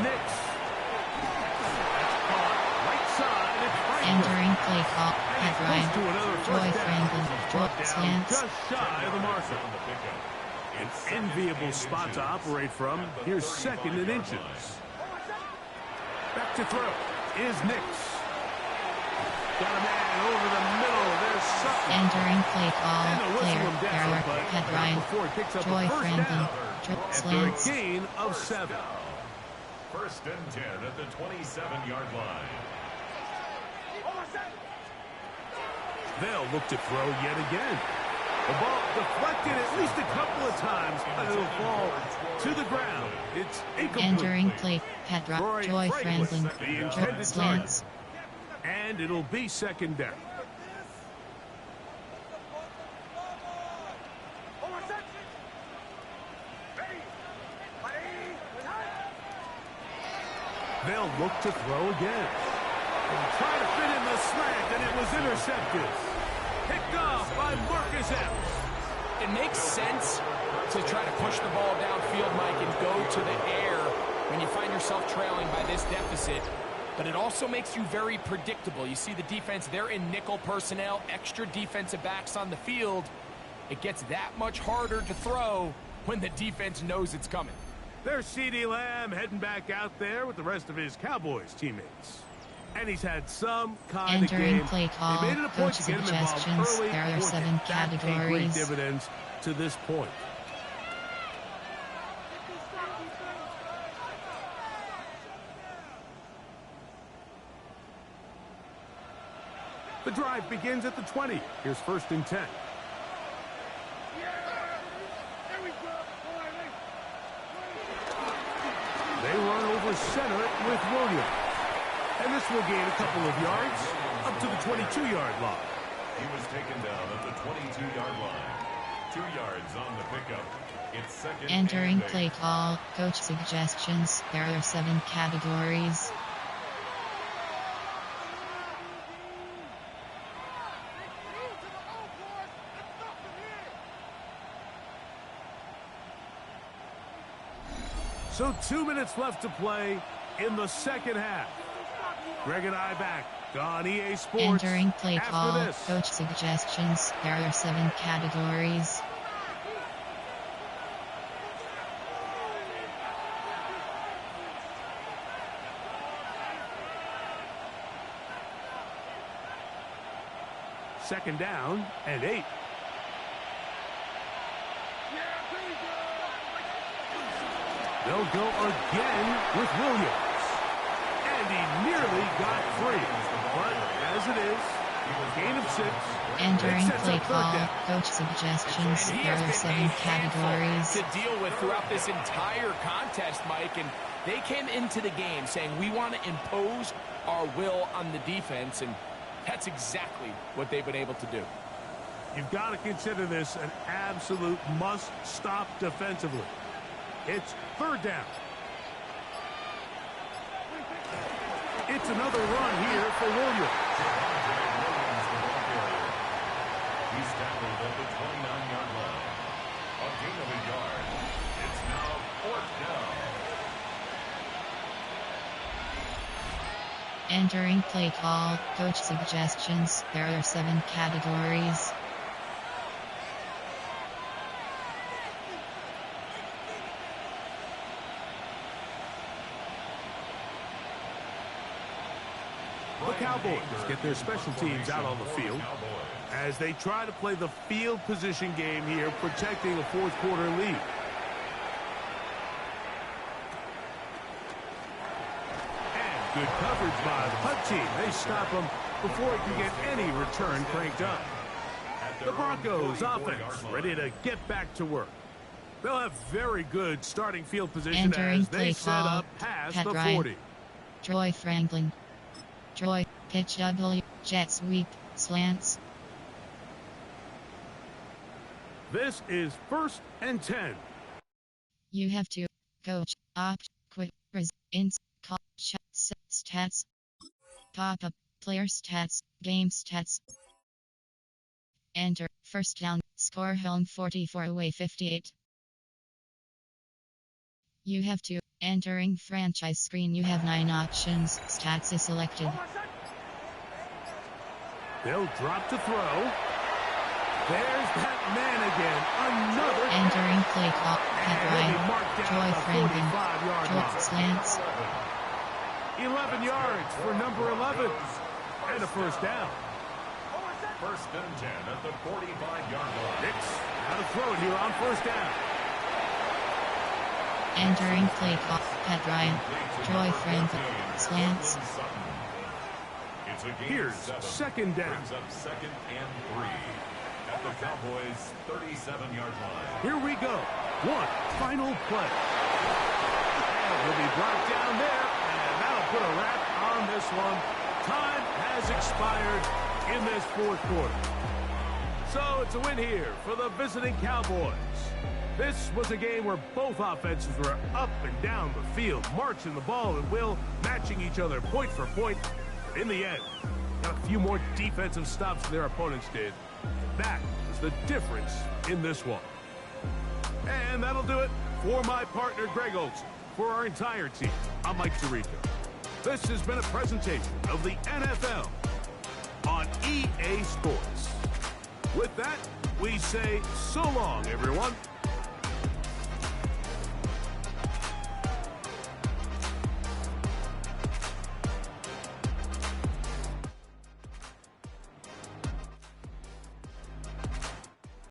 Nix. That's caught. Right side. It's Franklin. Entering play call, And Pat it's close Ryan. to another Joy first down. Franklin, Brought down slants. just shy of the marker. On the pickup. An enviable spot to operate from. Here's second and inches. Back to throw is Nix. Got a man over the middle. There's Sutton. Entering play call, And they'll whistle player, him down, error, but Pat not Ryan. before he picks up Joy the first Franklin, down. After a slants. gain of 7. First and 10 at the 27-yard line. They'll look to throw yet again. The ball deflected at least a couple of times, and it'll fall to the ground. It's incomplete. Entering play, Pat Ryan. Joy Franklin, the intended slants. target. And it'll be second down. They'll look to throw again. And try to fit in the slant, and it was intercepted. Picked off by Marcus Epps. It makes sense to try to push the ball downfield, Mike, and go to the air when you find yourself trailing by this deficit. But it also makes you very predictable. You see the defense, they're in nickel personnel, extra defensive backs on the field. It gets that much harder to throw when the defense knows it's coming. There's CeeDee Lamb heading back out there with the rest of his Cowboys teammates. And he's had some kind Entering of game. play call, They made it a point coach to get him involved suggestions. early. There are Boy, 7 that paid great categories. dividends to this point. The drive begins at the 20. Here's first and 10. They run over center with Williams. And this will gain a couple of yards up to the 22-yard line. He was taken down at the 22-yard line. 2 yards on the pickup. It's second Entering and 8. play call, coach suggestions. There are 7 categories. So 2 minutes left to play in the second half. Greg and I back on EA Sports. Entering play after call, this. coach suggestions. There are 7 categories. Second down and 8. They'll go again with Williams. And he nearly got free. But as it is, gain of 6. Entering It sets play up third call, down. coach suggestions. And he There has are been 7 a handful categories. to deal with throughout this entire contest, Mike. And they came into the game saying, we want to impose our will on the defense. And that's exactly what they've been able to do. You've got to consider this an absolute must-stop defensively. It's third down. It's another run here for Williams. He's tackled at the 29-yard line. A gain of a yard. It's now fourth down. Entering play call, coach suggestions. There are 7 categories. The Cowboys get their special teams out on the field as they try to play the field position game here, protecting a fourth quarter lead. And good coverage by the punt team. They stop him before he can get any return cranked up. The Broncos offense ready to get back to work. They'll have very good starting field position Entering as they play set call. up past Pat the Ryan. 40. Troy Franklin. Troy, pitch W, jet sweep, slants. This is 1st and 10. You have to coach, opt, quit, ins, call, stats, pop up, player stats, game stats. Enter, first down, score home 44 away 58. You have to, entering franchise screen, you have 9 options, stats is selected. They'll drop to throw. There's that man again. Another. Entering play call, Pat And he'll be Ryan, marked down Troy at the Franklin, 45-yard Troy line. slants. 11 yards for number 11. And a first down. 1st and 10 at the 45-yard line. Nix out of throw it here on first down. Entering play call, Pat Ryan, Troy Franklin, slants. It's a game Here's 7. second down. Brings up 2nd and 3 at the Cowboys' 37-yard line. Here we go. One final play. And will be brought down there, and that'll put a wrap on this one. Time has expired in this fourth quarter. So it's a win here for the visiting Cowboys. This was a game where both offenses were up and down the field, marching the ball and will, matching each other point for point. In the end, got a few more defensive stops than their opponents did. That is the difference in this one. And that'll do it for my partner, Greg Olson. For our entire team, I'm Mike Tirico. This has been a presentation of the NFL on EA Sports. With that, we say so long, everyone.